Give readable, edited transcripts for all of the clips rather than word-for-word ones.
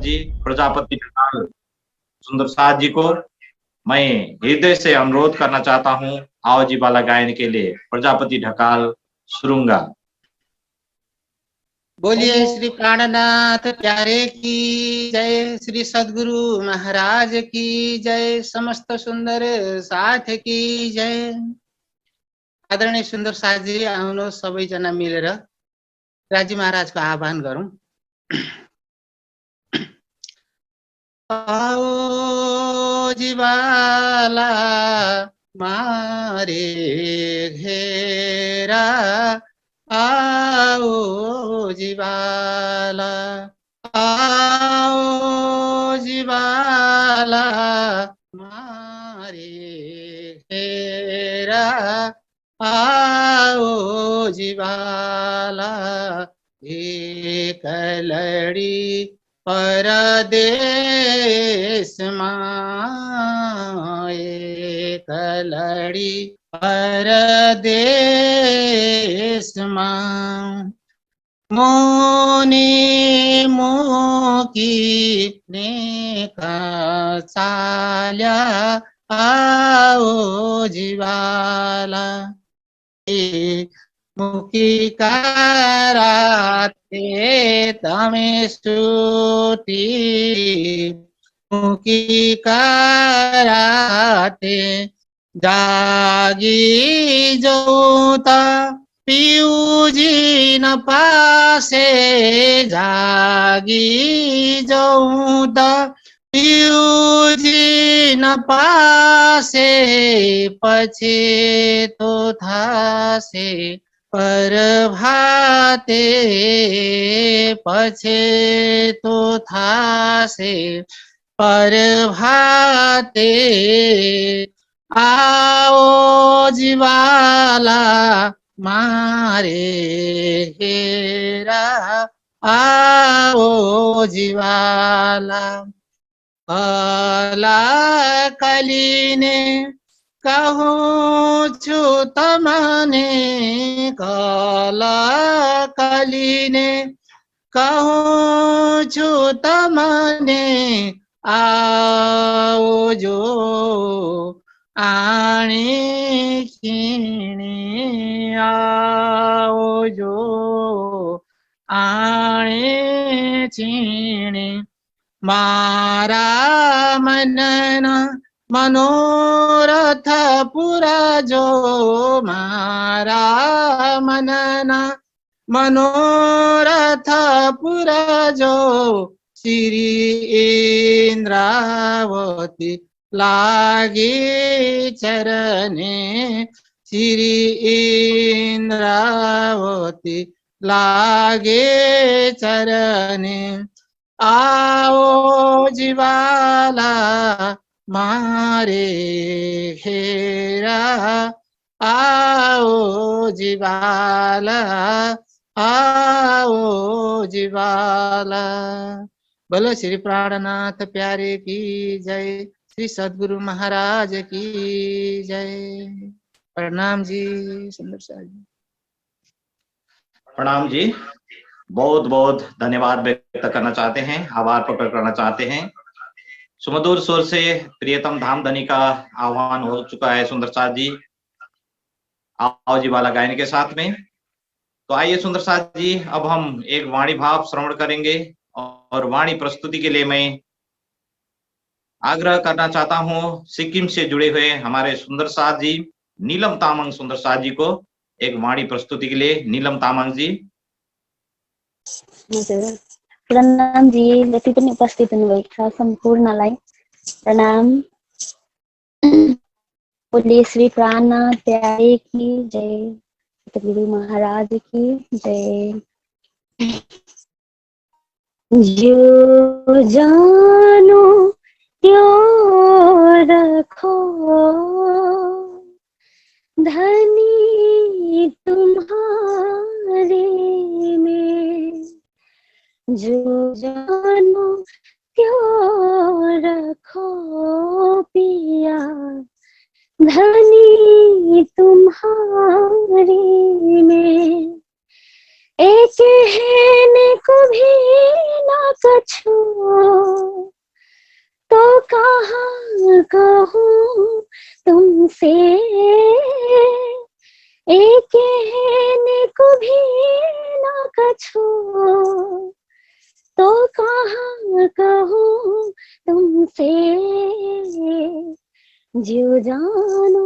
साथ जी, प्रजापति ढकाल सुंदर साथ जी को मैं हृदय से अनुरोध करना चाहता हूँ आओ जी वाला गायन के लिए। प्रजापति ढकाल सुरुंगा। बोलिए श्री प्राणनाथ प्यारे की जय, श्री सद्गुरु महाराज की जय, समस्त सुंदर साथ की जय। आदरणीय सुन्दर साथजी आउनुहोस् सबैजना मिलेर राजी महाराजको आह्वान गरौँ। आओ जीवाला मारे घेरा, आओ जीवाला, आओ जीवाला मारे घेरा, आओ जीवाला एक लड़ी परदेश माँ, एक लड़ी परदेश माँ, मोनी मोकी ने का चाल्या, आओ जीवाला मुखी कराते तमे स्तुति, मुखी कराते जागी जोता पियूजी न पासे, जागी जोता पियूजी न पासे, पछे तो थासे पर भाते, पछे तो थासे पर भाते, आओ जीवाला मारे हेरा, आओ जीवाला कला कलीने कहूँ छु तमने, कला कलीने कहूँ छु तमने, आओ जो आणी खीणी, आओ जो आणी छीणी, मारा मनना मनोरथ पूरा जो, मारा मनना मनोरथ पूरा जो, श्री इंद्रावती लागी चरणे, श्री इंद्रावती लागे चरणे, आओ जीवाला मारे घेरा, आओ जीवाला, आओ जीवाला। बोलो श्री प्राणनाथ प्यारे की जय, श्री सद्गुरु महाराज की जय। प्रणाम जी सुंदर साहब जी। प्रणाम जी, बहुत बहुत धन्यवाद व्यक्त करना चाहते हैं, आभार प्रकट करना चाहते हैं। सुमधुर स्वर से प्रियतम धामधनी का आह्वान हो चुका है सुंदर साथ जी आओ जी वाला गायन के साथ में। तो आइए सुंदर साथ जी, अब हम एक वाणी भाव श्रवण करेंगे और वाणी प्रस्तुति के लिए मैं आग्रह करना चाहता हूं सिक्किम से जुड़े हुए हमारे सुंदर साथ जी नीलम तामाङ सुंदर साथ जी को एक वाणी प्रस्तुति के लिए। नीलम तामाङ जी। प्रणाम जी, जति पनि उपस्थित हुनुभएको छ सम्पूर्णलाई प्रणाम। बोलिए श्री प्राणनाथ प्यारे की जय, सतगुरु महाराज की जय। जो जानो त्यो रखो धनी तुम्हारे में, जो जानो त्यो रखो पिया धनी तुम्हारे में, एक है को भी ना कछु कहूँ तुमसे, एक कहने को भी ना कछु, तो कहाँ कहूँ तुमसे, जो जानो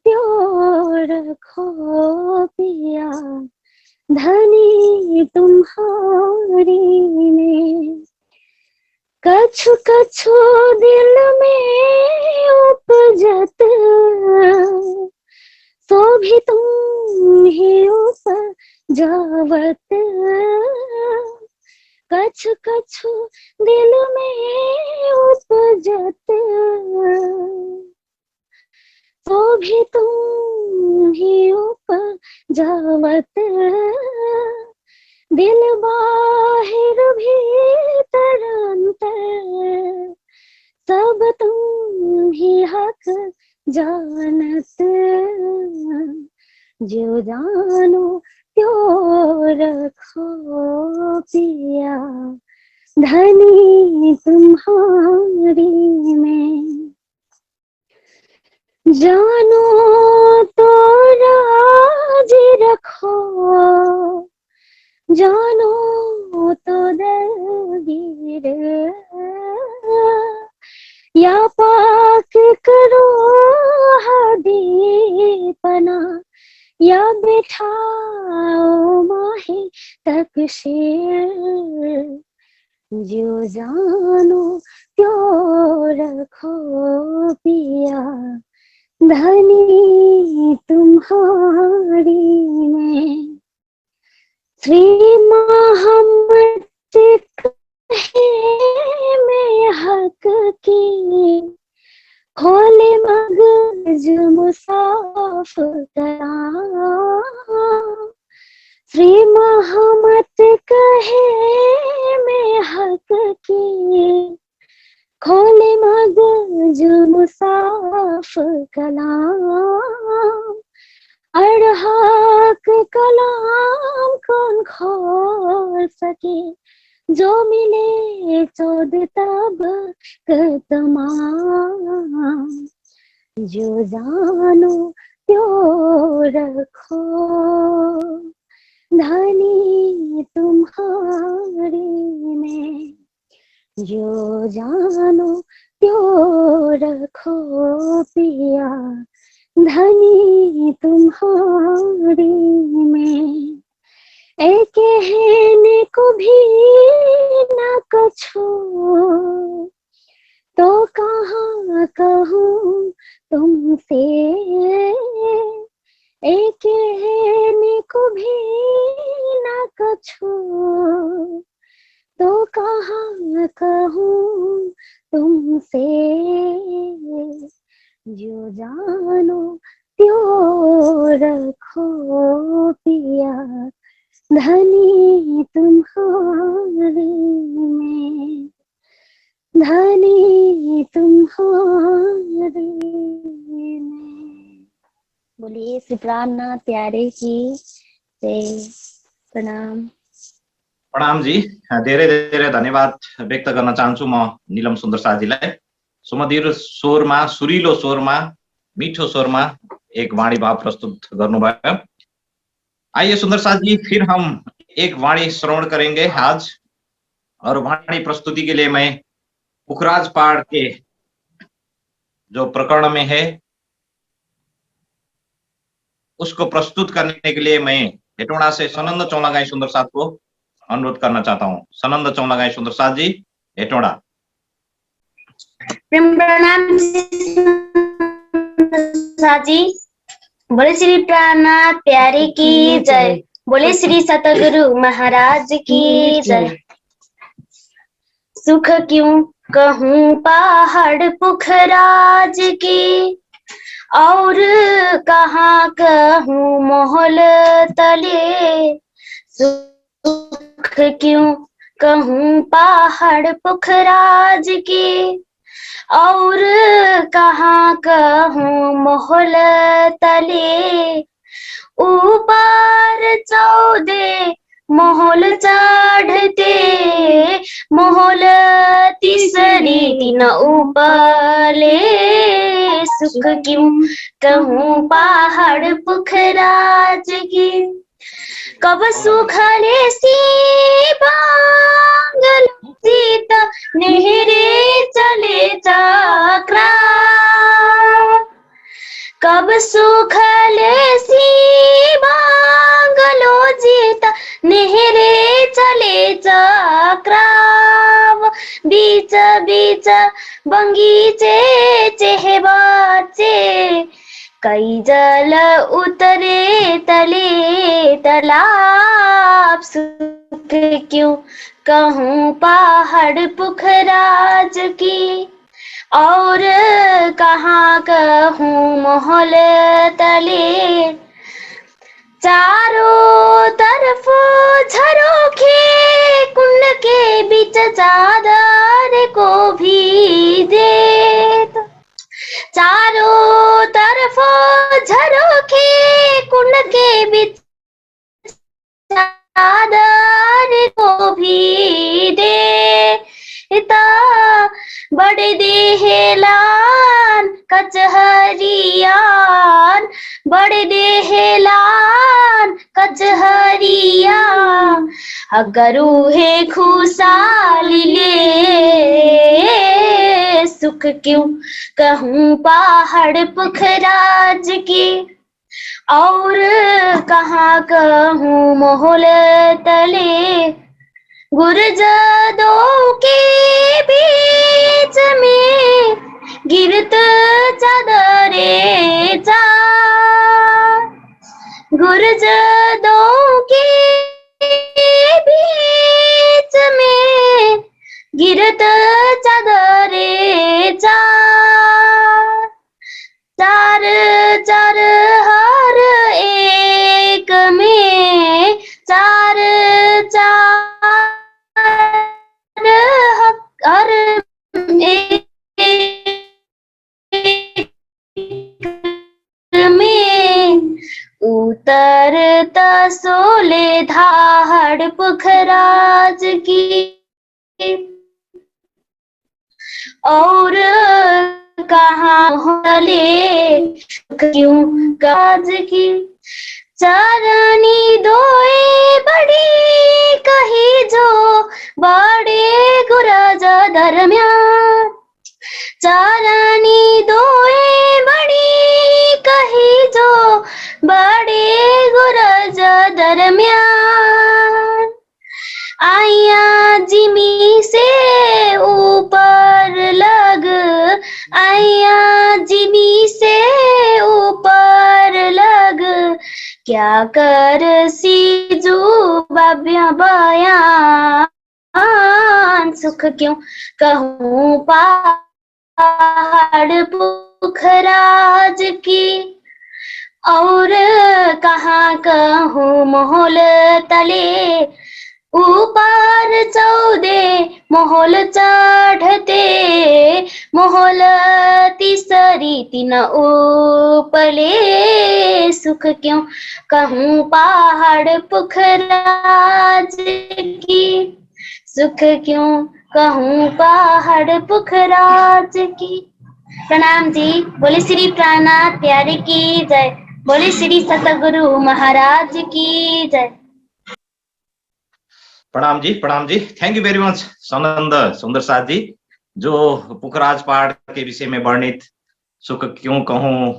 त्यो रखो पिया, धनी तुम्हारी में। कछु कछु दिल में उपजत, सो भी तुम ही उपजावत। कछु कछु दिल में उपजत, सो भी तुम ही उपजावत। दिल बाहिर भीतर अंतर, सब तुम ही हक जानत। जो जानो त्यो रखो पिया, धनी तुम्हारी में। जानो तो राजी रखो, जानो तो दलगीर, या पाक करो हदीपना, या बिठाओ माहे तक शेर। जो जानो त्यो रखो पिया, धनी तुम्हारी में। श्री मोहम्मद कहे मैं हक की, खोले मगज मुसाफ करा। श्री मोहम्मद कहे मैं हक की, खोले मगज मुसाफ कलाम। अड़हक कलाम कौन खोल सके, जो मिले चौद तब तमाम। जो जानो त्यो रखो, धनी तुम्हारी में। जो जानो त्यो रखो पिया, धनी तुम्हारी में। एक कहने को भी न कछु, तो कहाँ कहूँ तुमसे। एक कहने को भी न कछु, तो कहाँ कहूँ तुमसे। जो जानो त्यो रखो पिया, धनी तुम्हारी में। धनी तुम्हारी में। बोलिए श्री प्राणनाथ प्यारे की जय। प्रणाम। प्रणाम जी। धेरै धेरै धन्यवाद व्यक्त गर्न चाहन्छु म निलम सुन्दर साथीलाई। सुमधुर स्वरमा, सुरिलो स्वरमा, मीठो स्वरमा एक वाणी भाव प्रस्तुत गर्नुभयो। आइए सुंदर साथ जी, फिर हम एक वाणी श्रवण करेंगे आज। और वाणी प्रस्तुति के लिए मैं पुखराज पहाड़ के जो प्रकरण में है उसको प्रस्तुत करने के लिए मैं हेटौडा से सनंद चौलागाई सुंदर साथ को अनुरोध करना चाहता हूँ। सनंद चौलागाई सुंदर साथ जी, हेटौडा। प्रणाम जी। बोले श्री प्राणनाथ प्यारे की जय। बोले श्री सतगुरु महाराज की जय। सुख क्यों कहूँ पहाड़ पुखराज की, और कहाँ कहूँ मोहल तले। सुख क्यों कहूँ पहाड़ पुखराज की, और कहाँ कहूँ मोहल तले। ऊपर 14 मोहल चढ़ते, मोहल तीसरी तीन उपले सुख क्यों कहूँ पहाड़ पुखराज की। कब सुखले सी बांगल सीता नेहरे चले चक्रा। कब सुखले सी बांगलो जीता नेहरे चले चक्राव। बीच बीच बगीचे चेह बच्चे कई जल उतरे तले तालाब। सुख क्यों कहूँ पहाड़ पुखराज की। और कहाँ कहूँ महल तले चारों तरफ झरोखे कुंड के बीच चादर को भी देत। चारों तरफ झरोखे कुंड के बीच चादर को भी देता। बड़े देहलान कचहरियान बड़े देहलान कचहरिया अगरू है खुशहाली ले। सुख क्यों कहूँ पहाड़ पुखराज की। और कहाँ कहूँ मोहल तले गुरजदों के बीच में गिरत चादरे चार। गुरजदों के बीच में गिरत चादरे चार। चार चार हर एक में चार चार हर एक में उतरता सोले धाड़ पुखराज की। और कहाँ होले क्यों काज की। चरनी दोए बड़ी कही जो बड़े गुरज दरम्यान। चरनी दोए बड़ी कही जो बड़े गुरज दरम्यान। आइया जिमी से ऊपर लग आइया जिमी से ऊपर लग क्या कर सीजू बाब्या बयान। सुख क्यों कहूँ पहाड़ पुखराज की। और कहाँ कहूँ मोहल तले ऊपर 14 मोहल चढ़ते मोहल तीसरी तीन उपले। सुख क्यों कहूँ पहाड़ पुखराज की। सुख क्यों कहूँ पहाड़ पुखराज की। प्रणाम जी। बोले श्री प्राणनाथ प्यारे की जय। बोले श्री सतगुरु महाराज की जय। प्रणाम ji. Thank you very much Sanand Sundar Sath जी, जो पुखराज पहाड़ के विषय में वर्णित सुख क्यों कहूँ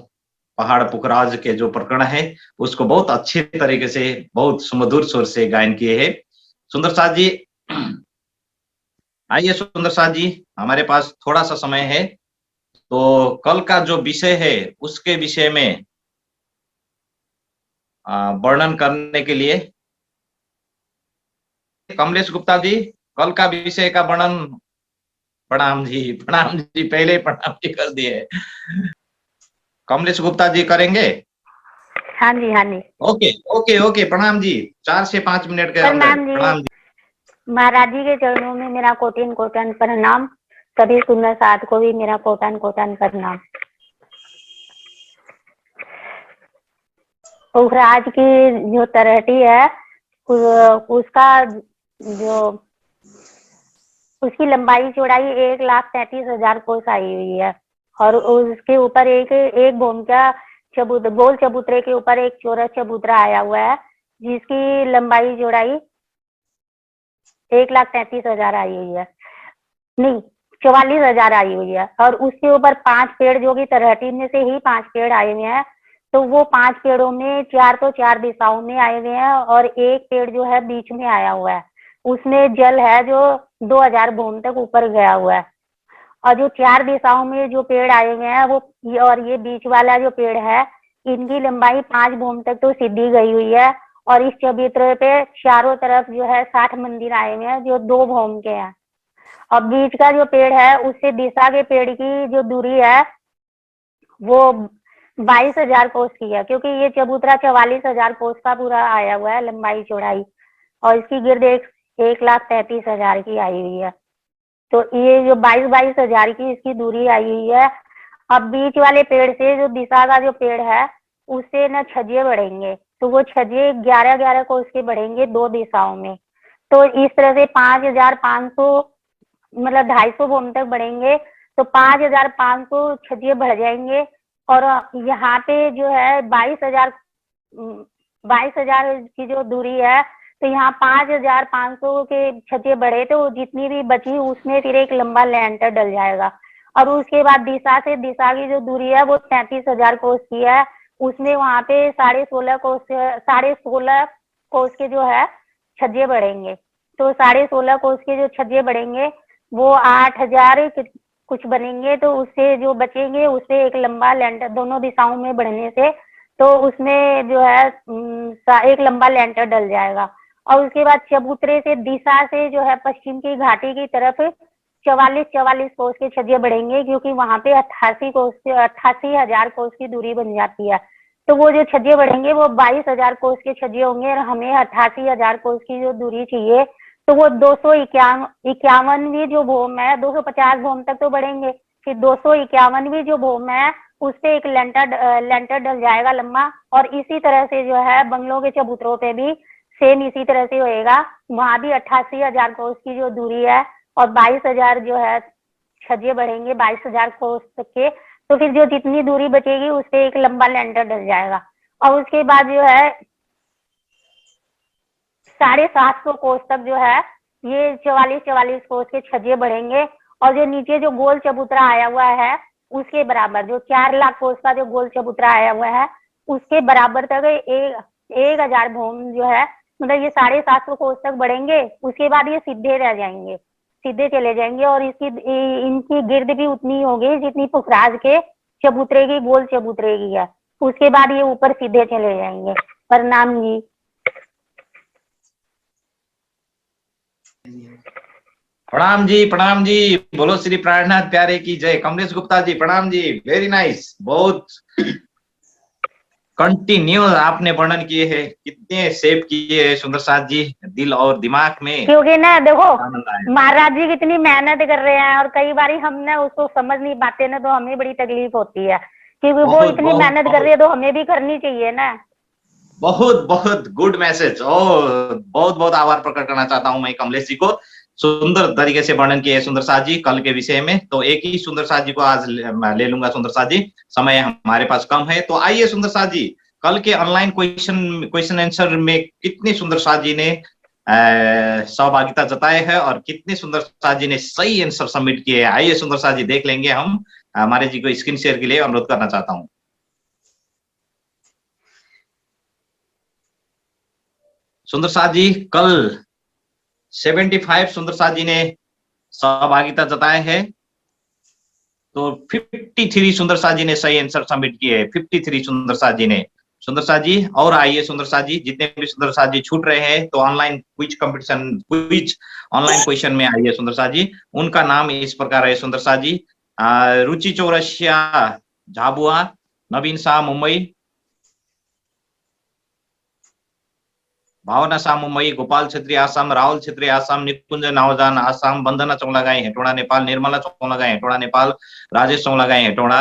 पहाड़ पुखराज के जो प्रकरण है उसको बहुत अच्छे तरीके से बहुत सुमधुर स्वर से गायन किए हैं सुंदर साथ जी। आइए सुंदर साथ जी, हमारे पास थोड़ा सा समय है तो कल का जो विषय है उसके विषय में वर्णन करने के लिए कमलेश गुप्ता जी कल का विषय का वर्णन। प्रणाम जी पहले प्रणाम जी कर दिए। कमलेश गुप्ता जी करेंगे? हाँ जी हाँ जी। ओके प्रणाम जी। 4 से 5 मिनट के अंदर। प्रणाम जी। महाराज जी के चरणों में मेरा कोटन कोटन प्रणाम। सभी सुंदर साथ को भी मेरा कोटन कोटन प्रणाम। पुखराज की जो तरहटी है उसका जो उसकी लंबाई चौड़ाई 1,33,000 कोस आई हुई है। और उसके ऊपर एक भूम का गोल चबूतरे के ऊपर एक चौरस चबूतरा आया हुआ है, जिसकी लंबाई चौड़ाई 1,33,000 आई हुई है, नहीं 44,000 आई हुई है। और उसके ऊपर 5 पेड़, जो कि तलहटी में से ही 5 पेड़ आए हुए हैं, तो वो 5 पेड़ों में 4 तो 4 दिशाओं में आए हुए हैं और एक पेड़ जो है बीच में आया हुआ है, उसमें जल है जो 2000 भूम तक ऊपर गया हुआ है। और जो 4 दिशाओं में जो पेड़ आए हुए हैं वो, और ये बीच वाला जो पेड़ है, इनकी लंबाई 5 भूम तक तो सीधी गई हुई है। और इस चबूतरे पे चारों तरफ जो है 60 मंदिर आए हुए हैं जो 2 भूम के हैं। और बीच का जो पेड़ है, उससे दिशा के पेड़ की जो दूरी है वो 22,000 कोस की है, क्योंकि ये चबूतरा 44,000 कोस का पूरा आया हुआ है लंबाई चौड़ाई, और इसकी गिर्द 1,33,000 की आई हुई है। तो ये जो 22,000 की इसकी दूरी आई हुई है। अब बीच वाले पेड़ से जो दिशा का जो पेड़ है, उससे न छज्जे बढ़ेंगे, तो वो छज्जे 11-11 कोस के बढ़ेंगे 2 दिशाओं में। तो इस तरह से 5,500 मतलब 250 भूम तक बढ़ेंगे, तो 5,500 छज्जे बढ़ जाएंगे। और यहाँ पे जो है 22,000 की जो दूरी है, तो यहाँ 5,500 के छज्जे बढ़े, तो जितनी भी बची उसमें फिर एक लंबा लेंटर डल जाएगा। और उसके बाद दिशा से दिशा की जो दूरी है वो 33,000 कोस की है, उसमें वहां पे 16.5 कोस के जो है छज्जे बढ़ेंगे। तो 16.5 कोस के जो छज्जे बढ़ेंगे वो 8,000 कुछ बनेंगे, तो उससे जो बचेंगे उससे एक लंबा लेंटर, दोनों दिशाओं में बढ़ने से, तो उसमें जो है एक लंबा लेंटर डल जाएगा। और उसके बाद चबूतरे से दिशा से जो है पश्चिम की घाटी की तरफ 44 कोस के छज्जे बढ़ेंगे, क्योंकि वहां पे 88,000 कोस की दूरी बन जाती है। तो वो जो छज्जे बढ़ेंगे वो 22,000 कोस के छज्जे होंगे, और हमें 88,000 कोस की जो दूरी चाहिए, तो वो 251वीं जो भूम है, 250 भूम तक तो बढ़ेंगे, फिर 251वीं जो भूम है उस पे एक लेंटर डल जाएगा लंबा। और इसी तरह से जो है बंगलों के चबूतरों पे भी सेम इसी तरह से होएगा, वहां भी 88,000 कोस की जो दूरी है और 22,000 जो है छज्जे बढ़ेंगे 22,000 कोस तक के। तो फिर जो जितनी दूरी बचेगी उस पे एक लंबा लेंटर डल जाएगा। और उसके बाद जो है 750 कोस तक जो है ये 44 कोस के छज्जे बढ़ेंगे। और जो नीचे जो गोल चबूतरा आया हुआ है उसके बराबर, जो 4 लाख कोस का जो गोल चबूतरा आया हुआ है उसके बराबर तक 1,000 भूम जो है, मतलब ये 750 कोस तक बढ़ेंगे। उसके बाद ये सीधे रह जाएंगे, सीधे चले जाएंगे, और इनकी गिर्द भी उतनी होगी जितनी पुखराज के चबूतरे की, गोल चबूतरे की है। उसके बाद ये ऊपर सीधे चले जाएंगे। प्रणाम जी। प्रणाम जी, बोलो श्री प्राणनाथ प्यारे की जय। कमलेश गुप्ता जी प्रणाम जी, वेरी नाइस, बहुत कंटिन्यू आपने वर्णन किए हैं, कितने सेव किए हैं सुंदर साथ जी, दिल और दिमाग में। क्योंकि ना देखो महाराज जी कितनी मेहनत कर रहे हैं, और कई बार हमने उसको समझ नहीं पाते ना, तो हमें बड़ी तकलीफ होती है, क्योंकि वो इतनी मेहनत कर रही है तो हमें भी करनी चाहिए ना। बहुत बहुत गुड मैसेज। बहुत बहुत आभार प्रकट करना चाहता हूं मैं कमलेश जी को, सुंदर तरीके से वर्णन किए सुंदर साथ जी कल के विषय में। तो एक ही सुंदर साथ जी को आज ले लूंगा सुंदर साथ जी, समय हमारे पास कम है। तो आइए सुंदर साथ जी, कल के ऑनलाइन क्वेश्चन आंसर में कितने सुंदर साथ जी ने सहभागिता जताए है और कितने सुंदर साथ जी ने सही आंसर सबमिट किए हैं। आइए सुंदर साथ जी देख लेंगे हम। हमारे जी को स्क्रीन शेयर के लिए अनुरोध करना चाहता हूँ। सुंदर साथ जी कल 75 सुंदर साथ जी ने सहभागिता जताए हैं, तो 53 सुंदर साथ जी ने सही आंसर सबमिट किए हैं। 53 सुंदर साथ जी ने। सुंदर साथ जी और आइए सुंदर साथ जी, जितने भी सुंदर साथ जी छूट रहे हैं तो ऑनलाइन क्विज ऑनलाइन क्वेश्चन में आइए सुंदर साथ जी। उनका नाम इस प्रकार है सुंदर साथ जी, रुचि चौरसिया झाबुआ, नवीन शाह मुंबई, भावना शाह मुंबई, गोपाल छेत्री आसाम, राहुल छेत्री आसाम, निकुंज नावजान आसाम, वंदना चौलागाई हेटोड़ा नेपाल, निर्मला चौलागाई हेटोड़ा नेपाल, राजेश चौलागाई हेटोड़ा,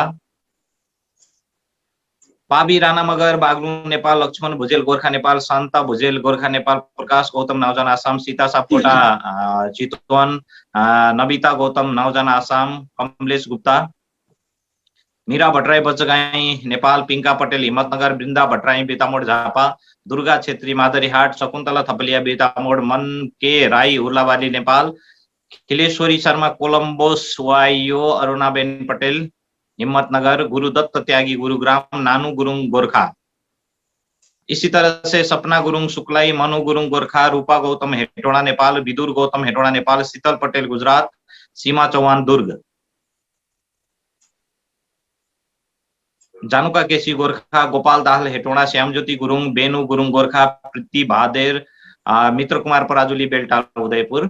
पाबी राणा मगर बागलुङ नेपाल, लक्ष्मण भुजेल गोर्खा नेपाल, शान्ता भुजेल गोर्खा नेपाल, प्रकाश गौतम नौजना आसाम, सीता सापकोटा चितवन, नबिता गौतम नौजना आसाम, कमलेश गुप्ता, मीरा भट्टराई बच्चगाई नेपाल, पिंका पटेल हिम्मतनगर, बृन्दा भट्टराई बेतामोड झापा, दुर्गा छेत्री मादरीहाट, शकुन्तला थपलिया बेतामोड, मन के राई उर्लाबारी नेपाल, खिलेश्वरी शर्मा कोलम्बोस वाइयो, अरुणाबेन पटेल हिम्मतनगर, गुरुदत्त त्यागी गुरुग्राम, नानू गुरुङ गोर्खा। इसी तरह से सपना गुरुङ सुक्लाई, मनु गुरुङ गोर्खा, रूपा गौतम हेटोडा नेपाल, विदुर गौतम हेटोडा नेपाल, शीतल पटेल गुजरात, सीमा चौहान दुर्ग, जानुका केसी गोर्खा, गोपाल दाहाल हेटोडा, श्यामज्योति गुरुङ, बेनु गुरुङ गोर्खा, प्रीति भादेर, मित्र कुमार पराजुली बेल्टाल उदयपुर,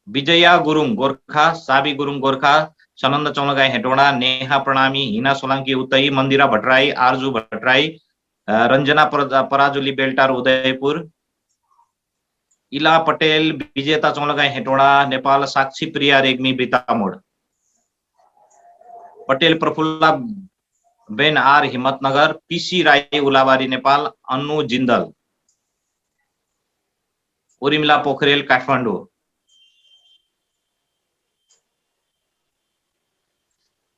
विजया गुरुङ गोर्खा, साबी गुरुङ गोर्खा, सनन्द चौलगाई हेटोडा, नेहा प्रणामी, हिना सोलंकी उतई, मंदिरा भट्टराई, आरजू भट्टराई, रंजना पराजुली बेल्टार उदयपुर, इला पटेल विजेता चौलगाई हेटोडा नेपाल, साक्षी प्रिया रेग्मी बेतामोड, पटेल प्रफुल्ला बेन आर हिम्मतनगर, पीसी राई उलाबारी नेपाल, अन्नु जिन्दल, उर्मिला पोखरेल काठमाडौँ।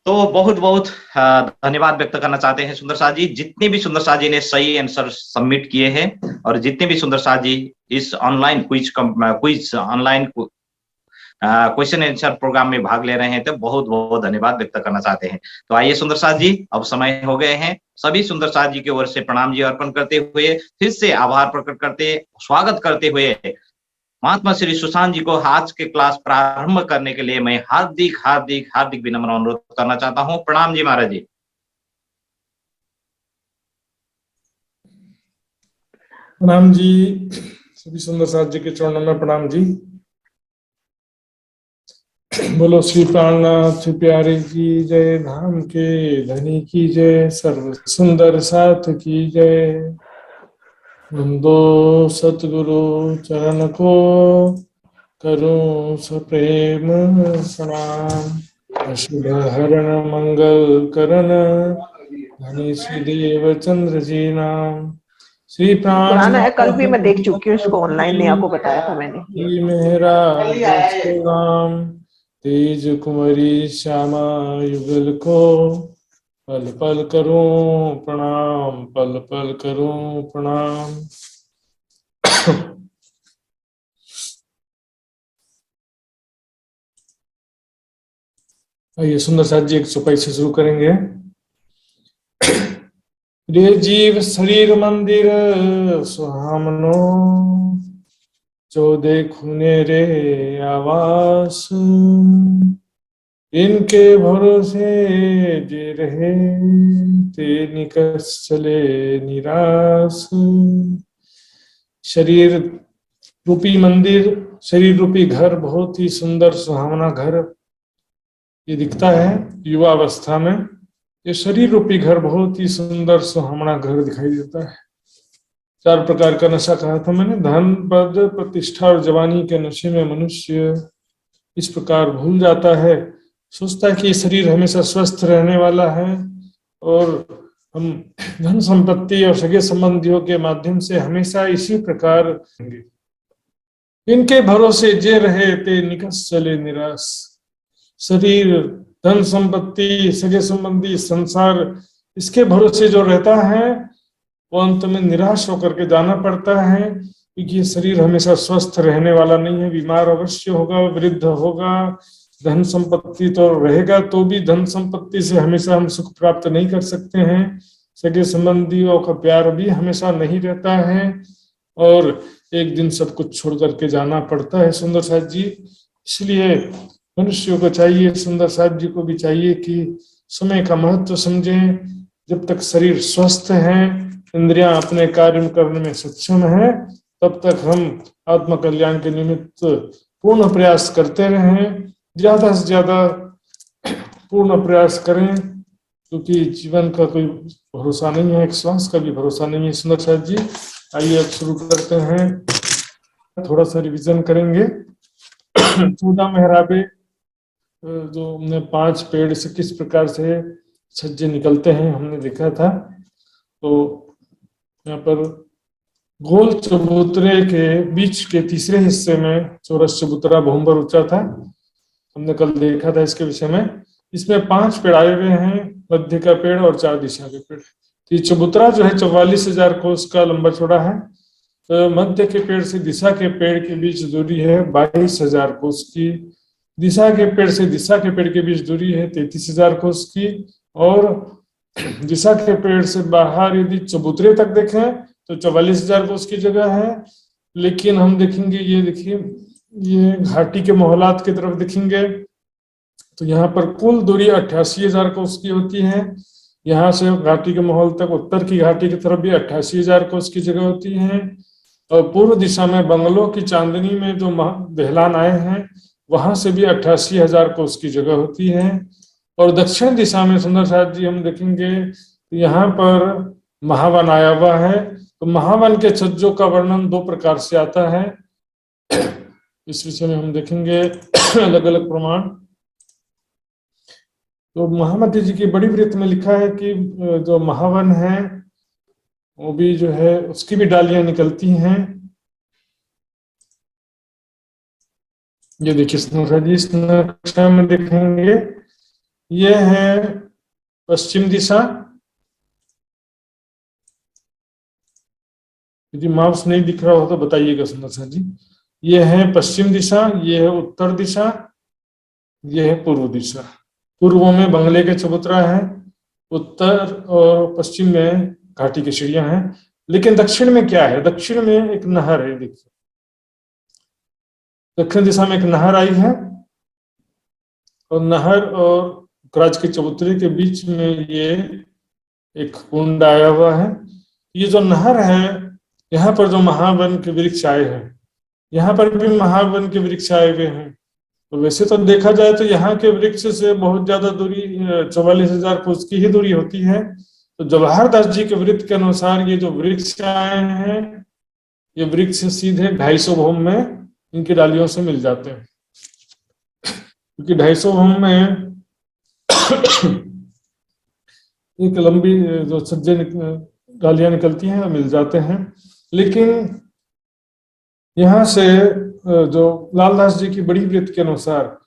तो बहुत बहुत धन्यवाद व्यक्त करना चाहते हैं सुंदर शाह जी। जितने भी सुंदर शाह जी ने सही आंसर सबमिट किए हैं और जितने भी सुंदर शाह जी इस online quiz online question answer program में भाग ले रहे हैं, तो बहुत बहुत धन्यवाद व्यक्त करना चाहते हैं। तो आइए सुंदर शाह जी, अब समय हो गए हैं, सभी सुंदर शाह जी की ओर से प्रणाम जी अर्पण करते हुए, फिर से आभार प्रकट करते, स्वागत करते हुए महात्मा श्री सुशांत जी को आज के क्लास प्रारंभ करने के लिए मैं हार्दिक हार्दिक हार्दिक विनम्र अनुरोध करना चाहता हूं। प्रणाम जी महाराज जी। प्रणाम जी, सभी सुंदर साथ जी के चरणों में प्रणाम जी। बोलो श्री प्राणनाथ प्यारे की जय, धाम के धनी की जय, सर्व सुंदर साथ की जय। वंदो सतगुरु चरण को करूं सप्रेम प्रणाम। अशुभ हरण मंगल करण धनी श्रीदेव चंद्र जी नाम। श्री पुराना है, कल भी मैं देख चुकी हूँ इसको ऑनलाइन, नेहा को बताया था मैंने। मेहरा राम तेज कुंवरी श्यामा युगल को, पल पल करूं प्रणाम, पल पल करूं प्रणाम। आइए सुंदर साथ जी 105 से शुरू करेंगे। रे जीव शरीर मंदिर सुहामनो, जो देखुने रे आवास, इनके भरोसे जे रहे ते निकस चले निराश। शरीर रूपी मंदिर, शरीर रूपी घर, बहुत ही सुंदर सुहावना घर ये दिखता है युवावस्था में। ये शरीर रूपी घर बहुत ही सुंदर सुहावना घर दिखाई देता है। 4 प्रकार का नशा कहा था मैंने, धन पद प्रतिष्ठा और जवानी के नशे में मनुष्य इस प्रकार भूल जाता है, सोचता है कि शरीर हमेशा स्वस्थ रहने वाला है और हम धन संपत्ति और सगे संबंधियों के माध्यम से हमेशा इसी प्रकार रहेंगे। इनके भरोसे जे रहे ते निकस चले निराश। शरीर, धन संपत्ति, सगे संबंधी, संसार, इसके भरोसे जो रहता है वो अंत में निराश होकर के जाना पड़ता है, क्योंकि ये शरीर हमेशा स्वस्थ रहने वाला नहीं है, बीमार अवश्य होगा, वृद्ध होगा। धन संपत्ति तो रहेगा तो भी धन संपत्ति से हमेशा हम सुख प्राप्त नहीं कर सकते हैं, सगे संबंधियों का प्यार भी हमेशा नहीं रहता है और एक दिन सब कुछ छोड़ करके जाना पड़ता है सुंदर साथ जी। इसलिए मनुष्यों को चाहिए, सुंदर साथ जी को भी चाहिए कि समय का महत्व समझें। जब तक शरीर स्वस्थ है, इंद्रियां अपने कार्य करने में सक्षम है, तब तक हम आत्म कल्याण के निमित्त पूर्ण प्रयास करते रहें, ज्यादा से ज्यादा पूर्ण प्रयास करें, क्योंकि जीवन का कोई भरोसा नहीं है, एक श्वास का भी भरोसा नहीं है। सुंदर साथ जी, आइए अब शुरू करते हैं, थोड़ा सा रिवीजन करेंगे। 14 मेहराबे जो हमने 5 पेड़ से किस प्रकार से छज्जे निकलते हैं हमने देखा था। तो यहाँ पर गोल चबूतरे के बीच के तीसरे हिस्से में चौरस चबूतरा बहुंबर ऊंचा था, हमने कल देखा था इसके विषय में। इसमें 5 पेड़ आए हुए हैं, मध्य का पेड़ और 4 दिशा के पेड़। तो ये चबूतरा जो है 44,000 कोस का लंबा चौड़ा है। तो मध्य के पेड़ से दिशा के पेड़ के बीच दूरी है 22,000 कोस की, दिशा के पेड़ से दिशा के पेड़ के बीच दूरी है 33,000 कोस की, और दिशा के पेड़ से बाहर यदि चबूतरे तक देखें तो 44,000 कोस की जगह है। लेकिन हम देखेंगे, ये देखिए, ये घाटी के मोहलात की तरफ देखेंगे तो यहाँ पर कुल दूरी 88,000 कोस की होती है। यहाँ से घाटी के माहौल तक उत्तर की घाटी की तरफ भी 88,000 कोस की जगह होती है। और पूर्व दिशा में बंगलों की चांदनी में जो दहलान आए हैं वहां से भी 88,000 कोस की जगह होती है। और दक्षिण दिशा में सुंदर साथ जी हम देखेंगे यहाँ पर महावन आया हुआ है। तो महावन के छज्जों का वर्णन 2 प्रकार से आता है, इस विषय में हम देखेंगे अलग अलग प्रमाण। तो महामती जी की बड़ी वृत्त में लिखा है कि जो महावन है वो भी जो है उसकी भी डालियां निकलती हैं। ये देखिए जी, इस नक्शा में देखेंगे, ये है पश्चिम दिशा। यदि माउस नहीं दिख रहा हो तो बताइएगा सुंदर जी। ये है पश्चिम दिशा, ये है उत्तर दिशा, ये है पूर्व दिशा। पूर्व में बंगले के चबूतरा है, उत्तर और पश्चिम में घाटी की सीढ़ियां हैं। लेकिन दक्षिण में क्या है? दक्षिण में एक नहर है। देखिए दक्षिण दिशा में एक नहर आई है और नहर और राज के चबूतरे के बीच में ये एक कुंड आया हुआ है। ये जो नहर है, यहाँ पर जो महावन के वृक्ष आए हैं, यहाँ पर भी महावन के वृक्ष आए हुए हैं। तो वैसे तो देखा जाए तो यहाँ के वृक्ष से बहुत ज्यादा दूरी 44,000 कोस की ही दूरी होती है। तो जवाहर दास जी के वृत्त के अनुसार ये जो वृक्ष आए हैं, ये वृक्ष सीधे 250 भौम में इनकी डालियों से मिल जाते हैं, क्योंकि 250 भौम में एक लंबी जो छज्जे डालियां निकलती हैं मिल जाते हैं। लेकिन यहाँ से जो लालदास जी की बड़ी वृत्त के अनुसार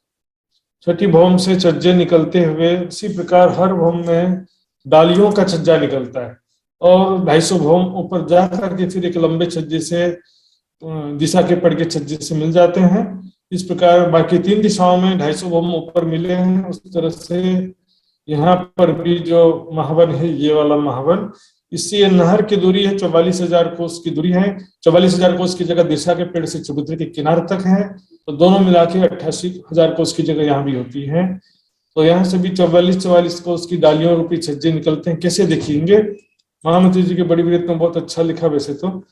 छठी भौम से छज्जे निकलते हुए इसी प्रकार हर भौम में डालियों का छज्जा निकलता है और 250 भौम ऊपर जाकर के फिर एक लंबे छज्जे से दिशा के पेड़ के छज्जे से मिल जाते हैं। इस प्रकार बाकी 3 दिशाओं में 250 भौम ऊपर मिले हैं। उस तरह से यहाँ पर भी जो महावन है, ये वाला महावन, इससे नहर की दूरी है 44,000 कोस की दूरी है। 44,000 कोस की जगह दिशा के पेड़ से चबूतरे के किनारे तक है, तो दोनों मिला के 88,000 कोस की जगह यहाँ भी होती है। तो यहाँ से भी 44 कोस की डालियों रूपी छज्जे निकलते हैं। कैसे देखेंगे? महामती जी के बड़ी वृत्त में बहुत अच्छा लिखा। वैसे तो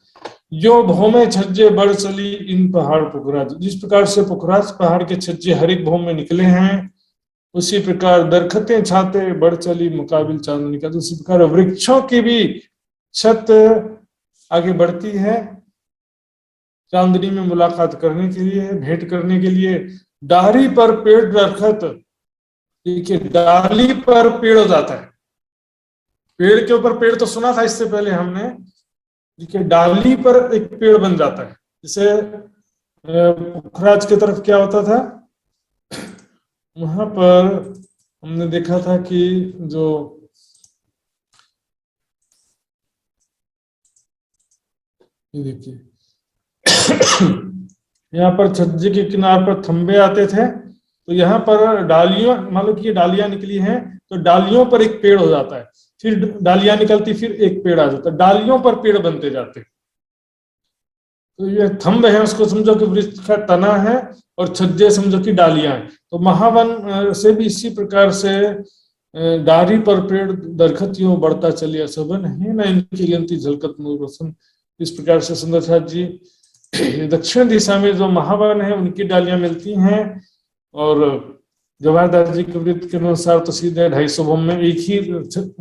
यो भौमे छज्जे बढ़ चली इन पहाड़ पुखराज, जिस प्रकार से पुखराज पहाड़ के छज्जे हर एक भौम में निकले हैं, उसी प्रकार दरखतें छाते बढ़ चली मुकाबिल चांदनी का। उसी प्रकार वृक्षों की भी छत आगे बढ़ती है चांदनी में मुलाकात करने के लिए, भेंट करने के लिए। डाली पर पेड़ दरखत, देखिए डाली पर पेड़ हो जाता है। पेड़ के ऊपर पेड़ तो सुना था इससे पहले हमने, देखिए डाली पर एक पेड़ बन जाता है। जैसे पुखराज की तरफ क्या होता था, वहां पर हमने देखा था कि जो ये देखिए यहाँ पर छज्जे के किनारे पर थंबे आते थे, तो यहाँ पर डालियों, मान लो कि ये डालियां निकली हैं तो डालियों पर एक पेड़ हो जाता है, फिर डालियां निकलती, फिर एक पेड़ आ जाता है, डालियों पर पेड़ बनते जाते। तो ये थंब है, उसको समझो कि वृक्ष का तना है और छज्जे समझो कि डालियां हैं। तो महावन से भी इसी प्रकार से डारी पर पेड़ दरखतियों बढ़ता चलिया सबन है ना इनकी गिनती झलकत नूर रोशन। इस प्रकार से सुंदर साथ जी दक्षिण दिशा में जो महावन है उनकी डालियां मिलती हैं, और जवाहर दास जी के वृत्त के अनुसार तो सीधे 250 भौम में एक ही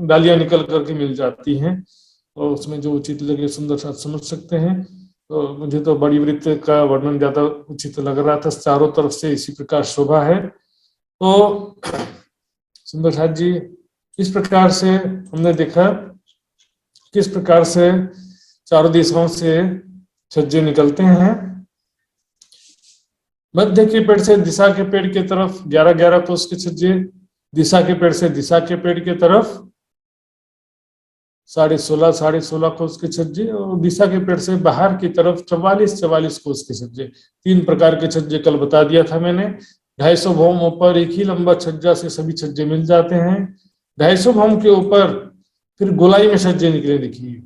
डालियां निकल करके मिल जाती हैं, और उसमें जो उचित लगे सुंदर साथ समझ सकते हैं। तो मुझे तो बड़ी वृत्त का वर्णन ज्यादा उचित लग रहा था, चारों तरफ से इसी प्रकार शोभा है। तो सुंदर साथ जी, इस प्रकार से हमने देखा किस प्रकार से चारों दिशाओं से छज्जे निकलते हैं। मध्य के पेड़ से दिशा के पेड़ की तरफ 11-11 कोस के छज्जे, दिशा के पेड़ से दिशा के पेड़ की तरफ 16.5 कोस के छज्जे, और दिशा के पेड़ से बाहर की तरफ 44 कोस के छज्जे। 3 प्रकार के छज्जे कल बता दिया था मैंने। 250 भौमों पर एक ही लंबा छज्जा से सभी छज्जे मिल जाते हैं। 250 भौम के ऊपर फिर गोलाई में छज्जे निकले। देखिए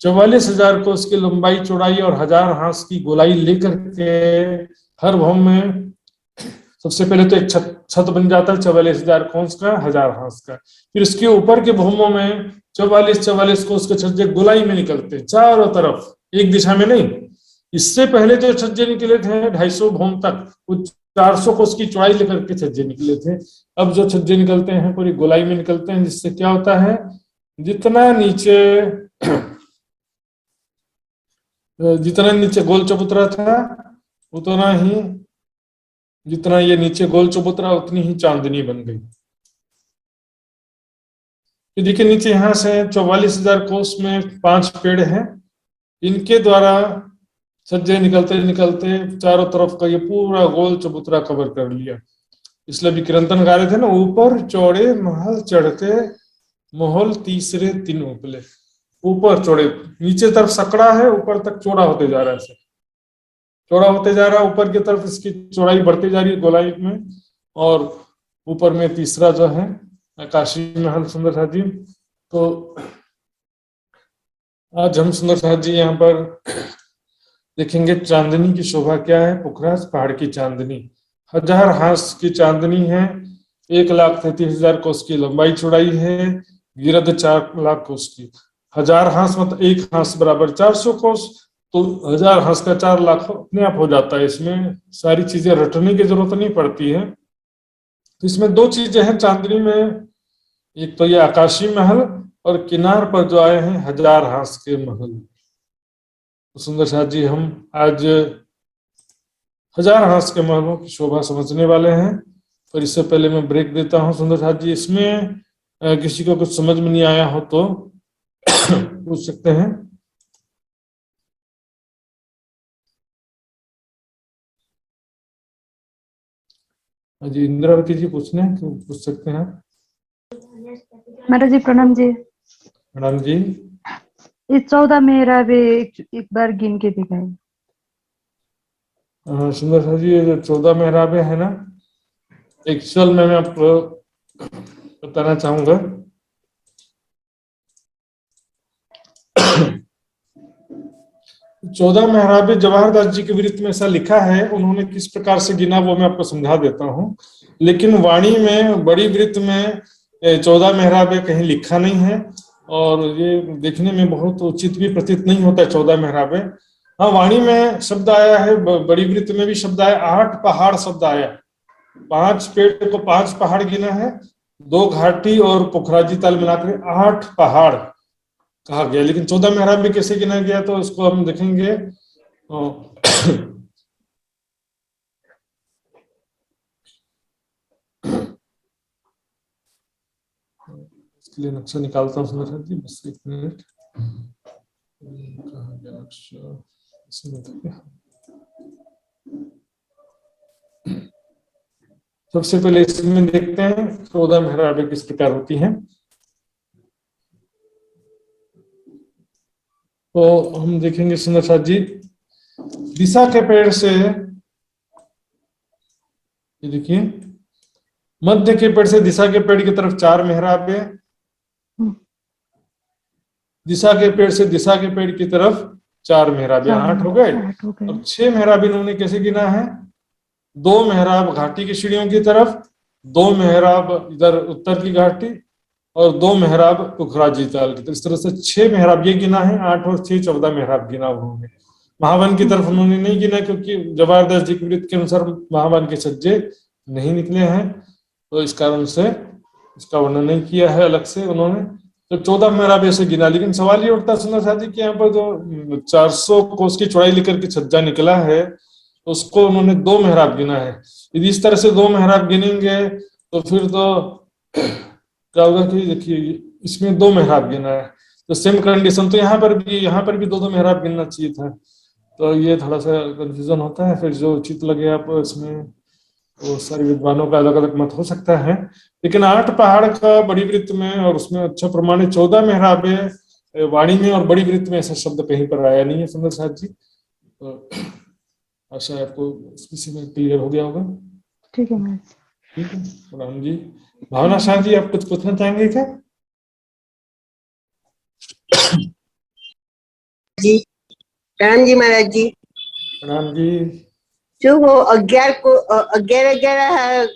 44,000 कोस की लंबाई चौड़ाई और 1000 हांस की गोलाई लेकर के हर भौम में सबसे पहले तो एक छत बन जाता है 44,000 कोस का, 1000 हांस का। फिर इसके ऊपर के भौमों में 44 कोस के छज्जे गोलाई में निकलते हैं चारों तरफ, एक दिशा में नहीं। इससे पहले जो छज्जे निकले थे 250 भौम तक, वो 400 कोस की चौड़ाई लेकर के छज्जे निकले थे। अब जो छज्जे निकलते हैं पूरी गोलाई में निकलते हैं, जिससे क्या होता है, जितना नीचे गोल चबूतरा था उतना ही, जितना ये नीचे गोल चबूतरा उतनी ही चांदनी बन गई। तो देखिए नीचे यहां से 44,000 कोस में 5 पेड़ हैं, इनके द्वारा छज्जे निकलते निकलते चारों तरफ का ये पूरा गोल चबूतरा कवर कर लिया। इसलिए भी कीर्तन गा रहे थे ना, ऊपर चौड़े महल चढ़ते महल तीसरे 3 उपले। ऊपर चौड़े, नीचे तरफ सकड़ा है, ऊपर तक चौड़ा होते जा रहा है, चौड़ा होते जा रहा है। ऊपर की तरफ इसकी चौड़ाई बढ़ती जा रही है गोलाई में, और ऊपर में तीसरा जो है आकाशी महल। सुंदर साथ जी, तो आज हम सुंदर साथ जी यहाँ पर देखेंगे चांदनी की शोभा क्या है। पुखराज पहाड़ की चांदनी 1000 हांस की चांदनी है, 1,33,000 कोस की लंबाई चौड़ाई है, गिरद 4 लाख कोस की। 1000 हांस मतलब 1 हांस बराबर 400 कोस, तो 1000 हांस का 4 लाख अपने आप हो जाता है। इसमें सारी चीजें रटने की जरूरत नहीं पड़ती है। तो इसमें 2 चीजें हैं चांदनी में, एक तो ये आकाशी महल, और किनार पर जो आए हैं 1000 हांस के महल। तो सुंदर साथ जी, हम आज 1000 हांस के महलों की शोभा समझने वाले हैं। और इससे पहले मैं ब्रेक देता हूं सुंदर साथ जी। इसमें किसी को कुछ समझ में नहीं आया हो तो पूछ सकते हैं। जी इंद्रावती जी पूछने पूछ सकते हैं। महाराज जी प्रणाम जी। प्रणाम जी। ये 14 मेहराबे एक बार गिन के दिखाए। सुंदर साथ जी, ये जो 14 मेहराबे है ना, एक्चुअल में मैं आपको बताना चाहूंगा। 14 मेहराबे जवाहरदास जी के वृत्त में ऐसा लिखा है, उन्होंने किस प्रकार से गिना वो मैं आपको समझा देता हूँ। लेकिन वाणी में बड़ी वृत्त में 14 मेहराबे कहीं लिखा नहीं है, और ये देखने में बहुत उचित भी प्रतीत नहीं होता है 14 मेहराबे। हाँ, वाणी में शब्द आया है, बड़ी वृत्त में भी शब्द आया, 8 पहाड़ शब्द आया। 5 पेड़ को 5 पहाड़ गिना है, 2 घाटी और पोखराजी ताल मिलाकर 8 पहाड़ कहा गया। लेकिन 14 मेहराब में कैसे गिना गया तो इसको हम देखेंगे। इसके लिए नक्शा निकालता हूँ सुंदर जी, बस 1 मिनट। कहाँ गया नक्शा? सबसे पहले इसमें देखते हैं 14 मेहराबें किस प्रकार होती हैं। तो हम देखेंगे सुंदर साथ जी, दिशा के पेड़ से, ये देखिए मध्य के पेड़ से दिशा के पेड़ की तरफ 4 मेहराबे, दिशा के पेड़ से दिशा के पेड़ की तरफ 4 मेहराबे, 8 हो गए। और 6 मेहराबे इन्होंने कैसे गिना है, 2 मेहराब घाटी की सीढ़ियों की तरफ, 2 मेहराब इधर उत्तर की घाटी, और 2 मेहराब पुखराजी ताल की तरफ। इस तरह से 6 मेहराब ये गिना है, 8 और 6 14 मेहराब गिना उन्होंने। महावन की तरफ उन्होंने नहीं गिना, क्योंकि जवाहरदास जी के वृत्त के अनुसार महावन के छज्जे नहीं निकले हैं, तो इस कारण से इसका वर्णन नहीं किया है अलग से उन्होंने। तो 14 मेहराब ऐसे गिना। लेकिन सवाल ये उठता सुंदर साथ जी कि यहाँ पर जो 400 कोस की चौड़ाई लेकर के छज्जा निकला है, उसको उन्होंने 2 मेहराब गिना है। यदि इस तरह से 2 मेहराब गिनेंगे तो फिर तो क्या होगा कि देखिए इसमें 2 मेहराब गिना है, तो सेम कंडीशन, तो यहाँ पर भी 2 मेहराब गिनना चाहिए था। तो ये थोड़ा सा कंफ्यूजन होता है। फिर जो उचित लगे आप इसमें, वो सारे विद्वानों का अलग अलग मत हो सकता है। लेकिन 8 पहाड़ का बड़ी वृत्त में और उसमें अच्छा प्रमाणित 14 मेहराबे वाणी में और बड़ी वृत्त में ऐसा शब्द कहीं पर आया नहीं है सुंदर साथ जी। तो आशा है आपको इस विषय में क्लियर हो गया होगा। ठीक है महाराज। ठीक है प्रणाम जी। भावना शाह जी, आप कुछ पूछना चाहेंगे क्या? जी प्रणाम जी महाराज जी। प्रणाम जी। जो वो 11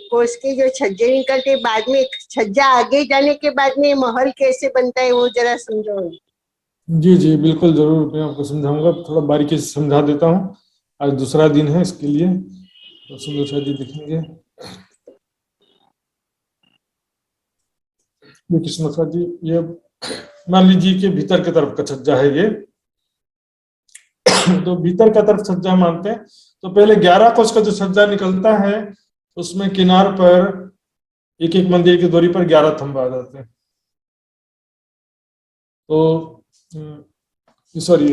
कोर्स के जो छज्जे निकलते बाद में, छज्जा आगे जाने के बाद में महल कैसे बनता है वो जरा समझो। जी जी बिल्कुल जरूर, मैं आपको समझाऊंगा, थोड़ा बारीकी से समझा देता हूँ। आज दूसरा दिन है इसके लिए, तो सुंदर शाह जी दिखेंगे। कृष्ण शाह जी, ये मान लीजिए कि भीतर की तरफ का छज्जा है ये। तो भीतर का तरफ छज्जा मानते हैं तो पहले 11 कोस का जो छज्जा निकलता है उसमें किनार पर एक एक मंदिर की दूरी पर 11 थंब आ जाते हैं। तो सॉरी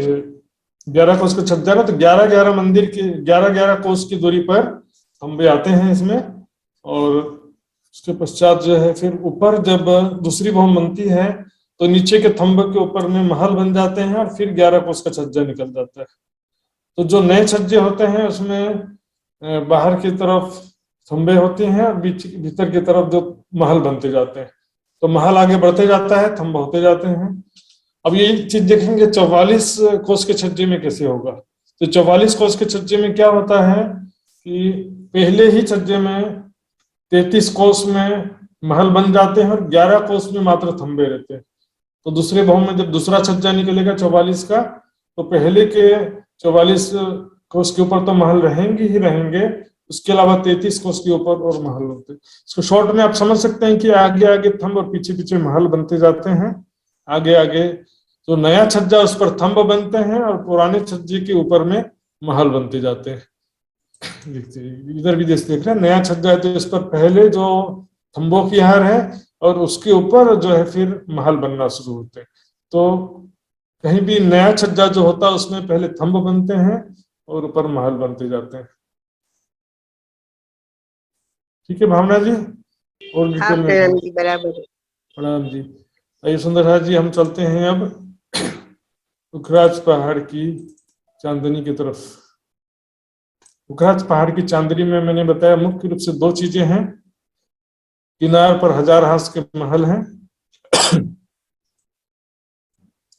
11 कोस का छज्जा ना, तो 11 मंदिर के 11 कोस की दूरी पर थंबे आते हैं इसमें। और उसके पश्चात जो है फिर ऊपर जब दूसरी बहुम बनती है तो नीचे के थंब के ऊपर में महल बन जाते हैं और फिर 11 कोस का छज्जा निकल जाता है। तो जो नए छज्जे होते हैं उसमें बाहर की तरफ थंबे होते हैं और भीतर की तरफ जो महल बनते जाते हैं। तो महल आगे बढ़ते जाता है, थंब होते जाते हैं। अब ये चीज देखेंगे 44 कोस के छज्जे में कैसे होगा। तो 44 कोस के छज्जे में क्या होता है कि पहले ही छज्जे में 33 कोस में महल बन जाते हैं और 11 कोस में मात्र थंबे रहते हैं। तो दूसरे बहुम में जब दूसरा छज्जा निकलेगा 44 का, तो पहले के 44 कोस के ऊपर तो महल रहेंगे ही रहेंगे, उसके अलावा 33 कोस के ऊपर और महल होते हैं। इसको शॉर्ट में आप समझ सकते हैं कि आगे आगे थंब और पीछे पीछे महल बनते जाते हैं। आगे आगे जो नया छज्जा उस पर थंब बनते हैं और पुराने छज्जे के ऊपर में महल बनते जाते हैं। इधर भी देख रहे हैं, नया छज्जा है तो इस पर पहले जो थंबों की हार है और उसके ऊपर जो है फिर महल बनना शुरू होते हैं। तो कहीं भी नया छज्जा जो होता है उसमें पहले थंब बनते हैं और ऊपर महल बनते जाते हैं। ठीक है भावना जी, और डिटेल में प्रणाम जी, बराबर। प्रणाम जी। आइए सुंदर जी, हम चलते हैं अब उखराज पहाड़ की चांदनी की तरफ। उखराज पहाड़ की चांदनी में मैंने बताया मुख्य रूप से 2 चीजें हैं। किनार पर 1000 हास के महल हैं।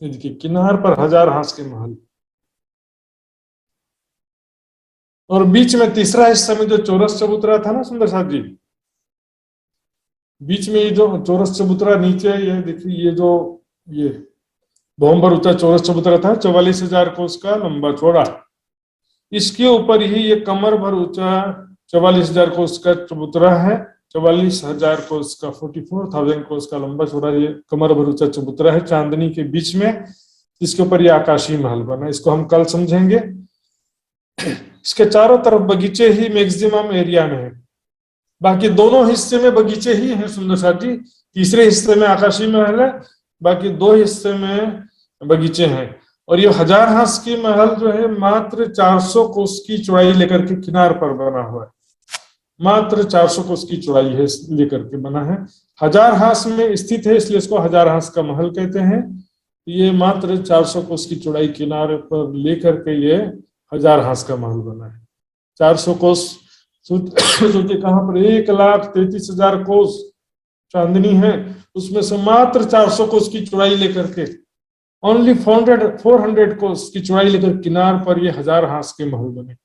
देखिए किनार पर 1000 हास के महल, और बीच में तीसरा हिस्सा में जो चौरस चबूतरा था ना सुंदर साथ जी, बीच में ये जो चौरस चबूतरा नीचे, ये देखिए ये जो ये बहुत भर ऊंचा चौरस चबूतरा था, 44,000 कोस का लंबा चौड़ा। इसके ऊपर ही ये कमर भर ऊंचा 44,000 कोस का चबूतरा है। 44,000 कोस का 44,000 कोस का लंबा चौड़ा ये कमर भर ऊंचा चबूतरा है चांदनी के बीच में। इसके ऊपर ये आकाशीय महल बना, इसको हम कल समझेंगे। इसके चारों तरफ बगीचे ही मैक्सिमम एरिया में है, बाकी दोनों हिस्से में बगीचे ही हैं सुंदर साथ जी। तीसरे हिस्से में आकाशीय महल है, बाकी 2 हिस्से में बगीचे हैं। और ये 1000 हास की महल जो है मात्र 400 कोस की चौड़ाई लेकर के किनार पर बना हुआ है। मात्र 400 कोस की चौड़ाई है लेकर के बना है, 1000 हास में स्थित है, इसलिए इसको 1000 हास का महल कहते हैं। ये मात्र 400 कोस की चौड़ाई किनारे पर लेकर के ये 1000 हास का महल बना है। 400 कोस सोचिए कहाँ पर 1,33,000 कोस चांदनी है, उसमें से मात्र 400 कोस की चौड़ाई लेकर के, ओनली 400 कोस की चौड़ाई लेकर किनार पर ये 1000 हास के महल बने।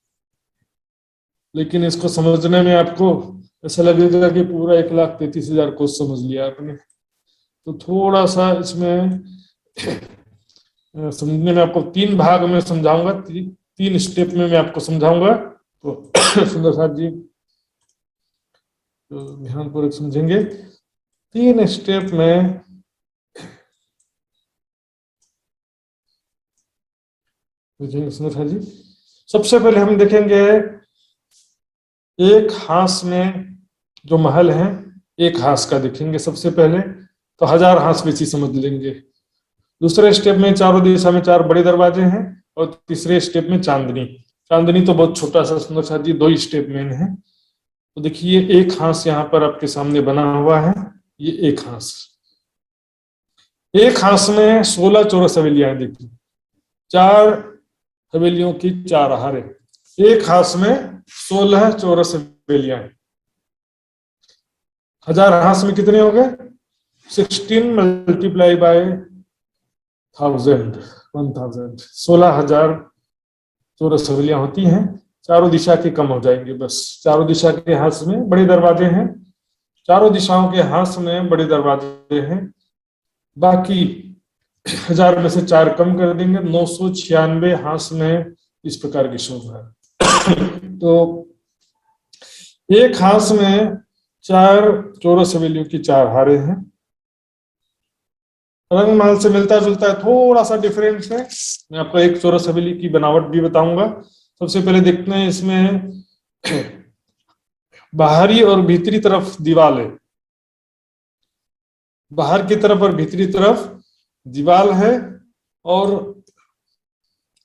लेकिन इसको समझने में आपको ऐसा लगेगा कि पूरा 1,33,000 कोस समझ लिया आपने, तो थोड़ा सा इसमें समझने में आपको 3 भाग में समझाऊंगा, 3 स्टेप में मैं आपको समझाऊंगा। तो सुंदर साथ जी तो ध्यानपूर्वक समझेंगे। 3 स्टेप में सुंदर साथ जी, सबसे पहले हम देखेंगे एक हांस में जो महल है, एक हांस का देखेंगे सबसे पहले तो 1000 हांस बेची समझ लेंगे। दूसरे स्टेप में चारों दिशा में 4 बड़े दरवाजे हैं और तीसरे स्टेप में चांदनी। चांदनी तो बहुत छोटा सा सुंदर सा जी, 2 ही स्टेप में है। तो देखिए एक हांस यहाँ पर आपके सामने बना हुआ है, ये एक हांस। एक हांस में 16 चौरस हवेलियां, देखिए 4 हवेलियों की 4 हारे। एक हांस में 16 चौरस हवेलियां। 1000 हांस में कितने हो गए? 16 मल्टीप्लाई बाय 1000, 16,000 चौरस हवेलियां होती हैं। चारों दिशा के कम हो जाएंगे बस। चारों दिशा के हांस में बड़े दरवाजे हैं, चारों दिशाओं के हांस में बड़े दरवाजे हैं। बाकी 1000 में से 4 कम कर देंगे, 996 हांस में इस प्रकार की शोभा है। तो एक हांस में 4 चौरस हवेलियों की 4 हारे हैं। रंग महल से मिलता जुलता है, थोड़ा सा डिफरेंस है। मैं आपको एक चौरस हवेली की बनावट भी बताऊंगा। सबसे पहले देखते हैं इसमें बाहरी और भीतरी तरफ दीवार है। बाहर की तरफ और भीतरी तरफ दीवार है और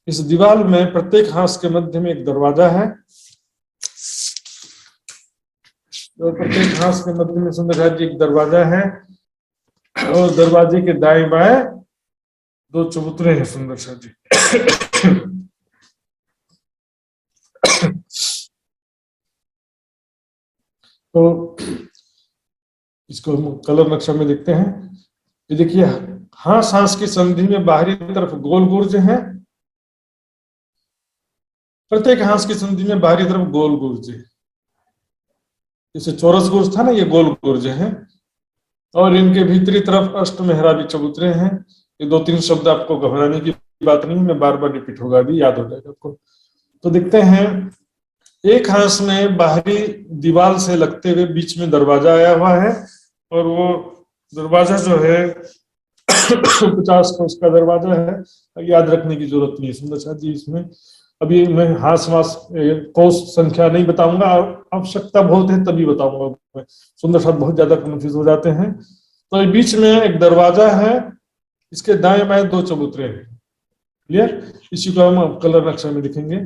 इस दीवार में प्रत्येक हांस के मध्य में एक दरवाजा है और प्रत्येक हांस के मध्य में सुंदर जी एक दरवाजा है और दरवाजे के दाएं बाएं 2 चबूतरे हैं सुंदर सा जी। तो इसको हम कलर नक्शा में देखते हैं। ये देखिए हांस हांस की संधि में बाहरी तरफ गोल गुर्ज है, प्रत्येक हांस की संधि में बाहरी तरफ गोल गुर्ज है। जैसे चौरस गुर्ज था ना, ये गोल गुर्ज है और इनके भीतरी तरफ अष्ट मेहराबी चबूतरे हैं। ये 2-3 शब्द आपको घबराने की बात नहीं, मैं बार बार रिपीट होगा, अभी याद हो जाएगा आपको। तो देखते हैं एक हांस में बाहरी दीवार से लगते हुए बीच में दरवाजा आया हुआ है और वो दरवाजा जो है 50 कोस का दरवाजा है। याद रखने की जरूरत नहीं है सुंदर सा जी इसमें। अभी मैं हांस वास कोस संख्या नहीं बताऊंगा, आवश्यकता बहुत है तभी बताऊंगा। सुंदर सा बहुत ज्यादा कंफ्यूज हो जाते हैं। तो बीच में एक दरवाजा है, इसके दाएं बाएं 2 चबूतरे हैं। क्लियर? इसी को हम कलर नक्शा में दिखेंगे।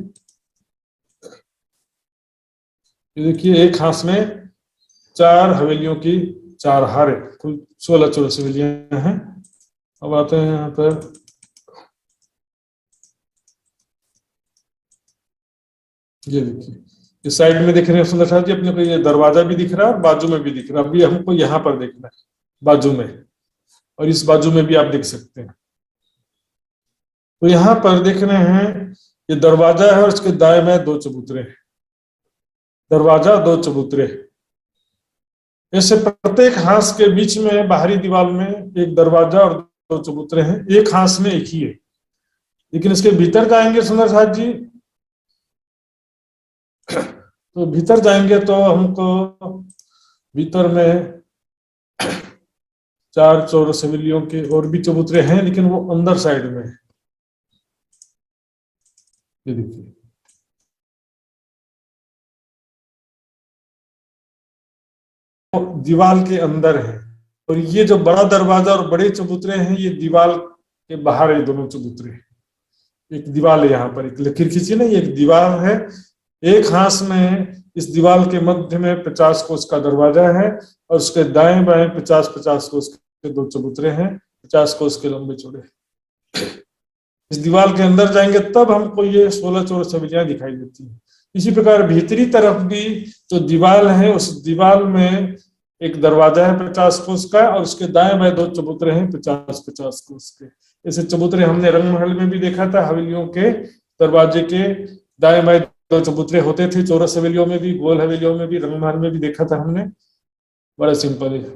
ये देखिए एक हांस में 4 हवेलियों की 4 हारे, कुल 16 चौरस हवेलियां हैं। अब आते हैं यहाँ पर ये देखिए, इस साइड में देख रहे हैं सुंदर साहब जी, अपने को ये दरवाजा भी दिख रहा है और बाजू में भी दिख रहा है। अभी हमको यहाँ पर देखना है बाजू में, और इस बाजू में भी आप देख सकते हैं। तो यहाँ पर देख रहे हैं ये दरवाजा है और इसके दाएं में 2 चबूतरे हैं। दरवाजा 2 चबूतरे, ऐसे प्रत्येक हांस के बीच में बाहरी दीवार में एक दरवाजा और 2 चबूतरे हैं। एक हांस में एक ही है, लेकिन इसके भीतर जाएंगे सुंदर साहब जी, तो भीतर जाएंगे तो हमको भीतर में 4 चौरस हवेलियों के और भी चबूतरे हैं, लेकिन वो अंदर साइड में है। ये देखिए दीवार के अंदर है और ये जो बड़ा दरवाजा और बड़े चबूतरे हैं ये दीवार के बाहर है। दोनों चबूतरे, एक दीवार है यहाँ पर, एक लकीर खींची ना, ये एक दीवार है। एक हांस में इस दीवार के मध्य में 50 कोस का दरवाजा है और उसके दाएं बाएं 50-50 कोस के 2 चबूतरे हैं, 50 कोस के लंबे चौड़े। इस दीवार के अंदर जाएंगे तब हमको ये 16 चौरस हवेलियां दिखाई देती है। इसी प्रकार भीतरी तरफ भी जो दीवार है उस दीवार में एक दरवाजा है 50 कोस का और उसके दाएं बाएं 2 चबूतरे हैं 50-50 कोस के। ऐसे चबूतरे हमने रंग महल में भी देखा था। हवेलियों के दरवाजे के दाएं बाएं 2 चबूतरे होते थे, चौरस हवेलियों में भी, गोल हवेलियों में भी, रंग महल में भी देखा था हमने। बड़ा सिंपल है,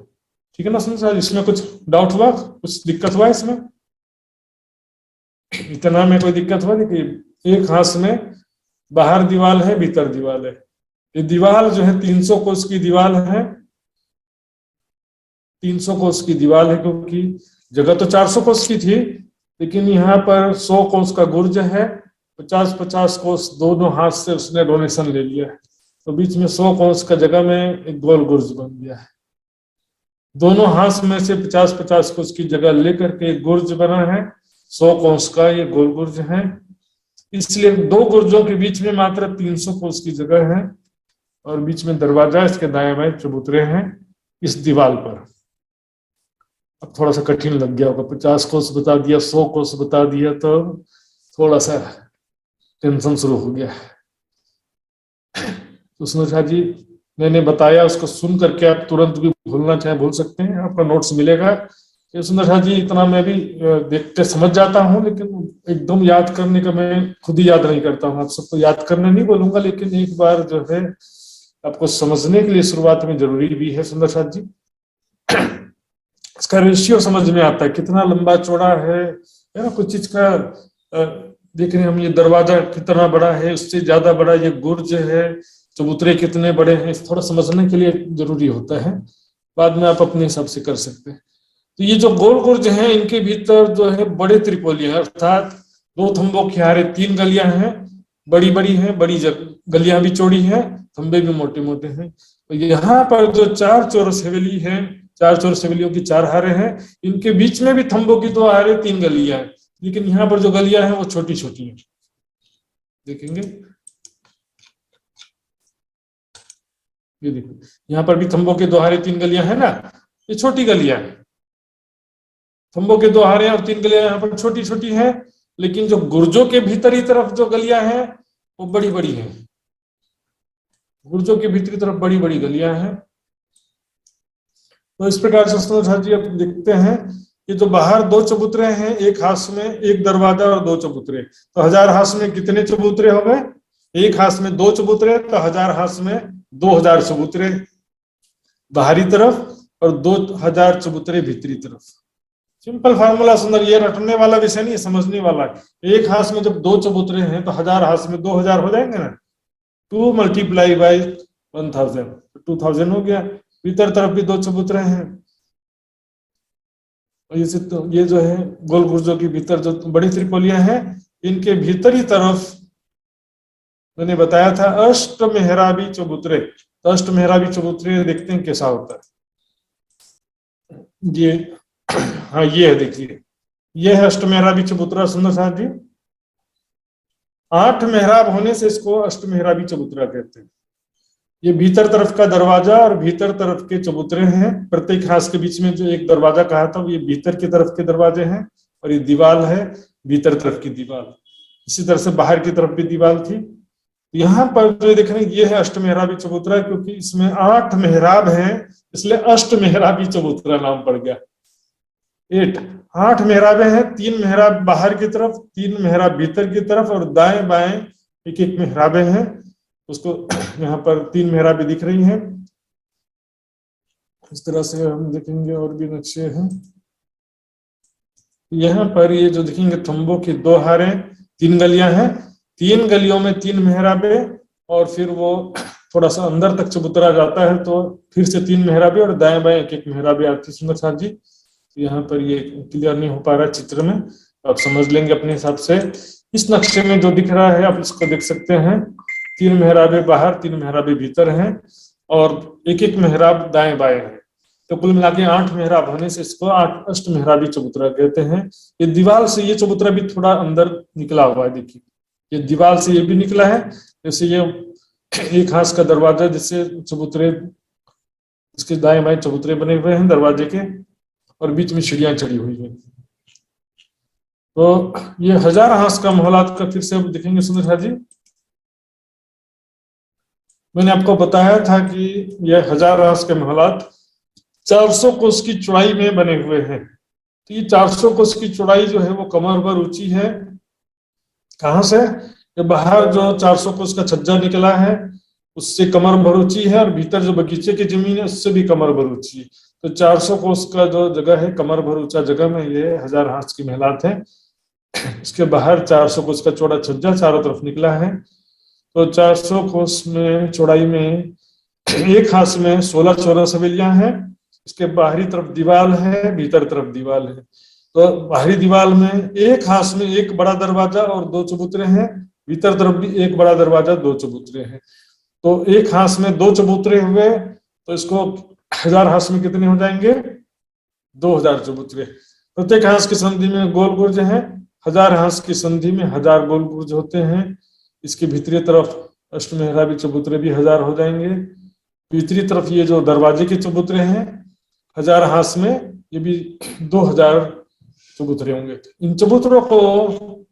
ठीक है ना सुन? इसमें कुछ डाउट हुआ, कुछ दिक्कत हुआ इसमें? इतना में कोई दिक्कत हुआ नहीं कि एक हांस में बाहर दीवार है, भीतर दीवार है। ये दीवार जो है 300 कोस की दीवार है, 300 कोस की दीवार है, क्योंकि जगह तो 400 कोस की थी, लेकिन यहाँ पर 100 कोस का गुर्ज है। 50-50 कोस दोनों हाथ से उसने डोनेशन ले लिया है। तो बीच में 100 कोस का जगह में एक गोल गुर्ज बन गया है। दोनों हाथ में से 50-50 कोस की जगह लेकर के एक गुर्ज बना है, 100 कोस का ये गोल गुर्ज है। इसलिए दो गुर्जों के बीच में मात्र 300 कोस की जगह है और बीच में दरवाजा, इसके दाएं बाएं चबूतरे हैं इस दीवार पर। अब थोड़ा सा कठिन लग गया होगा, 50 कोस बता दिया, 100 कोस बता दिया, तो थोड़ा सा टेंशन शुरू हो गया। तो सुंदर शाह जी मैंने बताया, उसको सुन करके आप तुरंत भी भूलना चाहे भूल सकते हैं, आपका नोट्स मिलेगा। ये सुंदर शाह जी इतना मैं भी देखते समझ जाता हूँ, लेकिन एकदम याद करने का मैं खुद ही याद नहीं करता हूँ। आप सबको याद करने नहीं बोलूंगा, लेकिन एक बार जो है आपको समझने के लिए शुरुआत में जरूरी भी है सुंदर शाह जी। इसका रेशियो समझ में आता है, कितना लंबा चौड़ा है ना, कुछ चीज का देख रहे हैं हम, ये दरवाजा कितना बड़ा है, उससे ज्यादा बड़ा ये गुर्ज है, चबूतरे कितने बड़े हैं, थोड़ा समझने के लिए जरूरी होता है। बाद में आप अपने हिसाब से कर सकते हैं। तो ये जो गोल गुर्ज हैं, इनके भीतर जो है बड़े त्रिपोली हैं, अर्थात 2 थंबों के किनारे 3 गलियां हैं, बड़ी बड़ी हैं, बड़ी गलियां भी चौड़ी हैं, थंबे भी मोटे मोटे हैं। तो यहाँ पर जो 4 चौरस हवेली है, 4 चौरस हवेलियों की 4 हारे हैं, इनके बीच में भी थंबों की 2 हारे 3 गलियां हैं, लेकिन यहाँ पर जो गलियां हैं वो छोटी छोटी हैं। देखेंगे ये देखो, यहाँ पर भी थंबों के 2 हारे 3 गलियां है ना, ये छोटी गलियां हैं। थंबों के 2 हारे और 3 गलियां यहाँ पर छोटी छोटी हैं, लेकिन जो गुर्जों के भीतरी तरफ जो गलियां हैं वो बड़ी बड़ी हैं। गुर्जों के भीतरी तरफ बड़ी बड़ी गलियां हैं। तो इस प्रकार से सुंदर शाह जी अब देखते हैं, ये जो बाहर 2 चबूतरे हैं, एक हाथ में एक दरवाजा और 2 चबूतरे, तो 1000 हाथ में कितने चबूतरे हो गए? एक हाथ में 2 चबूतरे, तो 1000 हाथ में 2000 चबूतरे बाहरी तरफ और 2000 चबूतरे भीतरी तरफ। सिंपल फार्मूला सुंदर, ये रटने वाला विषय नहीं, समझने वाला है। एक हाथ में जब 2 चबूतरे हैं तो 1000 हाथ में 2000 हो जाएंगे ना, 2 × 1000, 2000 हो गया। भीतर तरफ भी 2 चबूतरे हैं, और ये जो है गोल गुर्जों के भीतर जो बड़ी त्रिपोलियां हैं, इनके भीतरी तरफ मैंने बताया था अष्ट मेहराबी चबूतरे। तो अष्ट मेहराबी चबूतरे देखते हैं कैसा होता है। ये हाँ ये है, देखिए ये है अष्ट मेहराबी चबूतरा सुंदर शाह जी। 8 मेहराब होने से इसको अष्ट मेहराबी चबूतरा कहते हैं। ये भीतर तरफ का दरवाजा और भीतर तरफ के चबूतरे हैं। प्रत्येक हाथ के बीच में जो एक दरवाजा कहा था, ये भीतर की तरफ के दरवाजे हैं, और ये दीवार है भीतर तरफ की दीवार। इसी तरह से बाहर की तरफ भी दीवार थी। यहाँ पर जो देख रहे हैं ये है अष्ट मेहराबी चबूतरा, क्योंकि इसमें 8 मेहराब हैं, इसलिए अष्ट मेहराबी चबूतरा नाम पड़ गया। 8 मेहराबें हैं, 3 मेहराब बाहर की तरफ, 3 मेहराब भीतर की तरफ, और दाएं बाएं एक मेहराबें हैं। उसको यहाँ पर 3 मेहराबें दिख रही हैं। इस तरह से हम देखेंगे और भी नक्शे हैं। यहाँ पर ये जो देखेंगे थंबों की 2 हारें, 3 गलियां हैं, 3 गलियों में 3 मेहराबे, और फिर वो थोड़ा सा अंदर तक चबूतरा जाता है तो फिर से 3 मेहराबे और दाएं बाएं एक मेहराबे आती है सुंदर शाह जी। यहाँ पर ये क्लियर नहीं हो पा रहा है चित्र में, आप समझ लेंगे अपने हिसाब से। इस नक्शे में जो दिख रहा है आप इसको देख सकते हैं, 3 मेहराबे बाहर, 3 मेहराबे भीतर हैं, और एक मेहराब दाएं बाएं है। तो कुल मिला के 8 मेहराब होने से इसको 8 अष्ट मेहराबी चबूतरा कहते हैं। ये दीवार से ये चबूतरा भी थोड़ा अंदर निकला हुआ है, देखिए ये दीवार से ये भी निकला है। जैसे ये एक हाथ का दरवाजा, जिससे चबूतरे, इसके दाएं बाएं चबूतरे बने हुए हैं दरवाजे के, और बीच में सीढ़ियां चढ़ी हुई है। तो ये 1000 हाथ का मोहलात का फिर से अब देखेंगे सुंदर शाह जी। मैंने आपको बताया था कि यह 1000 हाथ के मोहलात 400 कोस की चौड़ाई में बने हुए हैं। तो ये 400 कोस की चौड़ाई जो है वो कमर भर ऊंची है। कहाँ से? ये बाहर जो 400 कोस का छज्जा निकला है उससे कमर भर ऊंची है, और भीतर जो बगीचे की जमीन है उससे भी कमर भर ऊंची है। तो 400 कोस का जो जगह है, कमर भर ऊंचा जगह में ये 1000 हाथ की महलात है। इसके बाहर 400 कोस का चौड़ा छज्जा चारों तरफ निकला है। तो 400 कोस में चौड़ाई में एक हाथ में 16 चौरस हवेलियां हैं। इसके बाहरी तरफ दीवार है, भीतर तरफ दीवार है। तो बाहरी दीवार में एक हाथ में एक बड़ा दरवाजा और 2 चबूतरे हैं, भीतर तरफ भी एक बड़ा दरवाजा 2 चबूतरे हैं। तो एक हांस में 2 चबूतरे हुए, तो इसको 1000 हांस में कितने हो जाएंगे? 2000 चबूतरे। प्रत्येक हांस की संधि में गोल गुर्ज है, 1000 हांस की संधि में 1000 गोल गुर्ज होते हैं। इसकी भीतरी तरफ अष्टमेहराबी चबूतरे भी 1000 हो जाएंगे। भीतरी तरफ ये जो दरवाजे के चबूतरे हैं 1000 हांस में, ये भी 2000 चबूतरे होंगे। इन चबूतरों को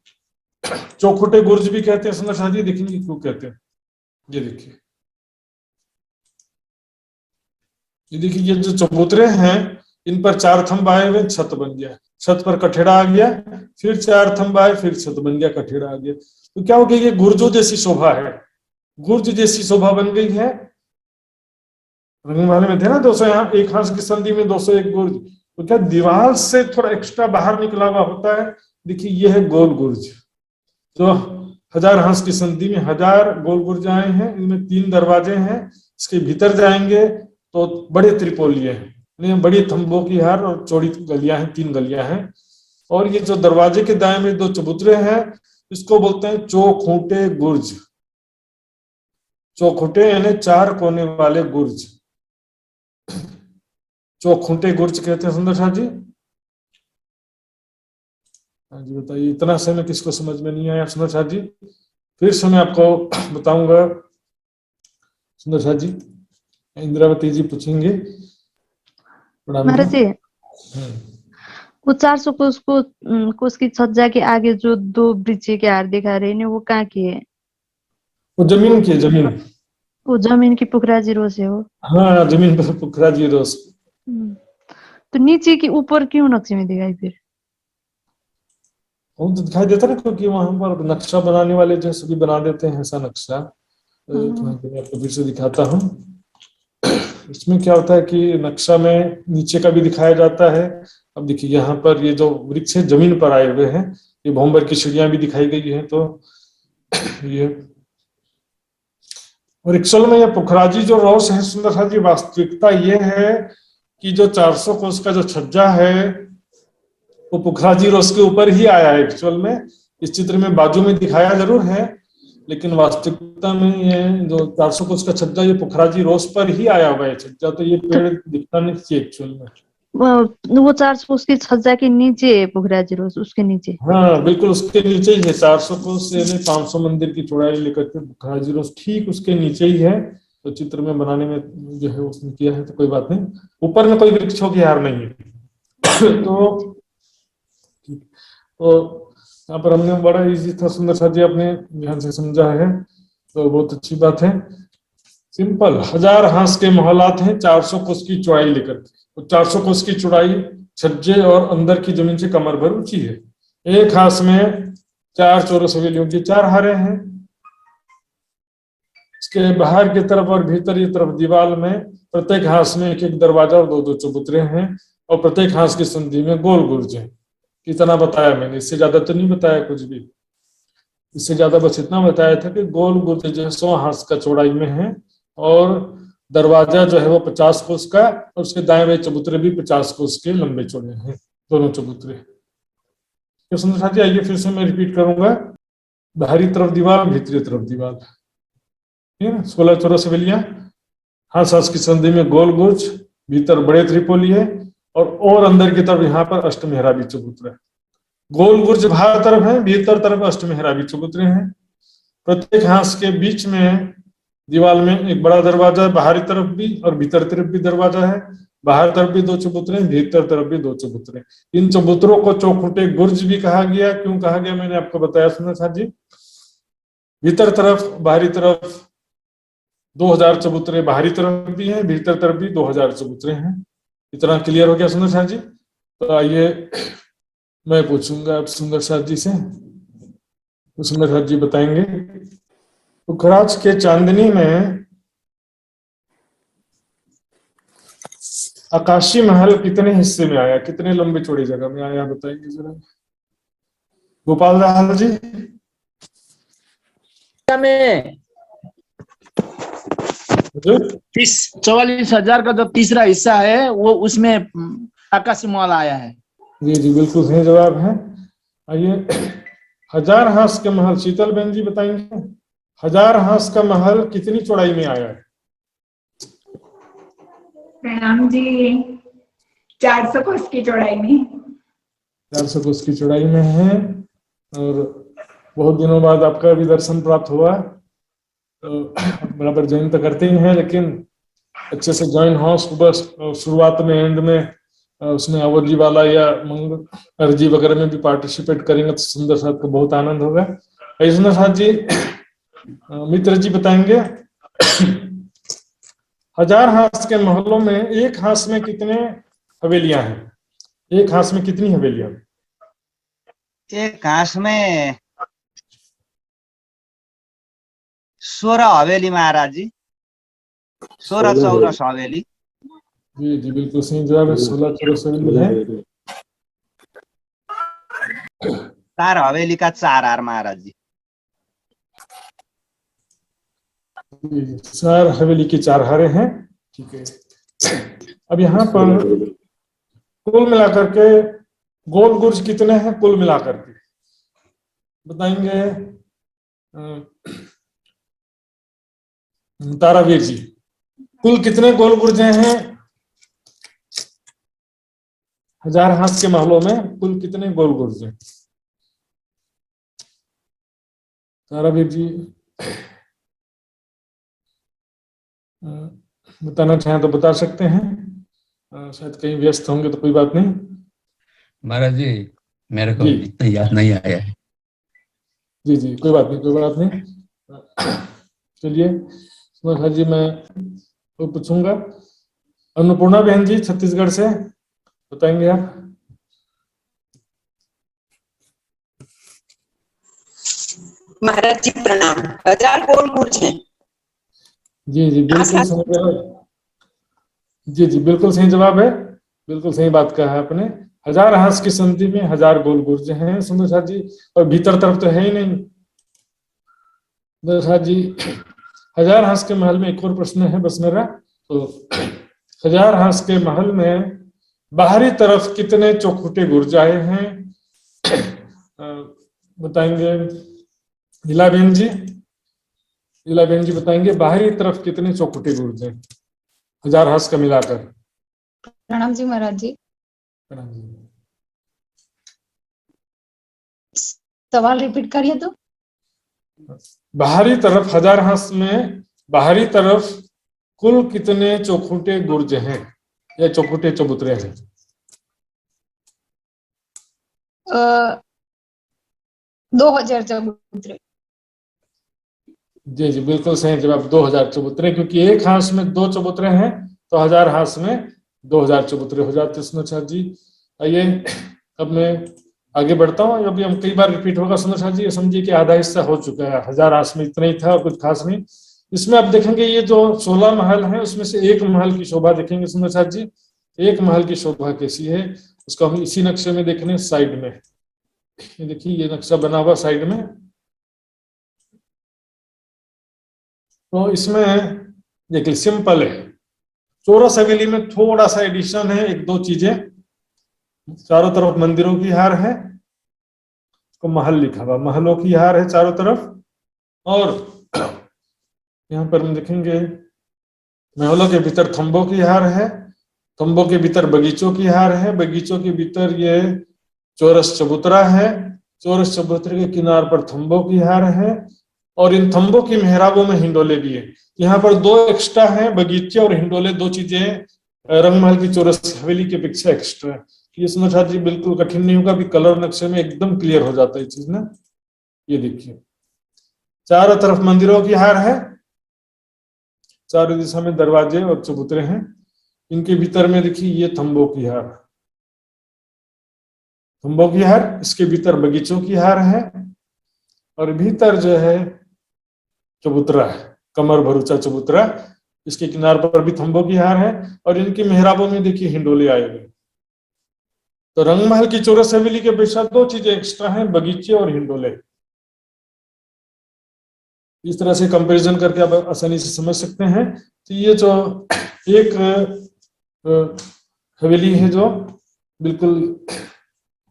चौखुटे गुर्ज भी कहते हैं। सुंदर साजी देखेंगे क्यों कहते हैं। ये देखिए, ये जो चबूतरे हैं इन पर 4 थंब आए हुए, छत बन गया, छत पर कठेड़ा आ गया, फिर 4 थंब आए, फिर छत बन गया, कठेड़ा आ गया। तो क्या हो गया, ये गुर्जों जैसी शोभा है, गुर्ज जैसी शोभा बन गई है। रंगने वाले में थे ना 200, यहाँ एक हांस की संधि में 201 गुर्ज, तो क्या दीवार से थोड़ा एक्स्ट्रा बाहर निकला हुआ होता है। देखिए ये है गोल गुर्ज, जो 1000 हांस की संधि में 1000 गोल गुर्ज आए हैं। इनमें 3 दरवाजे हैं। इसके भीतर जाएंगे तो बड़े त्रिपोलिये हैं, बड़ी थंबों की हार और चौड़ी गलियां हैं, 3 गलियां हैं। और ये जो दरवाजे के दाएं में 2 चबूतरे हैं, इसको बोलते हैं चौखूंटे गुर्ज। चौखूंटे यानी 4 कोने वाले गुर्ज, चौखूंटे गुर्ज कहते हैं। सुंदर साथ जी, हाँ जी बताइए, इतना समय किसको समझ में नहीं आया? सुंदर साथ जी फिर से मैं आपको बताऊंगा। सुंदर साथ जी, इंद्रावती जी पूछेंगे। महाराज जी, वो 400 कोस की छज्जा के आगे जो 2 वृक्ष के हार दिखा रहे हैं वो कहाँ की है? वो जमीन की है, जमीन, वो जमीन की पुखराजी रोज है वो। हाँ जमीन पर पुखराजी रोज। तो नीचे की ऊपर क्यों नक्शे में दिखाई फिर? वो तो दिखाई देता ना, क्योंकि वहां पर नक्शा बनाने वाले जो सभी बना देते हैं ऐसा नक्शा। मैं आपको फिर से दिखाता हूँ। इसमें क्या होता है कि नक्शा में नीचे का भी दिखाया जाता है। अब देखिए यहाँ पर ये जो वृक्ष है जमीन पर आए हुए हैं, ये भौंबर की सीढ़ियां भी दिखाई गई हैं। तो ये और एक्चुअल में ये पुखराजी जो रोस है, सुंदर सा जी, वास्तविकता ये है कि जो 400 कोस का जो छज्जा है वो पुखराजी रोस के ऊपर ही आया है। एक्चुअल में इस चित्र में बाजू में दिखाया जरूर है, लेकिन वास्तविकता में ये जो 400 कोस का छज्जा ये पुखराजी रोस पर ही आया हुआ है छज्जा। तो ये पेड़ दिखता नहीं चाहिए एक्चुअल में। वो 400 कोस की छज्जा के नीचे है पुखराजी रोस, उसके नीचे। हाँ बिल्कुल उसके नीचे ही है। 400 कोस यानी 500 मंदिर की चौड़ाई लेकर के पुखराजी रोस ठीक उसके नीचे ही है। तो चित्र में बनाने में जो है उसने किया है, तो कोई बात नहीं। ऊपर में कोई वृक्षों की हार नहीं है। तो यहाँ पर हमने बड़ा इजी था, सुंदर सा जी आपने ध्यान से समझा है, तो बहुत अच्छी बात है। सिंपल 1000 हांस के मोहल्लात हैं 400 कोस की चौड़ाई लेकर के। तो 400 कोस की चौड़ाई छज्जे और अंदर की जमीन से कमर भर ऊंची है। एक हांस में 4 चौरस हवेलियों की 4 हारें हैं। इसके बाहर की तरफ और भीतर की तरफ दीवार में प्रत्येक हांस में 1-1 दरवाजा और 2-2 चबूतरे हैं। और प्रत्येक हांस की संधि में गोल गुर्ज है। इतना बताया मैंने, इससे ज्यादा तो नहीं बताया कुछ भी। इससे ज्यादा बस इतना बताया था कि गोल गुर्ज जो है 100 हांस का चौड़ाई में है। और दरवाजा जो है वो 50 कोस का, और उसके दाएं बाएं चबूतरे भी 50 कोस के लंबे चौड़े हैं, दोनों चबूतरे। तो सुंदर साथी आइए फिर से मैं रिपीट करूंगा। बाहरी तरफ दीवार, भीतरी तरफ दीवार, ठीक है। 16 चौरस हवेलियां, हांस की संधि में गोल गुर्ज, भीतर बड़े त्रिपोलिये, और अंदर की तरफ यहाँ पर अष्टमेहराबी चबूतरे। गोल गुर्ज बाहर तरफ है, भीतर तरफ अष्टमेहराबी चबूतरे हैं। प्रत्येक हांस के बीच में दीवार में एक बड़ा दरवाजा, बाहरी तरफ भी और भीतर तरफ भी दरवाजा है। बाहर तरफ भी 2 चबूतरे, भीतर तरफ भी 2 चबूतरे। इन चबूतरों को चौखुटे गुर्ज भी कहा गया। क्यों कहा गया मैंने आपको बताया सुंदर साथ जी। भीतर तरफ बाहरी तरफ 2000 चबूतरे बाहरी तरफ भी हैं, भीतर तरफ भी 2000 चबूतरे हैं। इतना क्लियर हो गया सुंदर साथ जी? तो आइए मैं पूछूंगा अब सुंदर साथ जी से। तो सुंदर साथ जी बताएंगे पुखराज के चांदनी में आकाशी महल कितने हिस्से में आया, कितने लंबे चौड़े जगह में आया, बताएंगे जरा गोपाल दास जी। में 44,000 का जो तीसरा हिस्सा है वो उसमें आकाशी महल आया है। जी जी बिल्कुल सही जवाब है। आइए 1000 हांस के महल शीतल बहन जी बताएंगे। हजार हांस का महल कितनी चौड़ाई में आया है? प्रणाम जी, 400 कोस की चौड़ाई में। 400 कोस की चौड़ाई में है। और बहुत दिनों बाद आपका भी दर्शन प्राप्त हुआ। तो बराबर ज्वाइन तो करते ही हैं, लेकिन अच्छे से ज्वाइन हो। सुबह शुरुआत में, एंड में उसमें अवध जी वाला या मंगल अर्जी वगैरह में भी पार्टिसिपेट करेंगे तो सुंदर साथ को बहुत आनंद होगा। सुंदर साथ जी, मित्र जी बताएंगे, हजार हांस के महलों में एक हांस में कितने हवेलियां हैं? एक हांस में कितनी हवेलियां? एक हांस में 16 हवेली महाराज जी, 16-14 हवेली। जी जी बिल्कुल सही जवाब है, 16-14 हवेली है। 4 हवेली का 4 हार महाराज जी। 4 हवेली की 4 हारे हैं। ठीक है। अब यहाँ पर कुल मिलाकर के गोल गुर्ज कितने हैं कुल मिलाकर के बताएंगे तारावीर जी? कुल कितने गोल गुर्जे हैं हजार हांस के महलों में? कुल कितने गोल गुर्जे? तारावीर जी बताना चाहें तो बता सकते हैं, शायद कहीं व्यस्त होंगे तो कोई बात नहीं। महाराज जी मेरे को इतना याद नहीं आया है। जी जी कोई बात नहीं, कोई बात नहीं। चलिए सुमन जी, मैं तो पूछूंगा। अन्नपूर्णा बहन जी छत्तीसगढ़ से, बताएंगे आप? महाराज जी प्रणाम। 1000 गोल गुर्ज हैं। जी जी बिल्कुल सही जवाब। जी जी बिल्कुल सही जवाब है, बिल्कुल सही बात कहा है आपने। 1000 हांस की संधि में 1000 गोल गुर्ज हैं सुंदर साथ जी, और भीतर तरफ तो है ही नहीं। सुंदर साथ जी, 1000 हांस के महल में एक और प्रश्न है बस मेरा। तो 1000 हांस के महल में बाहरी तरफ कितने चौखुटे गुर्ज आए हैं? बताएंगे लीलाबेन जी? लीलाबेन जी बताएंगे बाहरी तरफ कितने चौखुटे गुर्ज हैं 1000 हांस का मिलाकर? प्रणाम जी महाराज जी। प्रणाम जी। सवाल रिपीट करिए तो। बाहरी तरफ 1000 हांस में बाहरी तरफ कुल कितने चौखुटे गुर्ज हैं या चौखुटे चबूतरे हैं? 2000 चबूतरे। जी जी बिल्कुल सही जवाब, 2000 चबूतरे, क्योंकि एक हांस में 2 चबूतरे हैं तो 1000 हांस में 2000 चबूतरे हो जाते हैं। सुंदर जी आइए अब मैं आगे बढ़ता हूँ। अभी हम कई बार रिपीट होगा सुंदर जी, समझिए कि आधा हिस्सा हो चुका है। 1000 हांस में इतना ही था और कुछ खास नहीं। इसमें आप देखेंगे ये जो 16 महल हैं उसमें से एक महल की शोभा देखेंगे सुंदर जी। एक महल की शोभा कैसी है उसको हम इसी नक्शे में देखने, साइड में ये देखिए, ये नक्शा बना हुआ साइड में। तो इसमें देखिए सिंपल है, चौरस हवेली में थोड़ा सा एडिशन है, 1-2 चीजें। चारों तरफ मंदिरों की हार है, तो महल लिखा हुआ, महलों की हार है चारों तरफ। और यहाँ पर हम देखेंगे महलों के भीतर थंबों की हार है, थंबों के भीतर बगीचों की हार है, बगीचों के भीतर ये चौरस चबूतरा है, चौरस चबूतरे के किनार पर थंबों की हार है, और इन थंबों की मेहराबों में हिंडोले भी है। यहाँ पर 2 एक्स्ट्रा हैं, बगीचे और हिंडोले, 2 चीजें रंगमहल की चौरस हवेली की अपेक्षा एक्स्ट्रा है। ये समझा जी बिल्कुल कठिन नहीं होगा, भी कलर नक्शे में एकदम क्लियर हो जाता है ये चीज ना। ये देखिए चारों तरफ मंदिरों की हार है, चारों दिशा में दरवाजे और चबूतरे हैं, इनके भीतर में देखिए ये थंबों की हार, थंबों की हार, इसके भीतर बगीचों की हार है, और भीतर जो है चबूतरा है, कमर भरूचा चबूतरा, इसके किनार पर भी थंबों की हार है, और इनकी मेहराबों में देखिए हिंडोले आए हुए। तो रंगमहल की चौरस हवेली के अपेक्षा 2 चीजें एक्स्ट्रा हैं, बगीचे और हिंडोले। इस तरह से कंपैरिजन करके आप आसानी से समझ सकते हैं। तो ये जो एक हवेली है जो बिल्कुल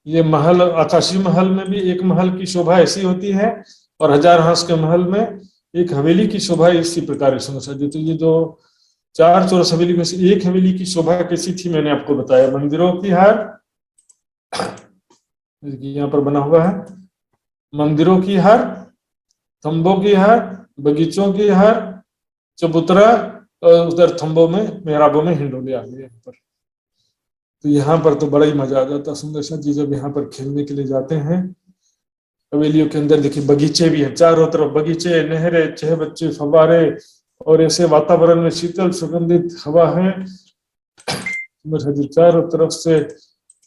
ये महल, आकाशी महल में भी एक महल की शोभा ऐसी होती है, और 1000 हांस के महल में एक हवेली की शोभा इसी प्रकार समझा जी। तो ये जो 4 चौरस हवेली में से एक हवेली की शोभा कैसी थी मैंने आपको बताया। मंदिरों की हार, यहाँ पर बना हुआ है, मंदिरों की हार, थंबों की हार, बगीचों की हार, चबूतरा, और उधर थंबों में मेहराबों में हिंडोले आ गए यहाँ पर। तो यहाँ पर तो बड़ा ही मजा आ जाता है सुंदर सा जी जब यहाँ पर खेलने के लिए जाते हैं। हवेलियों के अंदर देखिए बगीचे भी हैं, चारों तरफ बगीचे, नहरें, चहबच्चे, फव्वारे, और ऐसे वातावरण में शीतल सुगंधित हवा है। चारों तरफ से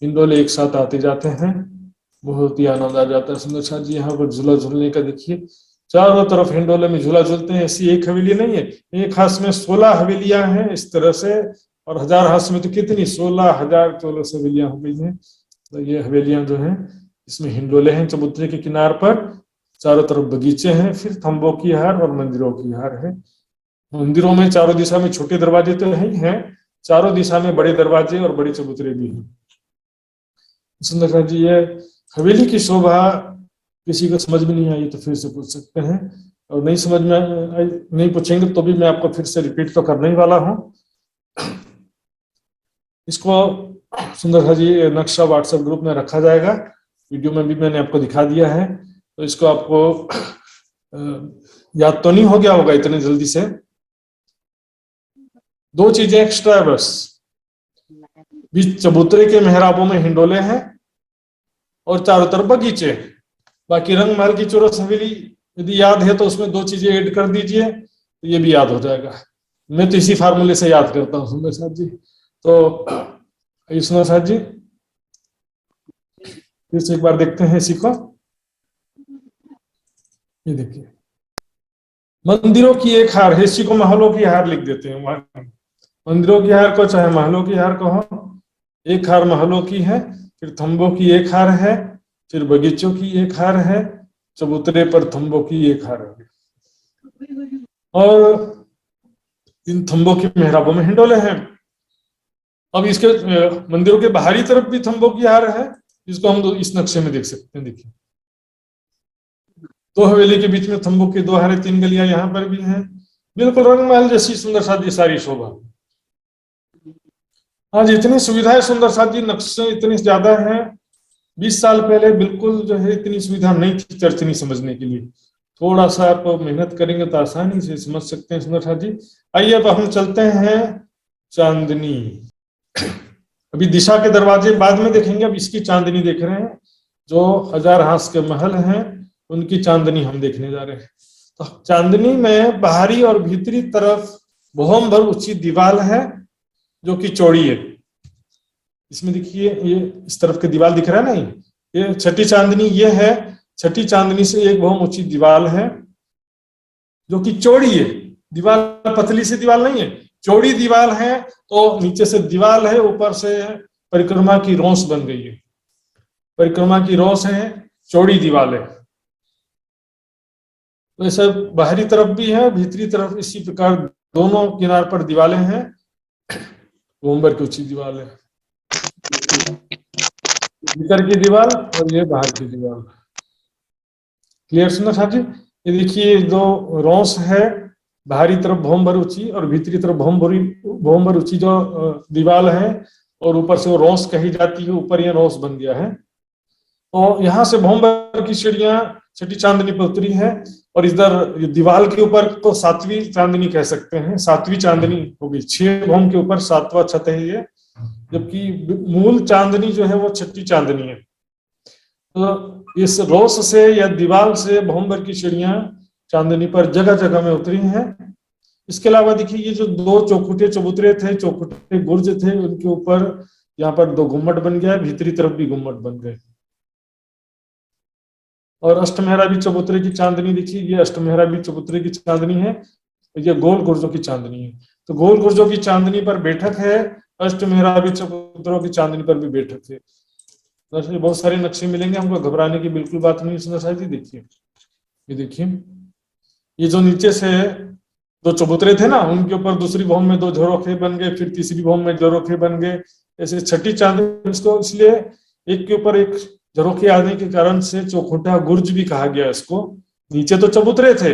हिंडोले एक साथ आते जाते हैं, बहुत ही आनंद आ जाता है सुंदर सा जी। यहाँ पर झूला झूलने का देखिए, चारों तरफ हिंडोले में झूला झूलते हैं। ऐसी एक हवेली नहीं है, एक हाथ में 16 हवेलियां हैं इस तरह से, और 1000 हाथ में तो कितनी 16,014 हवेलियां हो गई हैं। तो ये हवेलियां जो हैं इसमें हिंडोले हैं, चबूतरे के किनार पर चारों तरफ बगीचे हैं, फिर थंबों की हार और मंदिरों की हार है। मंदिरों में चारों दिशा में छोटे दरवाजे तो ही हैं, चारों दिशा में बड़े दरवाजे और बड़े चबूतरे भी हैं। सुंदर जी ये हवेली की शोभा किसी को समझ में नहीं आई तो फिर से पूछ सकते हैं, और नहीं समझ में नहीं पूछेंगे तो भी मैं आपको फिर से रिपीट तो करने ही वाला हूँ। इसको सुंदर जी नक्शा व्हाट्सएप ग्रुप में रखा जाएगा, वीडियो में भी मैंने आपको दिखा दिया है। तो इसको आपको याद तो नहीं हो गया होगा इतने जल्दी से। 2 चीजें एक्स्ट्रा है बस, बीच चबूतरे के मेहराबों में हिंडोले हैं और चारों तरफ बगीचे। बाकी रंग महल की चौरस हवेली यदि याद है तो उसमें 2 चीजें ऐड कर दीजिए तो ये भी याद हो जाएगा। मैं तो इसी फार्मूले से याद करता हूँ सुंदर साथ जी। तो सुंदर साथ जी फिर से एक बार देखते हैं इसी को। ये देखिए मंदिरों की एक हार है, इसी को महलों की हार लिख देते हैं। मंदिरों की हार को चाहे महलों की हार कहो, एक हार महलों की है, फिर थंबों की एक हार है, फिर बगीचों की एक हार है, चबूतरे पर थंबों की एक हार है, और इन थंबों की मेहराबों में हिंडोले हैं। अब इसके मंदिरों के बाहरी तरफ भी थंबों की हार है, जिसको हम इस नक्शे में देख सकते हैं। देखिए 2 हवेली के बीच में थंबों की 2 हारें, 3 गलियां यहाँ पर भी हैं, बिल्कुल रंग महल जैसी सुंदर सादी सारी शोभा। आज इतनी सुविधाएं सुंदर सादी, नक्शे इतने ज्यादा हैं। 20 साल पहले बिल्कुल जो है इतनी सुविधा नहीं थी चर्चनी समझने के लिए। थोड़ा सा आप मेहनत करेंगे तो आसानी से समझ सकते हैं सुंदर साथ जी। आइए अब हम चलते हैं चांदनी। अभी दिशा के दरवाजे बाद में देखेंगे, अब इसकी चांदनी देख रहे हैं। जो 1000 हाथ के महल हैं उनकी चांदनी हम देखने जा रहे हैं। तो चांदनी में बाहरी और भीतरी तरफ भौम भर ऊंची दीवार है जो कि चौड़ी है। इसमें देखिए ये इस तरफ के दीवार दिख रहा है ना, ये छठी चांदनी ये है। छठी चांदनी से एक बहुत ऊंची दीवार है जो कि चौड़ी है। दीवार पतली सी दीवार नहीं है, चौड़ी दीवार है। तो नीचे से दीवार है, ऊपर से परिक्रमा की रोस बन गई है। परिक्रमा की रोस है, चौड़ी दीवार है। तो ऐसा बाहरी तरफ भी है, भीतरी तरफ इसी प्रकार दोनों किनार पर दीवारें हैं। गोम्बर की ऊंची दीवार है, भीतर की दीवार और ये बाहर की दीवार। क्लियर सुना साहब जी? ये देखिए जो रोस है, बाहरी तरफ भौम ऊंची और भीतरी तरफ भौम ऊंची जो दीवार है, और ऊपर से वो रोस कही जाती है, ऊपर ये रोस बन गया है। तो यहाँ से भौम की सीढ़ियां छठी चांदनी पर उतरी है, और इधर दीवार के ऊपर को 7वीं चांदनी कह सकते हैं। 7वीं चांदनी हो गई, 6 भौम के ऊपर 7वां छत है ये, जबकि मूल चांदनी जो है वो छठी चांदनी है। तो इस रोस से या दीवार से भौम की सीढ़ियां चांदनी पर जगह जगह में उतरी हैं। इसके अलावा देखिए ये जो 2 चौखुटे चबूतरे थे, चौखुटे गुर्ज थे, उनके ऊपर यहाँ पर 2 गुम्मट बन गया, भीतरी तरफ भी गुम्मट बन गए। और अष्टमेहराबी चबूतरे की चांदनी देखिए, ये अष्टमेहराबी चबूतरे की चांदनी है, ये गोल गुर्जों की चांदनी है। तो गोल गुर्जों की चांदनी पर बैठक है, अष्टमेहराबी चबूतरों की चांदनी पर भी बैठक है। बहुत सारे नक्शे मिलेंगे, हमको घबराने की बिल्कुल बात नहीं सुना साहब जी। देखिए ये देखिए, ये जो नीचे से 2 चबूतरे थे ना, उनके ऊपर दूसरी भौम में 2 झरोखे बन गए, फिर तीसरी भौम में झरोखे बन गए। ऐसे छठी चांदनी इसको इसलिए एक के ऊपर एक झरोखे आने के कारण से चौखुटा गुर्ज भी कहा गया इसको। नीचे तो चबूतरे थे,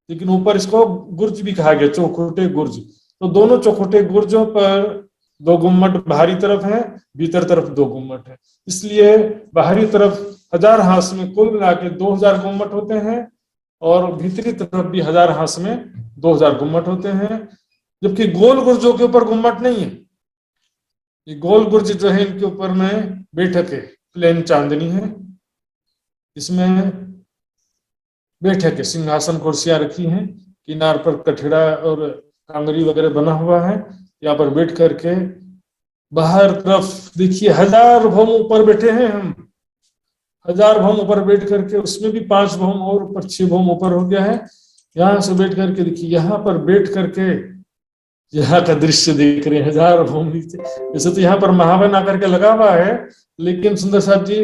लेकिन ऊपर इसको गुर्ज भी कहा गया, चौखुटे गुर्ज। तो दोनों चौखुटे गुर्जों पर दो गुम्मट बाहरी तरफ है, भीतर तरफ दो गुम्मट है, इसलिए बाहरी तरफ 1000 हास में कुल मिला के 2000 गुम्मट होते हैं और भीतरी तरफ भी 1000 हास में 2000 गुम्मट होते हैं। जबकि गोल गुर्जों के ऊपर गुम्मट नहीं है। ये गोल गुर्ज जो है इनके ऊपर में बैठक है, प्लेन चांदनी है, इसमें बैठक है, सिंहासन कुर्सियां रखी हैं, किनार पर कठड़ा और कांगरी वगैरह बना हुआ है। यहाँ पर बैठ करके बाहर तरफ देखिए 1000 भौम ऊपर बैठे हैं हम, 1000 भौम ऊपर बैठ करके, उसमें भी 5 भौम और ऊपर 6 भौम ऊपर हो गया है। यहाँ से बैठ करके देखिए, यहाँ पर बैठ करके यहाँ का दृश्य देख रहे हैं, 1000 भौम नीचे। वैसे तो यहाँ पर महावन आकर के लगा हुआ है, लेकिन सुंदर साहब जी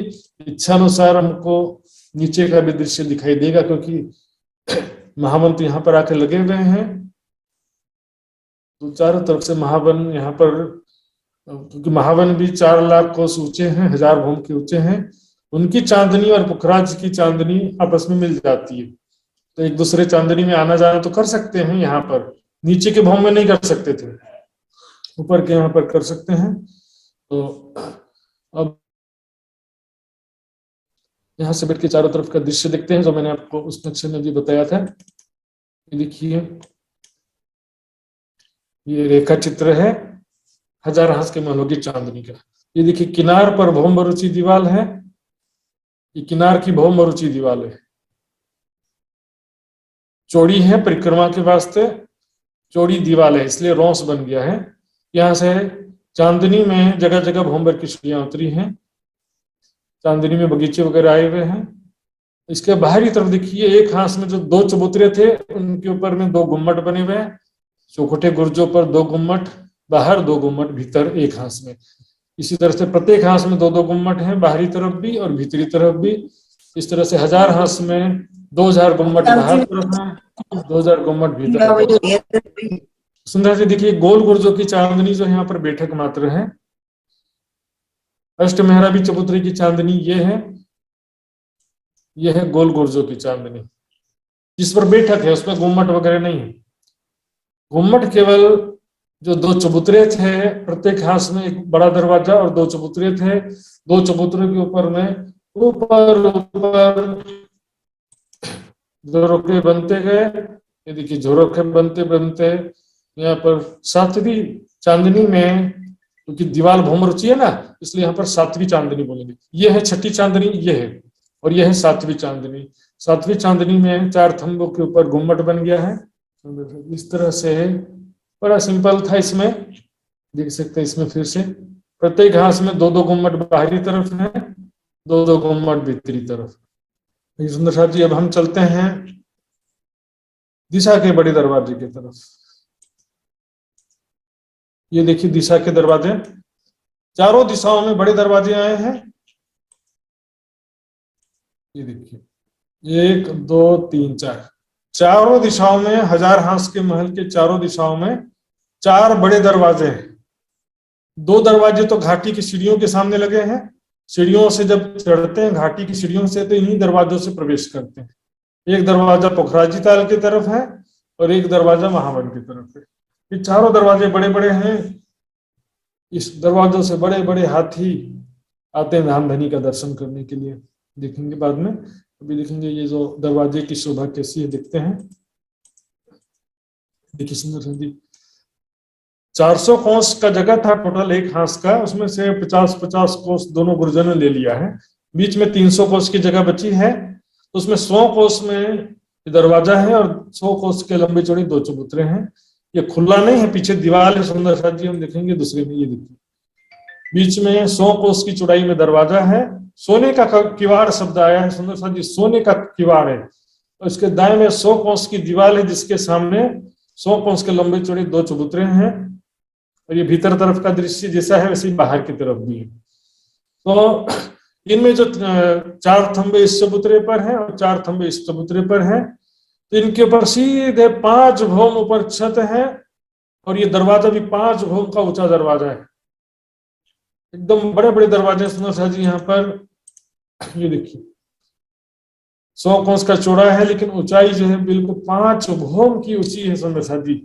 इच्छा अनुसार हमको नीचे का भी दृश्य दिखाई देगा, क्योंकि महावन तो यहाँ पर आकर लगे हुए हैं। तो चारों तरफ से महावन यहाँ पर, क्योंकि महावन भी 4 लाख कोस ऊंचे हैं, 1000 भौम के ऊंचे हैं, उनकी चांदनी और पुखराज की चांदनी आपस में मिल जाती है। तो एक दूसरे चांदनी में आना जाना तो कर सकते हैं, यहाँ पर नीचे के भौम में नहीं कर सकते थे, ऊपर के यहाँ पर कर सकते हैं। तो अब यहाँ से बैठ के चारों तरफ का दृश्य देखते हैं, जो मैंने आपको उस नक्शे में भी बताया था। देखिए ये रेखा चित्र है 1000 हास के महलों की चांदनी का। ये देखिए किनार पर भौम मरुची दीवाल है, ये किनार की भौम मरुची दीवाल है, चौड़ी है परिक्रमा के वास्ते, चौड़ी दीवाल है, इसलिए रोंस बन गया है। यहाँ से चांदनी में जगह जगह भौम की सीढ़ियां उतरी हैं, चांदनी में बगीचे वगैरह आए हुए हैं। इसके बाहरी तरफ देखिए एक हास में जो 2 चबूतरे थे, उनके ऊपर में 2 गुम्मट बने हुए हैं, चौखुटे गुर्जों पर 2 गुम्मट, बाहर 2 गुम्मट, भीतर एक हास में। इसी तरह से प्रत्येक हास में 2-2 गुम्मट हैं, बाहरी तरफ भी और भीतरी तरफ भी। इस तरह से 1000 हास में 2000 गुम्मट बाहर तरफ है, 2000 गुम्मट भीतर। सुंदर से देखिए गोल गुर्जों की चांदनी जो यहाँ पर बैठक मात्र है। अष्ट मेहराबी चबूतरे की चांदनी ये है गोल गुर्जों की चांदनी, जिस पर बैठक है, उसमें गुम्मट वगैरह नहीं है। गुम्मट केवल जो 2 चबूतरे थे, प्रत्येक हास में एक बड़ा दरवाजा और 2 चबूतरे थे, 2 चबूतरों के ऊपर में ऊपर झरोखे बनते गए। ये देखिए झरोखे बनते बनते यहाँ पर 7वीं चांदनी में, क्योंकि दीवार भौम रुचि है ना, इसलिए यहाँ पर 7वीं चांदनी बोलेंगे। ये है 6ठी चांदनी, ये है, और ये है 7वीं चांदनी। 7वीं चांदनी में 4 थंबों के ऊपर गुम्मट बन गया है। इस तरह से बड़ा सिंपल था। इसमें देख सकते हैं, इसमें फिर से प्रत्येक हास में 2-2 गुम्मट बाहरी तरफ है, 2-2 गुम्मट भीतरी तरफ। सुंदर साहब जी अब हम चलते हैं दिशा के बड़े दरवाजे की तरफ। ये देखिए दिशा के दरवाजे, चारों दिशाओं में बड़े दरवाजे आए हैं। ये देखिए 1 2 3 4, चारों दिशाओं में 1000 हास के महल के चारों दिशाओं में 4 बड़े दरवाजे हैं। 2 दरवाजे तो घाटी की सीढ़ियों के सामने लगे हैं, सीढ़ियों से जब चढ़ते हैं घाटी की सीढ़ियों से तो इन्हीं दरवाजों से प्रवेश करते हैं। एक दरवाजा पोखराजी ताल की तरफ है और एक दरवाजा महावन की तरफ है। ये चारों दरवाजे बड़े बड़े हैं। इस दरवाजों से बड़े बड़े हाथी आते हैं धामधनी का दर्शन करने के लिए, देखेंगे बाद में। अभी देखेंगे ये जो दरवाजे की शोभा कैसी है, देखते हैं। देखिए सुंदर जी 400 कोस का जगह था टोटल एक हास का, उसमें से 50-50 कोस दोनों गुर्जों ने ले लिया है। बीच में 300 कोस की जगह बची है, तो उसमें 100 कोस में दरवाजा है और 100 कोस के लंबे चौड़े 2 चबूतरे हैं। ये खुला नहीं है, पीछे दीवार है। सुंदर साथ जी हम देखेंगे दूसरे में, ये देखिए बीच में 100 कोस की चौड़ाई में दरवाजा है। सोने का किवाड़ शब्द आया है, सुंदर साथ जी सोने का किवाड़ है। और इसके दाएं में 100 कोस की दीवार है, जिसके सामने 100 कोस के लंबे चौड़े 2 चबूतरे हैं। और ये भीतर तरफ का दृश्य जैसा है वैसे बाहर की तरफ भी है। तो इनमें जो 4 थंबे इस चबूतरे पर हैं और 4 थंबे इस चबूतरे पर हैं, तो इनके ऊपर सीधे 5 भौम ऊपर छत है। और ये दरवाजा भी 5 भौम का ऊंचा दरवाजा है, एकदम बड़े बड़े दरवाजे सुंदर साहब जी यहाँ पर। ये देखिए 100 कोस का चौड़ा है, लेकिन ऊंचाई जो है बिल्कुल 5 भौम की ऊंची है सुंदर साथी।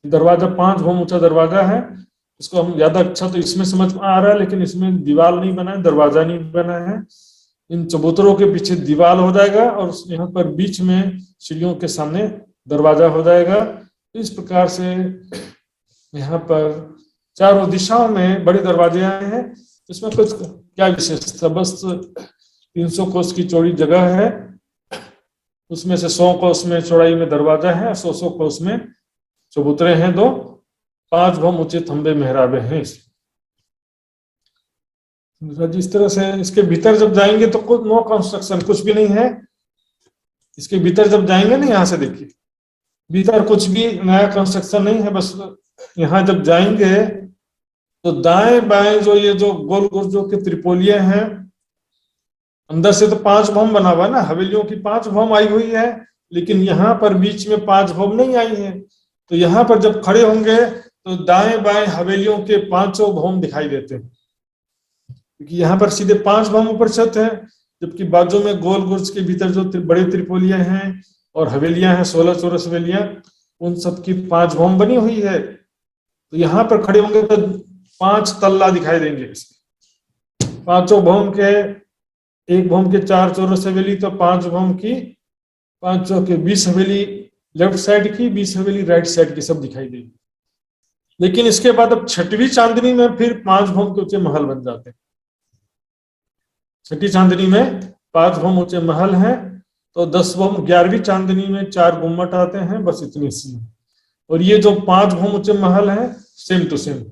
दरवाजा 5 भौम ऊंचा दरवाजा है। इसको हम ज्यादा अच्छा तो इसमें समझ में आ रहा है, लेकिन इसमें दीवार नहीं बना है, दरवाजा नहीं बना है। इन चबूतरों के पीछे दीवार हो जाएगा और यहाँ पर बीच में सीढ़ियों के सामने दरवाजा हो जाएगा। इस प्रकार से यहाँ पर चारों दिशाओं में बड़े दरवाजे आए हैं। इसमें कुछ क्या विशेषता, बस 300 कोस की चौड़ी जगह है, उसमें से 100 कोस में चौड़ाई में दरवाजा है, 100 कोस में चबूतरे हैं, 2 5 भौम ऊंचे थंबे मेहराबे हैं। इस तरह से इसके भीतर जब जाएंगे तो कुछ नो कंस्ट्रक्शन, कुछ भी नहीं है। इसके भीतर जब जाएंगे ना, यहाँ से देखिए, भीतर कुछ भी नया कंस्ट्रक्शन नहीं है। बस यहाँ जब जाएंगे तो दाएं बाएं जो ये जो गोल गुर्जों के त्रिपोलिया हैं, अंदर से तो 5 भौम बना हुआ है ना, हवेलियों की 5 भौम आई हुई है, लेकिन यहाँ पर बीच में 5 भौम नहीं आई है। तो यहाँ पर जब खड़े होंगे तो दाएं बाएं हवेलियों के 5 भौम दिखाई देते हैं, क्योंकि यहाँ पर सीधे 5 भौम ऊपर छत है, जबकि बाजू में गोल गुर्ज के भीतर जो बड़े त्रिपोलिया हैं और हवेलियां हैं, 16 चौरस हवेलियां, उन सब की 5 भौम बनी हुई है। तो यहाँ पर खड़े होंगे तो 5 तल्ला दिखाई देंगे। 5 भौम के, 1 भौम के 4 चौरस हवेली, तो 5 भौम की 5 के 20 हवेली लेफ्ट साइड की, 20 हवेली राइट साइड की, सब दिखाई देगी। लेकिन इसके बाद अब छठवीं चांदनी में फिर 5 भौम के ऊंचे महल बन जाते हैं। छठी चांदनी में 5 भौम ऊंचे महल हैं, तो 10 भौम 11वीं चांदनी में 4 गुम्मट आते हैं, बस इतनी सी। और ये जो 5 भौम ऊंचे महल हैं, सेम टू सेम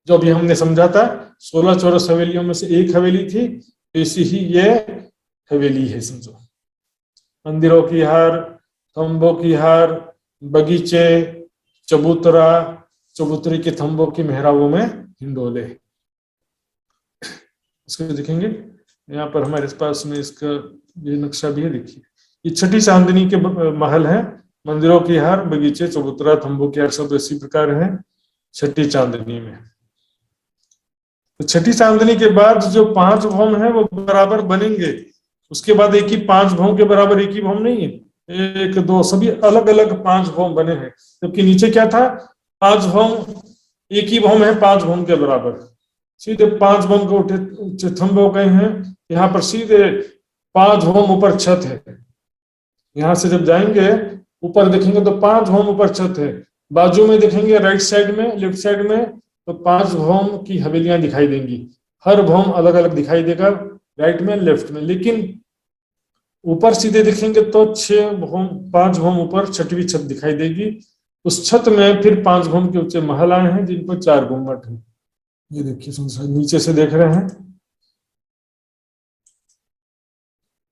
जो अभी हमने समझा था, 16 चौरस हवेलियों में से एक हवेली थी, ऐसी ही ये हवेली है समझो। मंदिरों की हार, थंबों की हार, बगीचे, चबूतरा, चबूतरे के थंबों की मेहराबों में हिंडोले। इसको देखेंगे यहाँ पर हमारे पास में इसका ये नक्शा भी है, देखिए ये छठी चांदनी के महल है। मंदिरों की हार, बगीचे, चबूतरा, थंबों की हार, सब इसी प्रकार है छठी चांदनी में। तो छठी चांदनी के बाद जो 5 भौम है वो बराबर बनेंगे। उसके बाद एक ही 5 भौम के बराबर एक ही भौम नहीं है, 1 2 सभी अलग अलग 5 भौम बने हैं। जबकि नीचे क्या था, 5 भौम, एक ही भौम है 5 भौम के बराबर, सीधे 5 भौम के उठे थंबे हो गए हैं। यहाँ पर सीधे 5 भौम ऊपर छत है। यहाँ से जब जाएंगे ऊपर देखेंगे तो 5 भौम ऊपर छत है। बाजू में देखेंगे राइट साइड में, लेफ्ट साइड में, तो 5 भौम की हवेलियां दिखाई देंगी। हर भौम अलग अलग दिखाई देगा, राइट में, लेफ्ट में। लेकिन ऊपर सीधे देखेंगे तो 5 भौम ऊपर छठवीं छत दिखाई देगी। उस छत में फिर 5 भौम के ऊंचे महल आए हैं, जिन पर 4 गुम्मट है। ये देखिए नीचे से देख रहे हैं,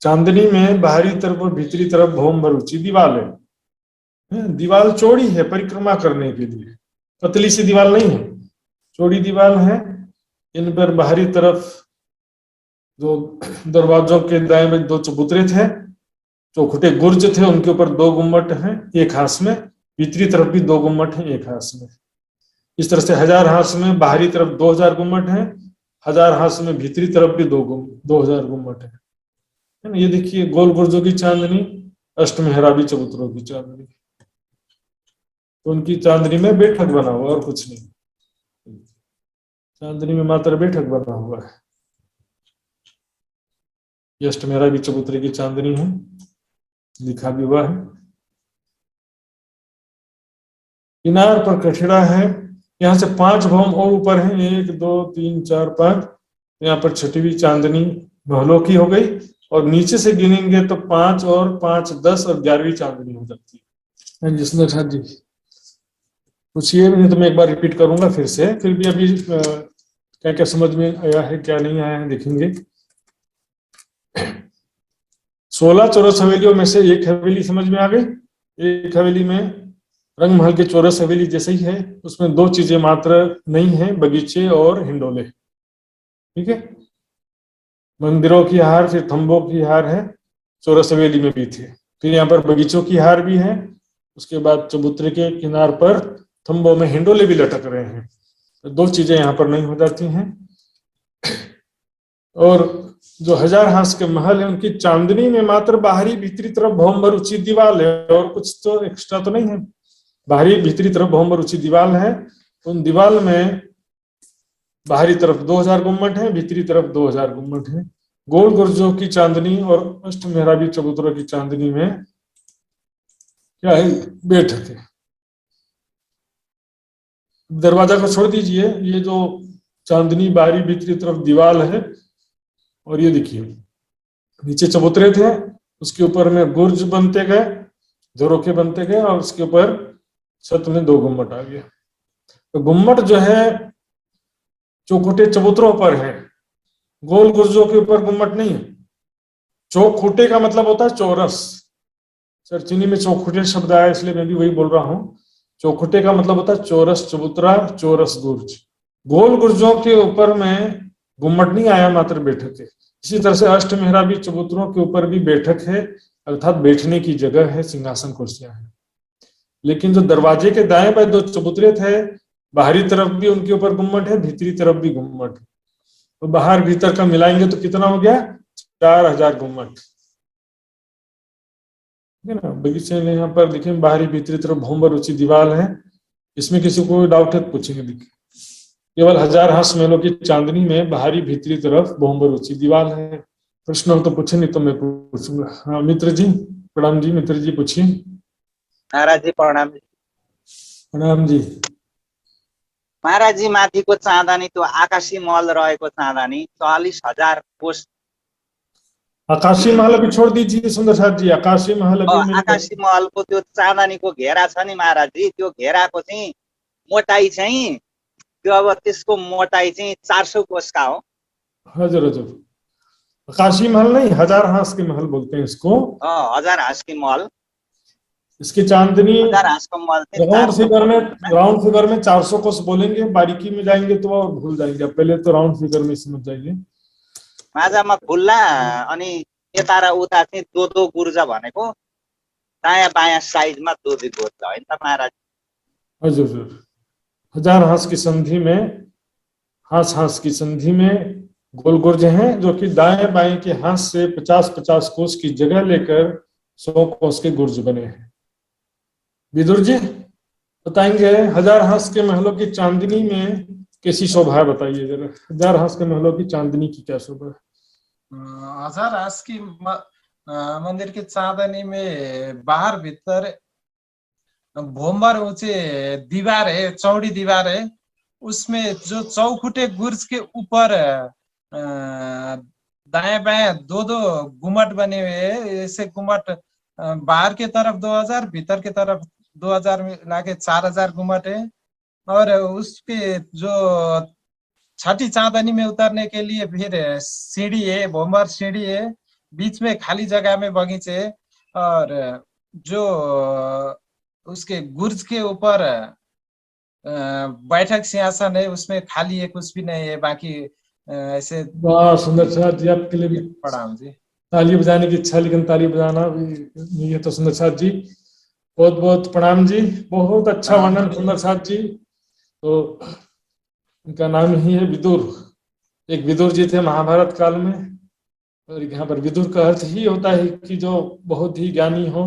चांदनी में बाहरी तरफ और भीतरी तरफ भौम भर ऊंची दीवार है। दीवार चौड़ी है परिक्रमा करने के लिए, पतली सी दीवार नहीं है, चौड़ी दीवार है। इन पर बाहरी तरफ जो दरवाजों के दाएं में 2 चबूतरे थे, चौखुटे गुर्ज थे, उनके ऊपर 2 गुम्मट हैं एक हाथ में, भीतरी तरफ भी 2 गुम्मट हैं एक हाथ में। इस तरह से 1000 हाथ में बाहरी तरफ 2000 गुम्मट हैं, 1000 हाथ में भीतरी तरफ भी 2000 गुम्मट है। ये देखिए गोल गुर्जों की चांदनी, अष्टमेहराबी चबूतरों की चांदनी, तो उनकी चांदनी में बैठक बना हुआ और कुछ नहीं, चांदनी में मात्र बैठक बना हुआ है। ये अष्टमेहराबी चबूतरे की चांदनी है, लिखा भी हुआ है। किनार पर कठड़ा है, यहाँ से 5 भौम और ऊपर है, 1 2 3 4 5। यहाँ पर छठवीं चांदनी महलों की हो गई, और नीचे से गिनेंगे तो 5 और 5 10 और 11वीं चांदनी हो जाती है। जिसने जी पूछिए, नहीं तो मैं एक बार रिपीट करूंगा फिर से, फिर भी अभी क्या क्या समझ में आया है क्या नहीं आया है देखेंगे। 16 चौरस हवेलियों में से एक हवेली समझ में आ गई। एक हवेली में रंग महल के चौरस हवेली जैसे ही है, उसमें 2 चीजें मात्र नहीं है, बगीचे और हिंडोले। ठीक है, मंदिरों की हार, फिर थंबों की हार है, चौरस हवेली में भी थे। फिर यहाँ पर बगीचों की हार भी है। उसके बाद चबूतरे के किनार पर थंबों में हिंडोले भी लटक रहे हैं। तो 2 चीजें यहाँ पर नहीं हो जाती हैं। और जो 1000 हांस के महल है उनकी चांदनी में मात्र बाहरी भीतरी तरफ भौम ऊंची दीवार है और कुछ तो एक्स्ट्रा तो नहीं है। बाहरी भीतरी तरफ भौम ऊंची दीवार है, उन दीवार में बाहरी तरफ 2000 गुम्मट है, भीतरी तरफ 2000 गुम्मट है। गोल गुर्जों की चांदनी और अष्ट मेहराबी चबूतरों की चांदनी में क्या है, बैठक है। दरवाजा को छोड़ दीजिए, ये जो चांदनी बाहरी भीतरी तरफ दीवार है और ये देखिए नीचे चबूतरे थे, उसके ऊपर में गुर्ज बनते गए, झरोखे बनते गए और उसके ऊपर छत में 2 गुम्मट आ गए। तो गुम्मट जो है चौखुटे चबूतरों पर है, गोल गुर्जों के ऊपर गुम्मट नहीं है। चौखुटे का मतलब होता है चौरस, चर्चिनी में चौखुटे शब्द आया इसलिए मैं भी वही बोल रहा हूँ। चौखुटे का मतलब होता है चौरस चबूतरा, चौरस गुर्ज। गोल गुर्जों के ऊपर में गुम्मट नहीं आया, मात्र बैठक है। इसी तरह से अष्ट मेहराबी चबूतरों के ऊपर भी बैठक है, अर्थात बैठने की जगह है, सिंहासन कुर्सियां हैं। लेकिन जो दरवाजे के दाएं बाएं 2 चबूतरे थे, बाहरी तरफ भी उनके ऊपर गुम्मट है, भीतरी तरफ भी गुम्मट है। तो बाहर भीतर का मिलाएंगे तो कितना हो गया, 4000 गुम्मट है ना। बगीचे में यहाँ पर देखिए बाहरी भीतरी तरफ भौम ऊंची दीवार है। इसमें किसी को डाउट है पूछेंगे। देखिए केवल 1000 हांस महलों की चांदनी में बाहरी भीतरी तरफ भौम ऊंची दीवार है। प्रश्न हो तो पूछे, नहीं तो मैं पूछूंगा। हाँ मित्र जी, प्रणाम जी। मित्र जी पूछिए। महाराज जी प्रणाम। प्रणाम जी। महाराज जी माथिको चाँदनी त्यो आकाशी महल रहेको चाँदनी 44000 कोष। आकाशी महल अभी छोड़ दीजिए सुंदर साथ जी, आकाशी महल अभी आकाशी महलको त्यो चाँदनीको घेरा छ नि महाराज जी, त्यो घेराको चाहिँ मोटाई चाहिँ त्यो अब त्यसको मोटाई चाहिँ 400 कोषका हो। हजुर हजुर, आकाशी महल नहीं, 1000 हांस के महल बोलते हैं इसको। 1000 हांस की महल। इसकी चांदनी 1000 हांस का महल राउंड फिगर में 400 कोष बोलेंगे, बारीकी में जाएंगे तो और भूल जाएंगे। अब पहले तो राउंड फिगर में समझ जाइए। माझामा खुल्ला अनि यता र उता चाहिँ 2-2 गुर्जा भनेको दायाँ बायाँ साइडमा 2-2 गुर्जा हैन त महाराज। हजुर, 1000 हांस की संधि में, हांस की संधि में गोल गुर्ज हैं जो कि दाएं बाएं के हांस से 50-50 कोष की जगह लेकर 100 कोष के गुर्ज बने हैं। विदुर जी बताएंगे 1000 हांस के महलों की चांदनी में कैसी शोभा है, बताइए जरा। 1000 हांस के महलों की चांदनी की क्या शोभा है? 1000 हांस की मंदिर की चांदनी में बाहर भीतर भोमर ऊंचे दीवार है, चौड़ी दीवार है। उसमें जो चौखुटे गुर्ज के ऊपर दाएं बाएं 2-2 गुम्मट बने हुए हैं। ऐसे गुम्मट बाहर के तरफ 2000, भीतर के तरफ 2000 मिला के 4000 गुम्मट है। और उसके जो छठी चांदनी में उतरने के लिए फिर सीढ़ी है, भोमर सीढ़ी है। बीच में खाली जगह में बगीचे है और जो उसके गुर्ज के ऊपर बैठक सिंहासन है, उसमें खाली है, कुछ भी नहीं है बाकी ऐसे। वाह सुंदर साथ जी, आपके लिए भी प्रणाम जी। ताली बजाने की इच्छा, लेकिन ताली बजाना नहीं है। तो सुंदर साथ जी बहुत बहुत प्रणाम जी, बहुत अच्छा वर्णन सुंदर साथ जी। तो इनका नाम ही है विदुर। एक विदुर जी थे महाभारत काल में, और यहाँ पर विदुर का अर्थ ही होता है कि जो बहुत ही ज्ञानी हो।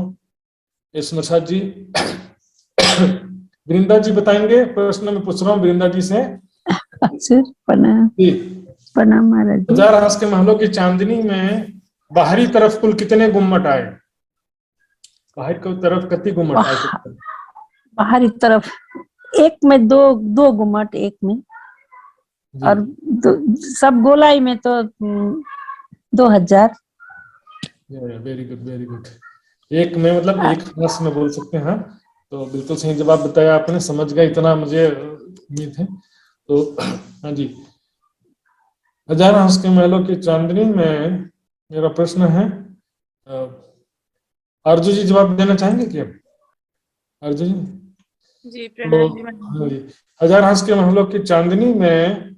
ये सुंदर साथ जी। वृंदा जी बताएंगे, प्रश्न में पूछ रहा हूँ वृंदा जी से। प्रणाम महाराज जी। 1000 हांस के महलों की चांदनी में बाहरी तरफ कुल कितने गुम्मट आए? बाहर की तरफ कितने गुम्मट आए? बाहरी तरफ एक में दो गुम्मट, एक में, और सब गोलाई में तो 2000। Very good very good. एक में मतलब एक हांस में बोल सकते हैं। तो बिल्कुल सही जवाब बताया आपने, समझ गए इतना मुझे उम्मीद है। तो हाँ जी, 1000 हांस के महलों की चांदनी में मेरा प्रश्न है, अर्जुन जी जवाब देना चाहेंगे क्या? अर्जुन जी। हाँ जी, 1000 हांस के महलों की चांदनी में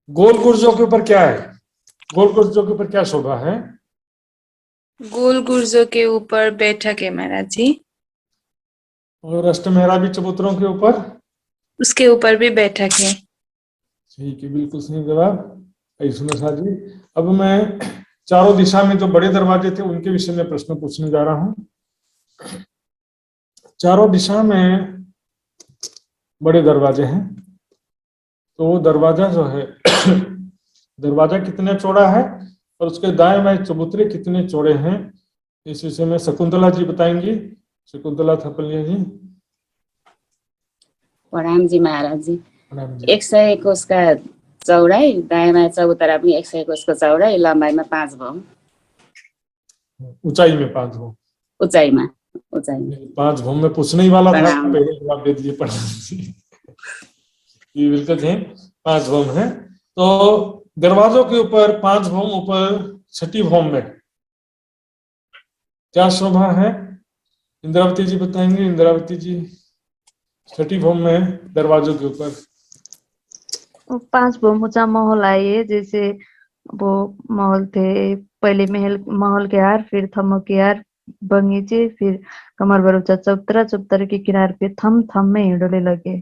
गोल गुर्जों के ऊपर क्या है? गोल गुर्जों के ऊपर क्या शोभा है? गोल गुर्जों के ऊपर बैठक है महाराज जी। और अष्ट मेहराबी चबूतरों के ऊपर? उसके ऊपर भी बैठक है। ठीक है, बिल्कुल सही जवाब। सुंदर साथ जी। अब मैं चारों दिशा में जो बड़े दरवाजे थे उनके विषय में प्रश्न पूछने जा रहा हूं। चारों दिशा में बड़े दरवाजे हैं, तो वो दरवाजा जो है दरवाजा कितने चौड़ा है और उसके दाएं बाएं चबूतरे कितने चौड़े हैं, इस विषय में शकुंतला जी बताएंगी। शकुंतला थापलिया जी। प्रणाम जी महाराज जी। प्रणाम जी। 100 कोष का चौडाई, दायाँ चौतरा पनि 100 कोषको चौडाई, लम्बाइमा 5 भौँ, ऊंचाई में 5 भौं। उचाइमा 5 भौं में पूछने ही वाला था, प्रणाम। पहले जवाब दे दिए। प्रणाम जी। ये बिल्कुल है, 5 भौं है। तो दरवाजों के ऊपर 5 भौं ऊपर, छठी भौं में क्या शोभा है, इंद्रावती जी बताएंगे। इंद्रावती जी, छठी भौं में दरवाजों के ऊपर 5 ऊंचा महल आए, जैसे वो महल थे पहले, महल के हार, फिर थम्मो के हार, बगीचे, फिर कमर बरूचा चौतरा, चौतरे के किनारे पे थम में हिंडोले लगे।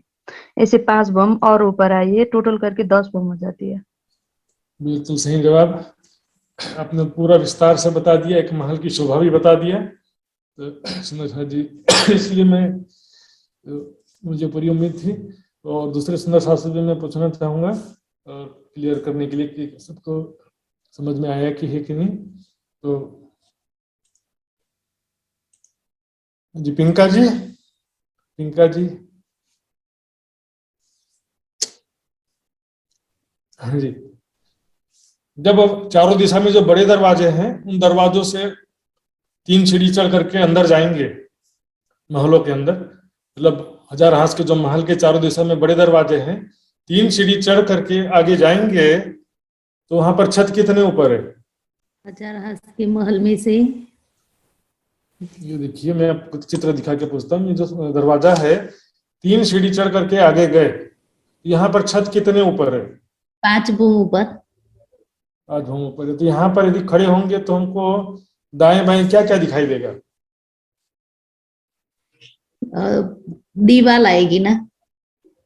ऐसे 5 बम और ऊपर आइए, टोटल करके 10 बम हो जाती है। बिल्कुल सही जवाब। आपने पूरा विस्तार से बता दिया, एक महल की शोभा भी बता दिया। तो सुंदर जी, इसलिए मुझे पूरी उम्मीद थी। और दूसरे सुंदर शास्त्री जी मैं पूछना चाहूंगा और क्लियर करने के लिए कि सबको समझ में आया कि है कि नहीं। तो जी पिंका जी, पिंका जी। हाँ जी। जब चारों दिशा में जो बड़े दरवाजे हैं, उन दरवाजों से 3 सीढ़ी चढ़ करके अंदर जाएंगे महलों के अंदर, मतलब 1000 हाथ के जो महल के चारों दिशा में बड़े दरवाजे हैं, 3 सीढ़ी चढ़ करके आगे जाएंगे तो वहां पर छत कितने ऊपर है? 1000 हाथ के महल में से, ये देखिए, मैं आपको चित्र दिखा के पूछता हूँ। ये जो दरवाजा है, 3 सीढ़ी चढ़ करके आगे गए, यहाँ पर छत कितने ऊपर है? 5 भौं ऊपर। 5 भौं ऊपर है। तो यहाँ पर यदि खड़े होंगे तो हमको दाएं बाएं क्या क्या दिखाई देगा? दीवार आएगी ना,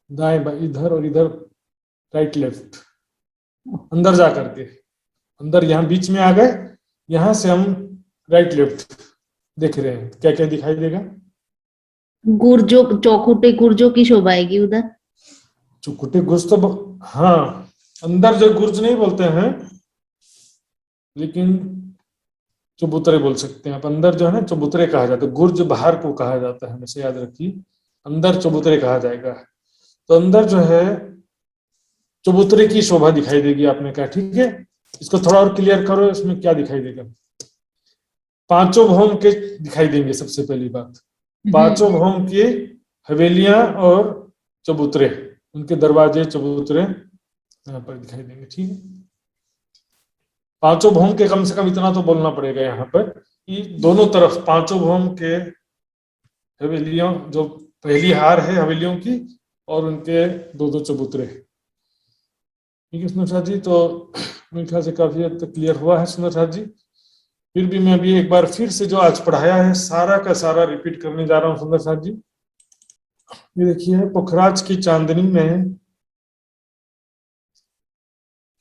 दाएं बाएं, इधर और इधर, राइट लेफ्ट, अंदर जा करके, अंदर यहाँ बीच में आ गए, यहाँ से हम राइट लेफ्ट देख रहे हैं, क्या क्या दिखाई देगा? गुर्जो, चौखुटे गुर्जों की शोभा आएगी उधर। चौखुटे गुर्ज तो हाँ, अंदर जो गुर्ज नहीं बोलते हैं, लेकिन चबूतरे बोल सकते हैं आप। अंदर जो है ना चबूतरे कहा जाता है, गुर्ज बाहर को कहा जाता है, हमेशा याद रखिए। अंदर चबूतरे कहा जाएगा। तो अंदर जो है चबूतरे की शोभा दिखाई देगी, आपने कहा, ठीक है। इसको थोड़ा और क्लियर करो, इसमें क्या दिखाई देगा? 5 भौं के दिखाई देंगे। सबसे पहली बात, 5 भौं की हवेलियां और चबूतरे, उनके दरवाजे चबूतरे यहाँ पर दिखाई देंगे, ठीक है। 5 भौं के कम से कम इतना तो बोलना पड़ेगा यहाँ पर कि दोनों तरफ 5 भौं के हवेलियों, जो पहली हार है हवेलियों की, और उनके 2-2 चबूतरे, ठीक है सुंदर जी। तो मेरे ख्याल से काफी हद तक क्लियर हुआ है सुंदर जी। फिर भी मैं अभी एक बार फिर से जो आज पढ़ाया है सारा का सारा रिपीट करने जा रहा हूँ सुंदर जी। ये देखिए, पुखराज की चांदनी में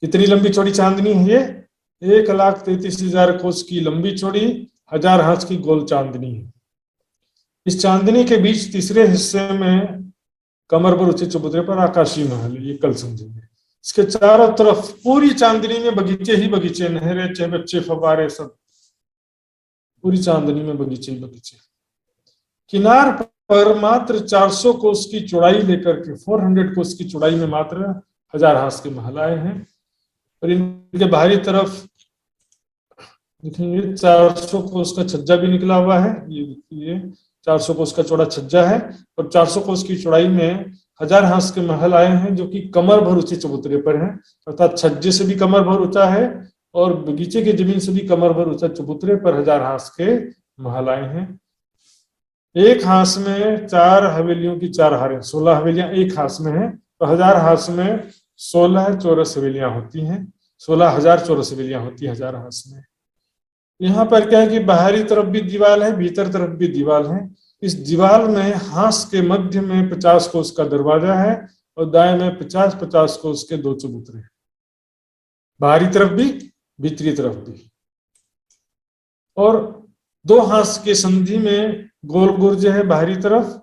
कितनी लंबी चौड़ी चांदनी है ये? 1,33,000 कोस की लंबी चौड़ी 1000 हाथ की गोल चांदनी है। इस चांदनी के बीच तीसरे हिस्से में कमर पर ऊंचे चबूतरे पर आकाशीय महल, ये कल समझेंगे। इसके चारों तरफ पूरी चांदनी में बगीचे ही बगीचे, नहरें, चहबच्चे, फव्वारे, सब पूरी चांदनी में बगीचे ही बगीचे। किनार पर मात्र 400 कोस की चौड़ाई लेकर के 400 कोस की चौड़ाई में मात्र 1000 हाथ के महल आए हैं। और इनके बाहरी तरफ देखेंगे 400 कोस का छज्जा भी निकला हुआ है। ये देखिए, 400 कोस का चौड़ा छज्जा है और 400 कोस की चौड़ाई में 1000 हाथ के महल आए हैं, जो कि कमर भर ऊंचे चबूतरे पर हैं। अर्थात छज्जे से भी कमर भर ऊंचा है और बगीचे की जमीन से भी कमर भर ऊंचा चबूतरे पर 1000 हाथ के महल आए हैं। एक हाथ में 4 हवेलियों की 4 हारें, 16 हवेलियां एक हाथ में है। तो 1000 हाथ में 16 चौरस हवेलियां होती हैं, 16,000 चौरस हवेलियां होती है 1000 हाथ में। यहाँ पर क्या है कि बाहरी तरफ भी दीवार है, भीतर तरफ भी दीवार है। इस दीवार में हाथ के मध्य में 50 कोस का दरवाजा है और दाएं में 50-50 कोस के 2 चबूतरे, बाहरी तरफ भी भीतरी तरफ भी। और 2 हाथ के संधि में गोल गुर्ज है बाहरी तरफ,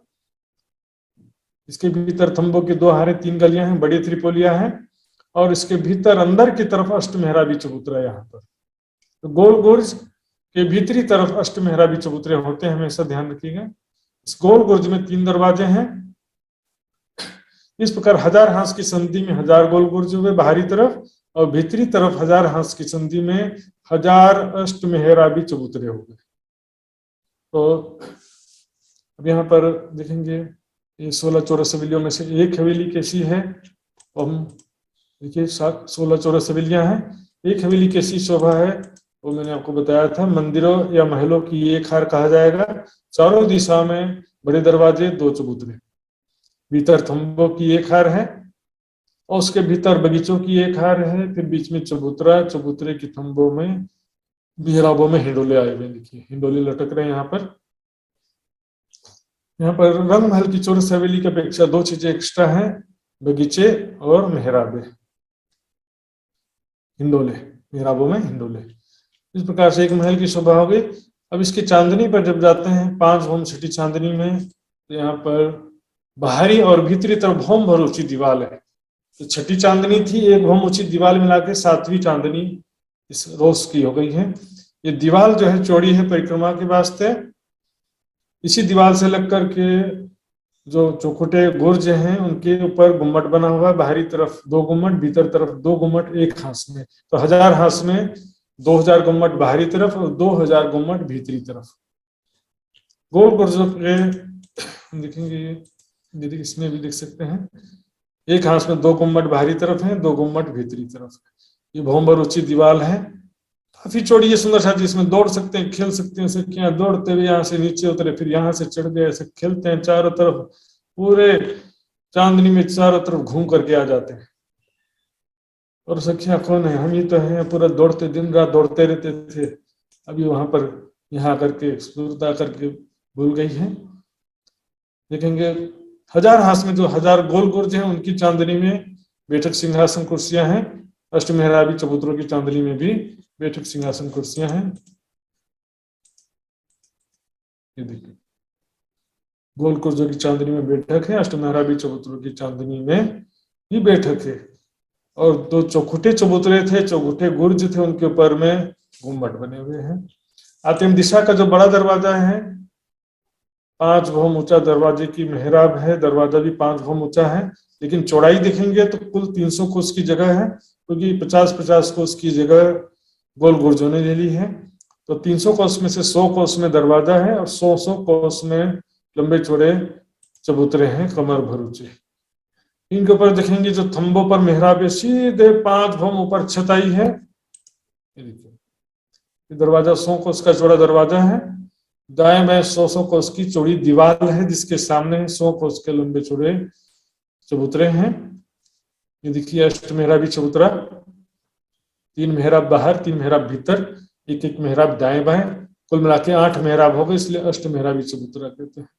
इसके भीतर थंबों के 2 हारे 3 गलियां हैं, बड़ी त्रिपोलिया है, और इसके भीतर अंदर की तरफ अष्टमेहराबी चबूतरा है। यहाँ पर तो गोल गुर्ज के भीतरी तरफ अष्टमेहराबी चबूतरे होते हैं, हमेशा ध्यान रखिएगा। इस गोल गुर्ज में 3 दरवाजे हैं। इस प्रकार 1000 हाथ की संधि में 1000 गोल गुर्ज हुए बाहरी तरफ, और भीतरी तरफ 1000 हाथ की संधि में 1000 अष्टमेहराबी चबूतरे हो गए। तो अब यहाँ पर देखेंगे ये 16 चौरस हवेलियों में से एक हवेली कैसी है। हम देखिए 16 चौरस हवेलियां हैं। एक हवेली कैसी शोभा है वो मैंने आपको बताया था। मंदिरों या महलों की एक हार कहा जाएगा। चारों दिशा में बड़े दरवाजे, 2 चबूतरे, भीतर थंबों की एक हार है, और उसके भीतर बगीचों की एक हार है, फिर बीच में चबूतरा, चबूतरे की थंबों में बिहराबों में हिंडोले आए हुए। देखिए हिंडोले लटक रहे हैं यहाँ पर। यहाँ पर रंग महल की चौरस हवेली की अपेक्षा 2 चीजें एक्स्ट्रा हैं, बगीचे और मेहराबे, हिंडोले, मेहराबों में हिंडोले। इस प्रकार से एक महल की शोभा हो गई। अब इसकी चांदनी पर जब जाते हैं 5 भौम छठी चांदनी में, तो यहाँ पर बाहरी और भीतरी तरफ भौम भर ऊंची दीवार है। तो छठी चांदनी थी, 1 भौम ऊंची दीवार मिला के 7वीं चांदनी इस रोज की हो गई है। ये दीवार जो है चौड़ी है परिक्रमा के वास्ते। इसी दीवार से लग करके जो चौखुटे गुर्ज हैं उनके ऊपर गुम्मट बना हुआ है। बाहरी तरफ 2 गुम्मट, भीतर तरफ 2 गुम्मट एक हाथ में। तो 1000 हाथ में 2000 गुम्मट बाहरी तरफ और 2000 गुम्मट भीतरी तरफ। गोल गुर्जों के देखेंगे, दीदी इसमें भी देख सकते हैं, एक हाथ में 2 गुम्मट बाहरी तरफ है, 2 गुम्मट भीतरी तरफ। ये भौमभर ऊंची दीवार है, काफी चौड़ी है, सुंदर सा, जिसमें दौड़ सकते हैं, खेल सकते हैं। सखियां दौड़ते हुए यहाँ से नीचे उतरे, फिर यहाँ से चढ़ गए, ऐसे खेलते हैं। चारों तरफ पूरे चांदनी में चारों तरफ घूम करके आ जाते हैं। और सखियां कौन है, हम ही तो हैं, पूरा दौड़ते, दिन रात दौड़ते रहते थे। अभी वहां पर यहाँ करके सुरता करके भूल गई है। देखेंगे 1000 हाथ में जो 1000 गोल गुर्ज हैं उनकी चांदनी में बैठक सिंहासन कुर्सियां हैं। अष्टमेहराबी चबूतरों की चांदनी में भी बैठक सिंहासन कुर्सियां हैं। ये देखिए गोल गुर्जों की चांदनी में बैठक है, अष्टमेहराबी चबूतरों की चांदनी में भी बैठक है। और 2 चौखुटे चबूतरे थे, चौखुटे गुर्ज थे, उनके ऊपर में गुम्मट बने हुए हैं। आतिम दिशा का जो बड़ा दरवाजा है 5 भौम ऊंचा दरवाजे की मेहराब है। दरवाजा भी 5 भौम ऊंचा है, लेकिन चौड़ाई देखेंगे तो कुल 300 कोस की जगह है, क्योंकि 50-50 कोस की जगह गोल गुर्जों ने ले ली है। तो 300 कोस में से 100 कोस में दरवाजा है और 100 कोस में लंबे चौड़े चबूतरे हैं, कमर भर ऊंचे। इनके ऊपर देखेंगे जो थंबों पर मेहराब है, सीधे 5 भौम ऊपर छताई है। ये देखिए दरवाजा 100 कोस का चौड़ा दरवाजा है। दाएं बाएं 100 कोस की चौड़ी दीवार है, जिसके सामने 100 कोस के लंबे चौड़े चबूतरे हैं। ये देखिए अष्टमेहराबी चबूतरा, 3 मेहराब बाहर, 3 मेहराब भीतर, एक मेहराब दाएं बाएं, कुल मिला के 8 मेहराब हो गए, इसलिए अष्टमेहराबी चबूतरा कहते हैं।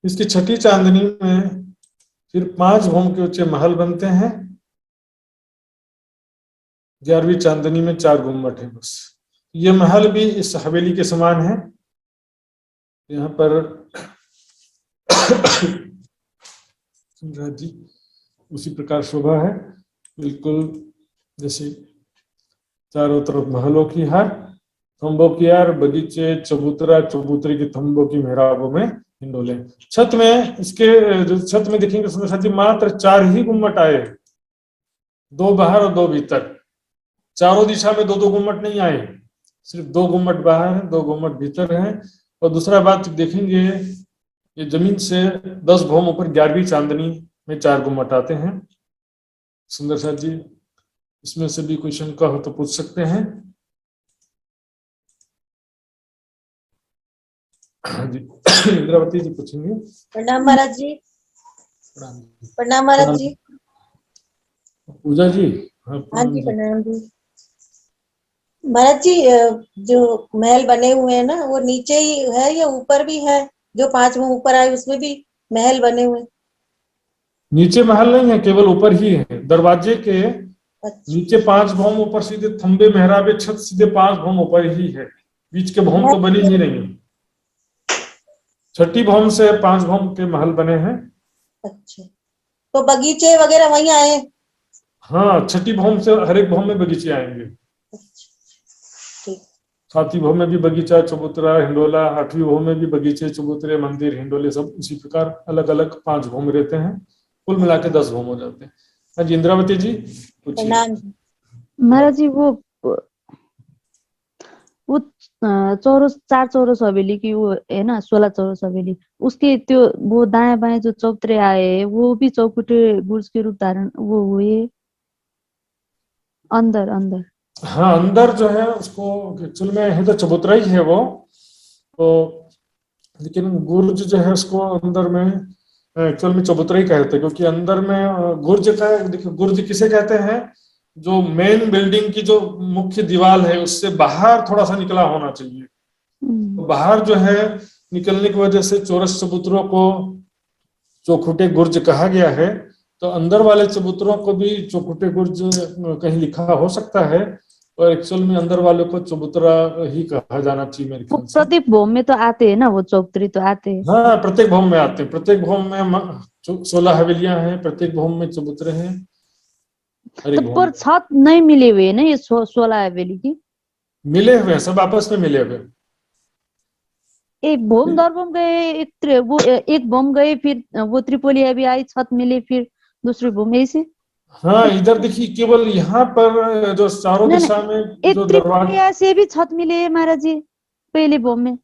इसकी छठी चांदनी में फिर 5 भौम के ऊंचे महल बनते हैं। 11वीं चांदनी में 4 गुम्मट है बस। ये महल भी इस हवेली के समान है। यहाँ पर जी उसी प्रकार शोभा है, बिल्कुल जैसे चारों तरफ महलों की हार, थंबों की हार, बगीचे, चबूतरा, चबूतरे की थंबों की मेहराबों में हिंडोले। छत में इसके जो छत में देखेंगे सुंदर जी मात्र 4 ही गुम्मट आए, 2 बाहर और 2 भीतर। चारों दिशा में 2-2 गुम्मट नहीं आए, सिर्फ 2 गुम्मट बाहर है, 2 गुम्मट भीतर है। और दूसरा बात देखेंगे, ये जमीन से 10 भौम ऊपर 11वीं चांदनी में 4 गुम्मट आते हैं। सुंदर सा जी इसमें से भी कोई शंका हो तो पूछ सकते हैं। हाँ जी इंद्रावती जी पूछेंगे। प्रणाम महाराज जी। प्रणाम महाराज जी। पूजा जी। हाँ जी प्रणाम जी। महाराज जी जो महल बने हुए हैं ना वो नीचे ही है या ऊपर भी है? जो 5 भौम ऊपर आए उसमें भी महल बने हुए? नीचे महल नहीं है, केवल ऊपर ही है। दरवाजे के नीचे 5 भौम, ऊपर सीधे थंबे मेहराबे छत सीधे 5 भौम ऊपर ही है, बीच के भौम तो बनी ही नहीं। छठी भौम से 5 भौम के महल बने हैं। अच्छा, तो बगीचे वगैरह वहीं आए? हाँ, छठी भौम से हर एक भौम में बगीचे आएंगे। ठीक। 7वीं भौम में भी बगीचा, चबूतरा, हिंडोला। 8वीं भौम में भी बगीचे, चबूतरे, मंदिर, हिंडोले, सब उसी प्रकार अलग अलग 5 भौम रहते हैं। कुल मिला के 10 भौम हो जाते हैं। हाँ जी, इंद्रावती जी पूछिए। महाराज जी, वो चौरस 4 चौरस हवेली की वो है ना, 16 चौरस हवेली, उसके त्यो वो दाएं बाएं जो चौतरे आए वो भी चौकुटे गुर्ज के रूप धारण वो हुए अंदर अंदर। हाँ, अंदर जो है उसको एक्चुअल में है तो चबूतरा ही है वो तो, लेकिन गुर्ज जो है उसको अंदर में एक्चुअल में चबूतरा ही कहते हैं, क्योंकि अंदर में गुर्ज का, देखिए गुर्ज किसे कहते हैं, जो मेन बिल्डिंग की जो मुख्य दीवार है उससे बाहर थोड़ा सा निकला होना चाहिए। तो बाहर जो है निकलने की वजह से चौरस चबूतरों को चौखुटे गुर्ज कहा गया है। तो अंदर वाले चबूतरों को भी चौखुटे गुर्ज कहीं लिखा हो सकता है, और एक्चुअल में अंदर वाले को चबूतरा ही कहा जाना चाहिए मेरे ख्याल से। प्रत्येक भौम में तो आते हैं ना वो चौतरी, तो आते हैं। हाँ, प्रत्येक भौम में आते हैं। प्रत्येक भौम में 16 हवेलियां हैं, प्रत्येक भौम में चबूतरे हैं। तो पर छत नहीं मिले हुए ना ये 16 हवेली की? मिले हुए हैं, सब आपस में मिले हुए। एक भौम दर भौम गए, एक भौम गए, फिर वो त्रिपोलिया भी आई, छत मिले, फिर दूसरी भौम, ऐसे। हाँ, इधर देखिए केवल यहाँ पर जो चारों दिशा में एक जो त्रिपोलिया से भी छत मिले महाराज जी पहले भौम में।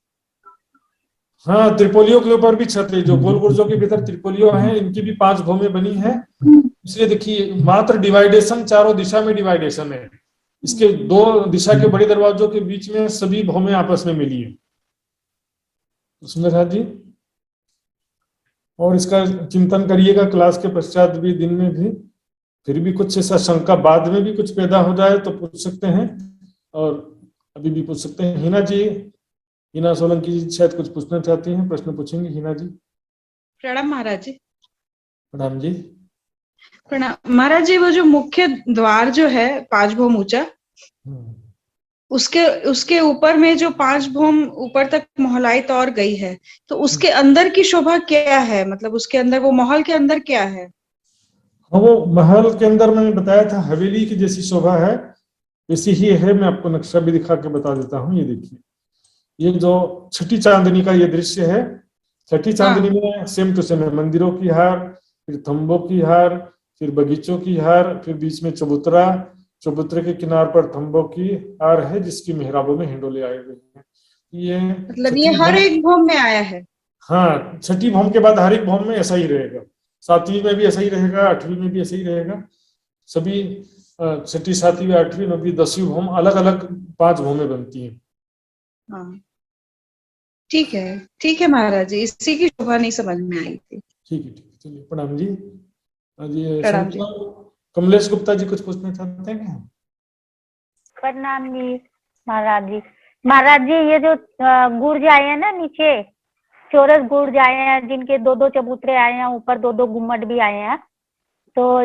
हाँ, त्रिपोलियों के ऊपर भी छत है। जो गोल गुर्जों के भीतर त्रिपोलियों हैं, इनकी भी 5 भौमें बनी हैं। इसलिए देखिए मात्र डिवाइडेशन, चारों दिशा में डिवाइडेशन है। इसके 2 दिशा के बड़े दरवाजों के बीच में सभी भौमें आपस में मिली है। सुंदर जी, और इसका चिंतन करिएगा क्लास के पश्चात भी, दिन में भी। फिर भी कुछ ऐसा शंका बाद में भी कुछ पैदा हो जाए तो पूछ सकते हैं, और अभी भी पूछ सकते हैं। हिना जी, हिना सोलंकी जी शायद कुछ पूछना चाहती हैं, प्रश्न पूछेंगे। हिना जी। प्रणाम महाराज जी। प्रणाम जी। प्रणाम महाराज जी। वो जो मुख्य द्वार जो है 5 भौम ऊंचा, उसके ऊपर में जो 5 भौम ऊपर तक मोहलाइत और गई है, तो उसके अंदर की शोभा क्या है? मतलब उसके अंदर, वो महल के अंदर क्या है? हाँ, वो महल के अंदर मैंने बताया था हवेली की जैसी शोभा है, वैसी ही है। मैं आपको नक्शा भी दिखा के बता देता हूँ। ये देखिए, ये जो छठी चांदनी का ये दृश्य है, छठी चांदनी में सेम टू सेम है। मंदिरों की हार, फिर थंबों की हार, फिर बगीचों की हार, फिर बीच में चबूतरा, चबूतरे के किनार पर थंबों की हार है, जिसकी मेहराबों में हिंडोले आए हुए हैं। ये मतलब ये हर एक भौम में आया है? हाँ, छठी भौम के बाद हर एक भौम में ऐसा ही रहेगा। 7वीं में भी ऐसा ही रहेगा, 8वीं में भी ऐसा ही रहेगा। सभी छठी, 7वीं, 8वीं, 9वीं, 10वीं भौम अलग अलग 5 भौमें बनती हैं। हाँ, ठीक है महाराज जी, इसी की शोभा नहीं समझ में आई थी। ठीक है, चलिए। प्रणाम जी। प्रणाम जी। कमलेश गुप्ता जी कुछ पूछना चाहते हैं क्या? प्रणाम जी महाराज जी। महाराज जी, ये जो गुर्ज आए हैं ना नीचे, चौरस गुर्ज आए हैं, जिनके 2-2 चबूतरे आए हैं, ऊपर 2-2 गुम्मट भी आए हैं, तो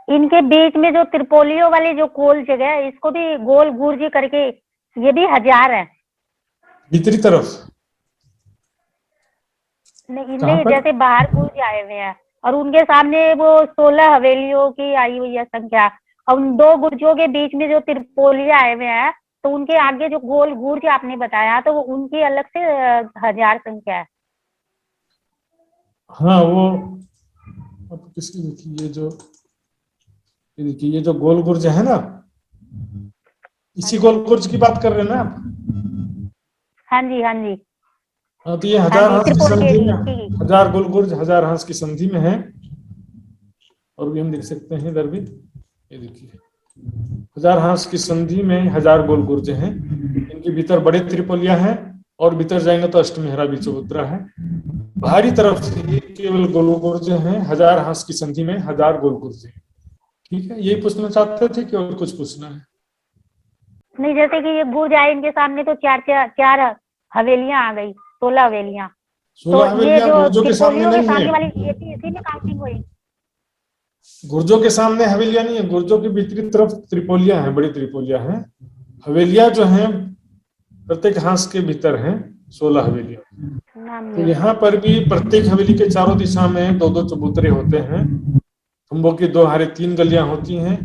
इनके बीच में जो त्रिपोलियों वाली जो गोल जगह है, इसको भी गोल गुर्ज करके, ये भी 1000 है। भीतरी तरफ नहीं, जैसे बाहर गुर्ज आए हुए हैं और उनके सामने वो 16 हवेलियों की आई हुई है संख्या, और उन 2 गुर्जों के बीच में जो त्रिपोलिया आए हुए हैं, तो उनके आगे जो गोल गुर्ज आपने बताया, तो वो उनकी अलग से 1000 संख्या है। हाँ, वो अब किसकी देखिए, ये जो गोल गुर्ज है ना, इसी गोल गुर्ज की बात कर रहे हैं ना आप? हाँ जी, हाँ जी। हाँ, तो ये 1000 हंस की संधि में, 1000 गोल गुर्ज 1000 हंस की संधि में है। और भी हम देख सकते हैं इधर भी, ये देखिए 1000 हंस की संधि में 1000 गोल गुर्ज हैं। इनके भीतर बड़े त्रिपोलिया हैं, और भीतर जाएंगे तो अष्टमेहरा चबूतरा है। बाहरी तरफ से ये केवल गोल गुर्ज हैं, 1000 हंस की संधि में 1000 गोल गुर्ज हैं। ठीक है, यही पूछना चाहते थे कि और कुछ पूछना है? नहीं, जैसे कि ये गुर्ज आए, इनके सामने तो 4 हवेलियां आ गई, 16 हवेलियां। 16 हवेलियां गुर्जों के सामने नहीं है। वाली ये भी इसी में काउंटिंग हुई? गुर्जों के सामने हवेलियां नहीं है, गुर्जों की भीतरी तरफ त्रिपोलियां हैं, बड़ी त्रिपोलियां हैं। हवेलियां जो हैं प्रत्येक हांस के भीतर हैं 16 हवेलियां। तो यहाँ पर भी प्रत्येक हवेली के चारों दिशा में 2-2 चबूतरे होते हैं। थंबों की 2 3 गलियां होती हैं।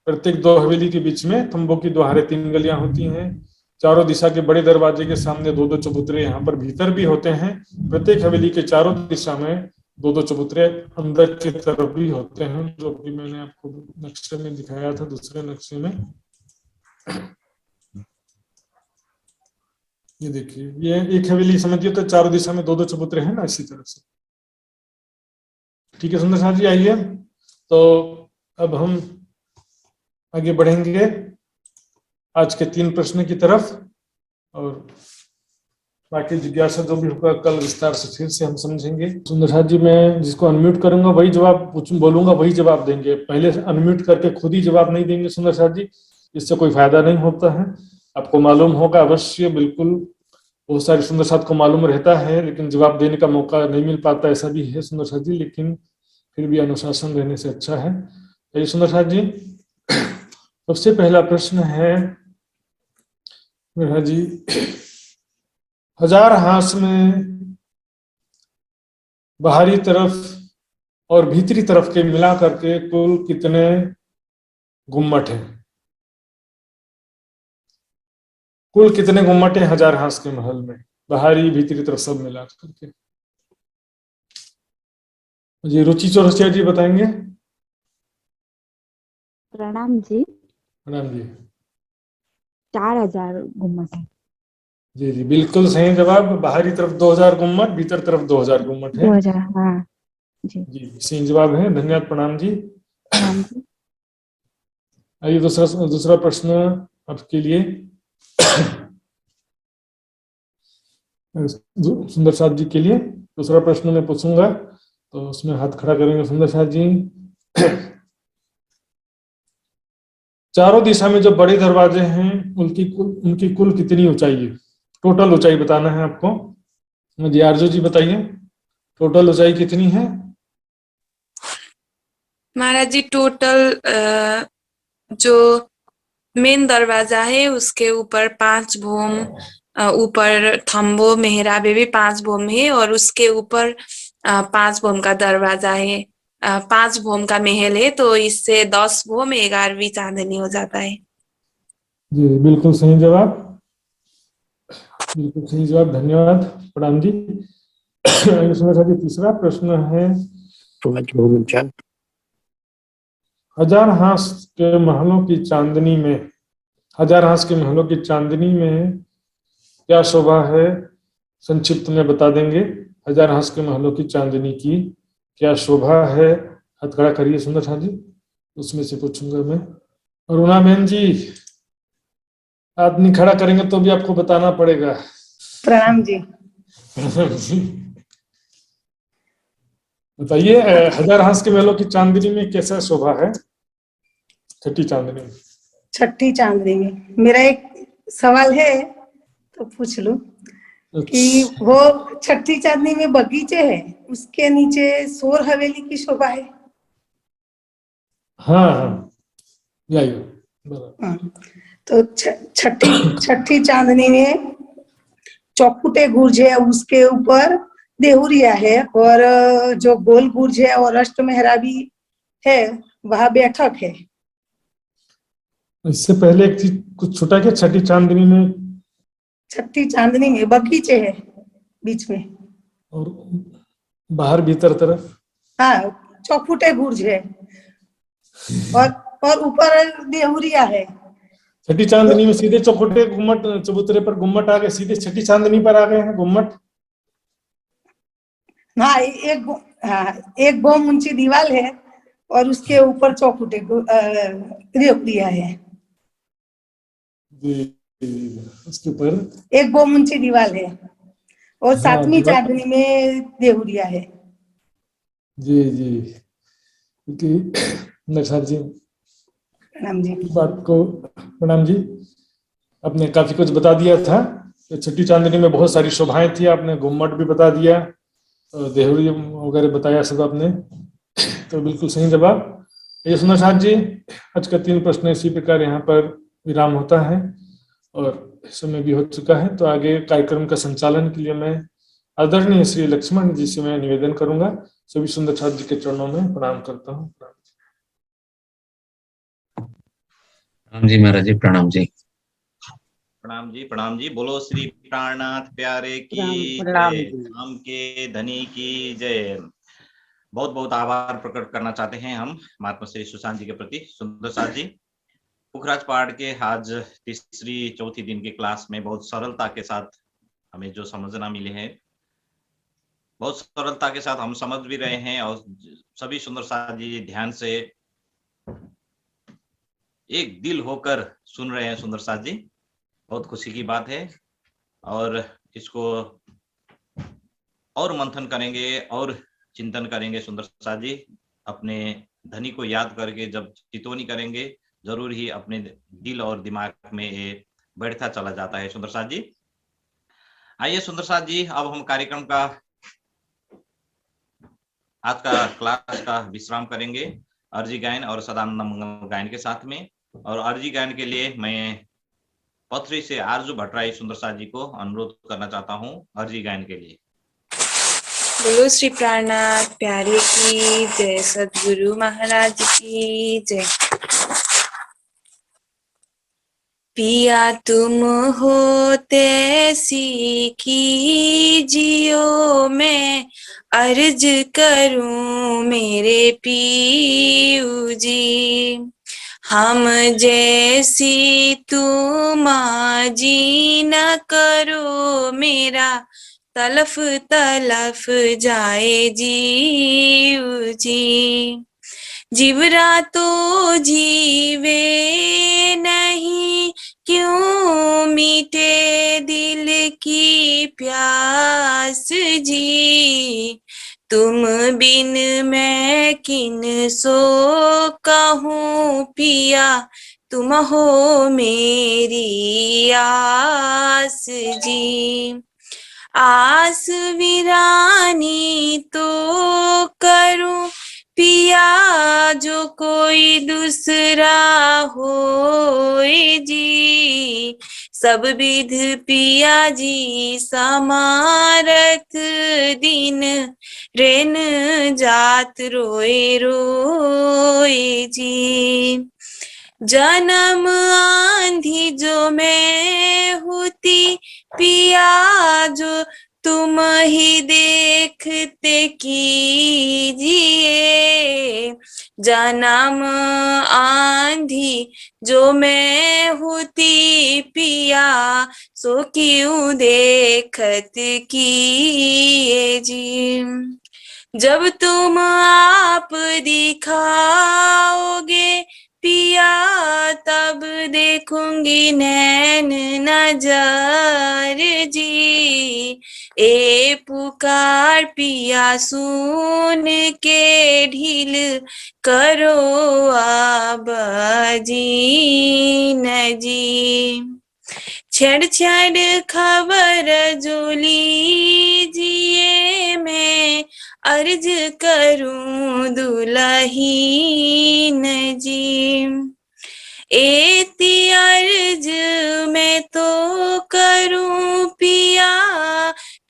प्रत्येक 2 हवेली के बीच में थंबों की 2 3 गलियां होती हैं। चारों दिशा के बड़े दरवाजे के सामने 2-2 चबूतरे यहाँ पर भीतर भी होते हैं। प्रत्येक हवेली के चारों दिशा में 2-2 चबूतरे अंदर की तरफ भी होते हैं, जो कि मैंने आपको नक्शे में दिखाया था, दूसरे नक्शे में। ये देखिए, ये एक हवेली समझिए तो चारों दिशा में 2-2 चबूतरे हैं ना, इसी तरह से। ठीक है सुंदर साथ जी, आइए तो अब हम आगे बढ़ेंगे आज के 3 प्रश्न की तरफ, और बाकी जिज्ञासा जो भी होगा कल विस्तार से फिर से हम समझेंगे। सुंदर साथ जी, मैं जिसको अनम्यूट करूंगा वही जवाब बोलूंगा, वही जवाब देंगे। पहले अनम्यूट करके खुद ही जवाब नहीं देंगे सुंदर साथ जी, इससे कोई फायदा नहीं होता है। आपको मालूम होगा अवश्य, बिल्कुल बहुत सारे सुंदर साथ को मालूम रहता है, लेकिन जवाब देने का मौका नहीं मिल पाता, ऐसा भी है सुंदर साथ जी। लेकिन फिर भी अनुशासन रहने से अच्छा है। तो सुंदर साथ जी, सबसे पहला प्रश्न है मेरा जी, 1000 हांस में बाहरी तरफ और भीतरी तरफ के मिला करके कुल कितने गुम्मट हैं? कुल कितने गुम्मट हैं 1000 हांस के महल में, बाहरी भीतरी तरफ सब मिला करके? जी रुचि चौरसिया जी बताएंगे। प्रणाम जी। प्रणाम जी। 4000 गुम्मट है। जी जी बिल्कुल सही जवाब। बाहरी तरफ 2000 गुम्मट, भीतर तरफ 2000 गुम्मट है। 2000, हाँ जी जी सही जवाब है, धन्यवाद, प्रणाम जी। प्रणाम जी। आइए दूसरा प्रश्न आपके लिए सुंदर साथ जी के लिए। दूसरा प्रश्न मैं पूछूंगा तो उसमें हाथ खड़ा करेंगे सुंदर साथ जी। चारों दिशा में जो बड़े दरवाजे हैं उनकी कुल कितनी ऊंचाई है? टोटल ऊंचाई बताना है आपको। जी आरजू जी बताइए, टोटल ऊंचाई कितनी है? महाराज जी टोटल जो मेन दरवाजा है उसके ऊपर 5 भोम, ऊपर थम्बो मेहराबे भी 5 भोम है, और उसके ऊपर 5 भोम का दरवाजा है, 5 भोम का महल है, तो इससे 10 भोम 11वीं चांदनी हो जाता है। जी बिल्कुल सही जवाब, बिल्कुल सही जवाब, धन्यवाद, प्रणाम जी। तीसरा प्रश्न है, 1000 हांस के महलों की चांदनी में, 1000 हांस के महलों की चांदनी में क्या शोभा है? संक्षिप्त में बता देंगे। 1000 हांस के महलों की चांदनी की क्या शोभा है? हाथ खड़ा करिए सुंदर साथ जी, उसमें से पूछूंगा मैं। अरुणा बहन जी, आदमी खड़ा करेंगे तो भी आपको बताना पड़ेगा। प्रणाम जी। बताइए 1000 हांस के महलों की चांदनी में कैसा शोभा है? छठी चांदनी में। छठी चांदनी में मेरा एक सवाल है तो पूछ लूं कि वो छठी चांदनी में बगीचे है, उसके नीचे सोर हवेली की शोभा है। हाँ हाँ तो छठी चांदनी में चौखुटे गुर्ज है, उसके ऊपर देहुरिया है, और जो गोल गुर्ज है और अष्ट मेहराबी है वह बैठक है। इससे पहले एक चीज कुछ छूटा क्या? छठी चांदनी में, छठी चांदनी में बगीचे है बीच में, और बाहर भीतर तरफ हाँ चौखुटे गुर्ज है, और ऊपर देहुरिया है। छठी चांदनी में सीधे चौखुटे गुम्मट, चबूतरे पर गुम्मट आ गए, सीधे छठी चांदनी पर आ गए हैं गुम्मट। हाँ एक बोम ऊंची दीवार है और उसके ऊपर चौखुटे देहुरिया है। उसके ऊपर एक बोम ऊंची दीवार है और 7वीं चांदनी में देहुरिया है। जी जी, नक्शा जी, प्रणाम जी। बात को प्रणाम जी, आपने काफी कुछ बता दिया था। छठी चांदनी में बहुत सारी शोभाएं थी, आपने गुम्मट भी बता दिया, देहुरी वगैरह बताया सब आपने, तो बिल्कुल सही जवाब। ये सुंदर साथ जी, आज का 3 प्रश्न इसी प्रकार यहाँ पर विराम होता है और समय भी हो चुका है। तो आगे कार्यक्रम का संचालन के लिए मैं आदरणीय श्री लक्ष्मण जी से मैं निवेदन करूंगा। सभी सुंदर साथ जी के चरणों में प्रणाम करता हूँ। प्रणाम जी महाराज जी, प्रणाम जी। प्रणाम जी, प्रणाम जी। बोलो श्री प्राणनाथ प्यारे की प्रणाम जय, जी। राम के धनी की जय। बहुत बहुत आभार प्रकट करना चाहते हैं हम महात्मा श्री सुशांत जी के प्रति। सुंदर साथ जी, पुखराज पहाड़ के आज तीसरी चौथी दिन की क्लास में बहुत सरलता के साथ हमें जो समझना मिले हैं, बहुत सरलता के साथ हम समझ भी रहे हैं और सभी सुंदर साथ जी ध्यान से एक दिल होकर सुन रहे हैं। सुंदर साथ जी, बहुत खुशी की बात है और इसको और मंथन करेंगे और चिंतन करेंगे। सुंदर साथ जी अपने धनी को याद करके जब चितौनी करेंगे, जरूर ही अपने दिल और दिमाग में ये बैठता चला जाता है। सुंदर साथ जी, आइए सुंदर साथ जी, अब हम कार्यक्रम का आज का क्लास का विश्राम करेंगे अर्जी गायन और सदानंद मंगल गायन के साथ में। और अर्जी गायन के लिए मैं पथरी से आरजू भट्टराई सुंदर साथ जी को अनुरोध करना चाहता हूँ अर्जी गायन के लिए। बोलो श्री प्राणनाथ प्यारे की जय, सद्गुरु महाराज की जय। पिया तुम होते कीजियो, मैं अर्ज करूं मेरे पीऊ जी। हम जैसी तुम जी न करो, मेरा तलफ तलफ जाए जीव जी। जीवरा तो जीवे नहीं, क्यों मीठे दिल की प्यास जी। तुम बिन मैं किन सो कहूँ, पिया तुम हो मेरी आस जी। आस वीरानी तो करूं, पिया जो कोई दूसरा होए जी। सब विध पिया जी समारथ, दिन रेन जात रोए रोए जी। जन्म आंधी जो मैं होती, पिया जो तुम ही देखते कीजिए। जन्म आंधी जो मैं होती, पिया सो क्यों देखत किए जी। जब तुम आप दिखाओगे, पिया तब देखूंगी नैन नजर जी। ए पुकार पिया सुन के ढील करो आबाजी न जी। छड़ छड़ खबर जो लीजिए, मैं अर्ज करूं दुल्हीन जी। एती अर्ज मैं तो करूं, पिया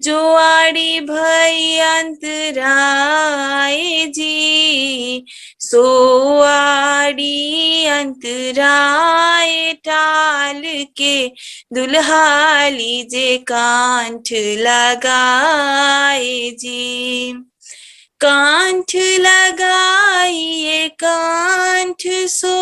जो आड़ी भई अंतराय जी। सो आड़ी अंतराय टाल के, दुल्हा लीजे कांठ लगाए जी। कांठ लगाइए कांठ सो,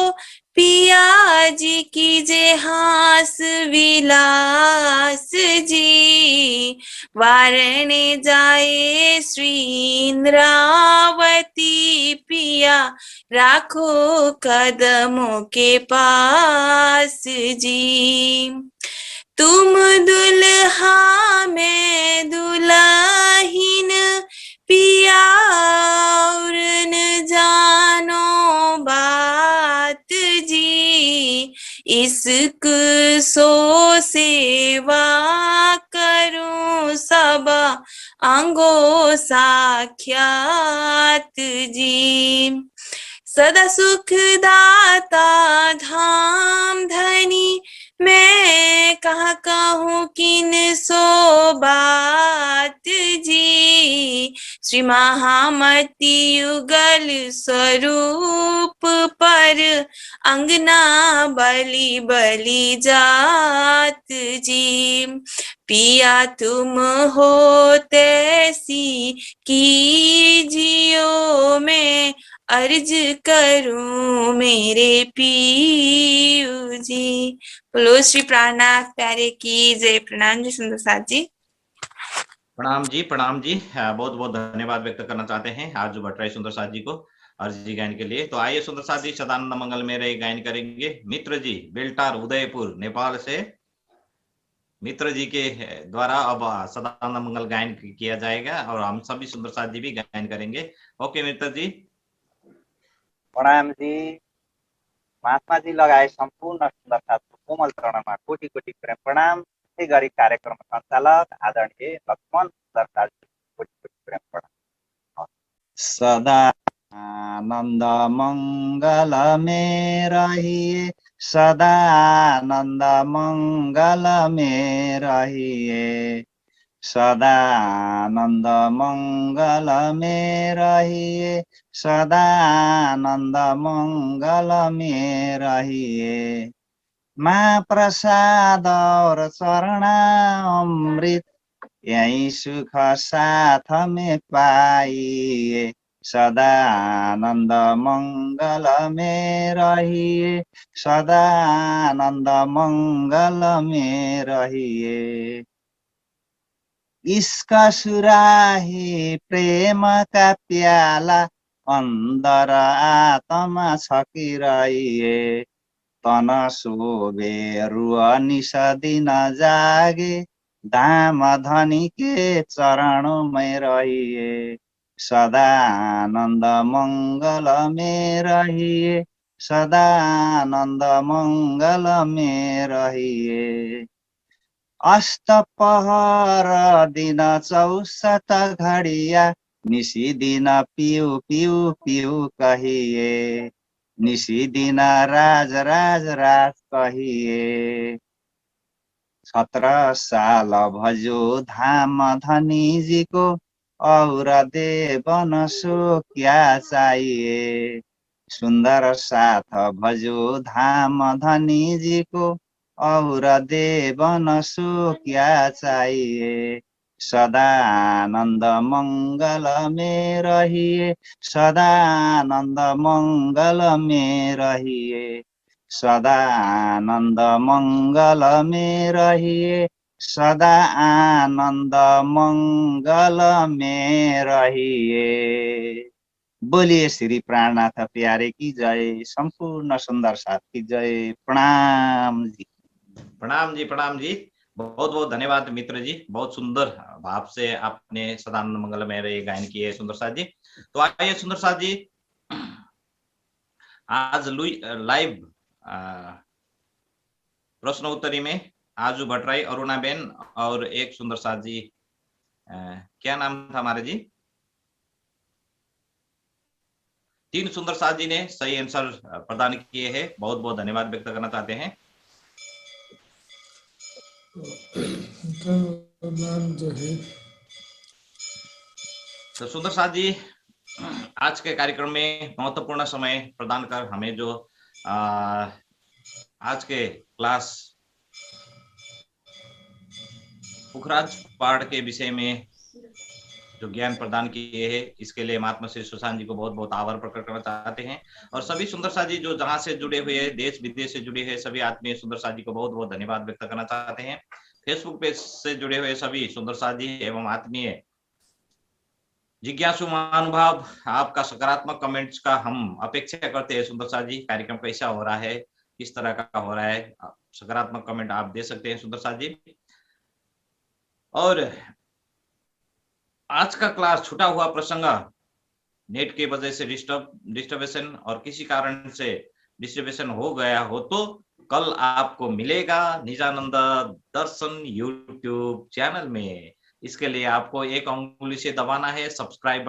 पिया जी कीजे हास विलास जी। वारणे जाए श्री इंद्रावती, पिया राखो कदमों के पास जी। तुम दुल्हा मैं दुल्हीन, पिया और न जानो बात जी। इश्क सो सेवा करूं सब अंगो साख्यात जी। सदा सुख दाता धाम धनी, मैं कहाँ कहूँ किन सो बात जी। श्री महामति युगल स्वरूप पर, अंगना बलि बलि जात जी। पिया तुम हो तैसी कीजियो, मैं अर्ज करूं मेरे पीयू जी। बोलो श्री प्राणनाथ प्यारे की जय। प्रणाम जी सुंदर साथ जी। प्रणाम जी, प्रणाम जी। बहुत बहुत धन्यवाद व्यक्त करना चाहते हैं आरजू भट्टराई सुंदर साथ जी को अर्जी गायन के लिए। तो आइए सुंदर साथ जी सदानंद मंगल में रहे गायन करेंगे। मित्र जी बेल्टार उदयपुर नेपाल से मित्र जी के द्वारा अब सदानंद मंगल गायन किया जाएगा और हम सभी सुंदर साथ जी भी गायन करेंगे। ओके मित्र जी। प्रणाम जी। महात्मा जी लगायत सम्पूर्ण सुंदर साथको कोमल चरणमा कोटि कोटि प्रेम प्रणाम। त्यसै गरी कार्यक्रम सञ्चालक आदरणीय लक्ष्मण सुंदर साथजी कोटि कोटि प्रेम प्रणाम। सदा आनन्द मंगल में रहिए, सदा आनन्द मंगल में रहिए, सदा आनन्द मंगल में रहिए, सदा आनन्द मंगल में रहिए। माँ प्रसाद और चरणामृत यही सुख साथ में पाइए, सदा आनन्द मंगल में रहिए, सदा आनन्द मंगल में रहिए। इसका सुराही प्रेम का प्याला अंदर आत्मा छकिरहिए, तन शोभे रुआ निश दिन जागे, धाम धनी के चरणों में रहिए, सदा आनंद मंगल में रहिए, सदा आनंद मंगल में रहिए। अस्त पहर दिन 64 घड़िया, निसी दिन पिउ पिउ पिउ कहिए, निसी दिन राज राज राज कहिए। 17 साल भजो धाम धनी जी को, और देवन सो क्या चाहिए। सुंदर साथ भजो धाम धनी जी को, और देवन सो क्या चाहिए। सदा आनंद मंगल में रहिए, सदा आनंद मंगल में रहिए, सदा आनंद मंगल में रहिए, सदा आनंद मंगल में रहिए। बोलिए श्री प्राणनाथ प्यारे की जय, संपूर्ण सुंदर साथ की जय। प्रणाम जी। प्रणाम जी, प्रणाम जी। बहुत बहुत धन्यवाद मित्र जी, बहुत सुंदर भाव से आपने सदानंद मंगल में रहे गायन किए सुंदर साथ जी। तो आइए सुंदर साथ जी आज लाइव प्रश्न उत्तरी में आजू भट्टराई, अरुणा बेन और एक सुंदर साथ जी, क्या नाम था हमारे जी, 3 सुंदर साथ जी ने सही आंसर प्रदान किए हैं। बहुत बहुत धन्यवाद व्यक्त करना चाहते हैं। तो सुंदर साथ जी आज के कार्यक्रम में महत्वपूर्ण समय प्रदान कर हमें जो आज के क्लास पुखराज पाठ के विषय में जो ज्ञान प्रदान किए हैं, इसके लिए महात्मा श्री सुशांत जी को बहुत बहुत आभार प्रकट करना चाहते हैं। और सभी सुंदर साथ जी जो जहां से जुड़े हुए हैं, देश विदेश से जुड़े हैं, सभी आत्मीय सुंदर साथ जी को बहुत बहुत धन्यवाद व्यक्त करना चाहते हैं। फेसबुक पेज से जुड़े हुए सभी सुंदर साथ जी एवं आत्मीय जिज्ञासु महानुभाव, आपका सकारात्मक कमेंट्स का हम अपेक्षा करते हैं। सुंदर साथ जी कार्यक्रम कैसा हो रहा है, किस तरह का हो रहा है, सकारात्मक कमेंट आप दे सकते हैं सुंदर साथ जी। और आज का क्लास छूटा हुआ प्रसंग नेट के वजह से डिस्टर्बेशन और किसी कारण से डिस्टर्बेशन हो गया हो तो कल आपको मिलेगा निजानंद दर्शन यूट्यूब चैनल में। इसके लिए आपको एक उंगली से दबाना है सब्सक्राइब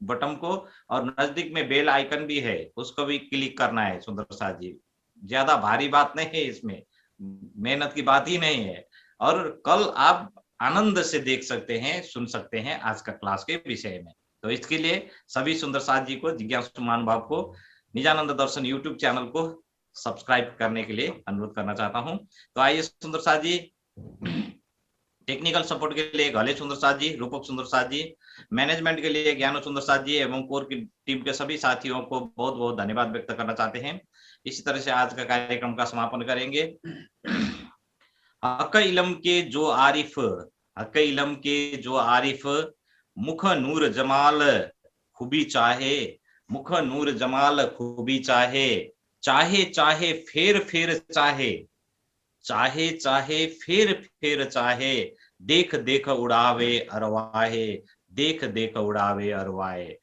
बटन को, और नजदीक में बेल आइकन भी है, उसको भी क्लिक करना है सुंदर साथ जी। ज्यादा भारी बात नहीं है, इसमें मेहनत की बात ही नहीं है। और कल आप आनंद से देख सकते हैं, सुन सकते हैं आज का क्लास के विषय में। तो इसके लिए सभी सुंदर साथ जी को, जिज्ञासु महानुभाव को निजानंद दर्शन यूट्यूब चैनल को सब्सक्राइब करने के लिए अनुरोध करना चाहता हूं। तो आइए सुंदर साथ जी, टेक्निकल सपोर्ट के लिए घले सुंदर साथ जी, रूपक सुंदर साथ जी, मैनेजमेंट के लिए ज्ञानो सुंदर साथ जी एवं कोर की टीम के सभी साथियों को बहुत बहुत धन्यवाद व्यक्त करना चाहते हैं। इसी तरह से आज का कार्यक्रम का समापन करेंगे। हक इलम के जो आरिफ, हक इलम के जो आरिफ, मुख नूर जमाल खूबी चाहे, मुख नूर जमाल खूबी चाहे, चाहे चाहे फेर फेर चाहे, चाहे चाहे फेर फेर चाहे, देख देख उड़ावे अरवाहे, देख देख उड़ावे अरवाहे।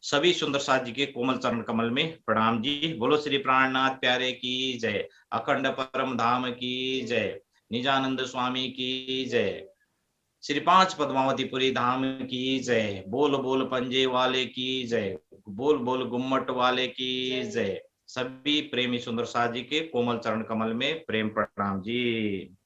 सभी सुंदर साथ जी के कोमल चरण कमल में प्रणाम जी। बोलो श्री प्राणनाथ प्यारे की जय, अखंड परम धाम की जय, निजानंद स्वामी की जय, श्री 5 पद्मावतीपुरी धाम की जय, बोल बोल पंजे वाले की जय, बोल बोल गुम्मट वाले की जय। सभी प्रेमी सुंदर साथ जी के कोमल चरण कमल में प्रेम प्रणाम जी।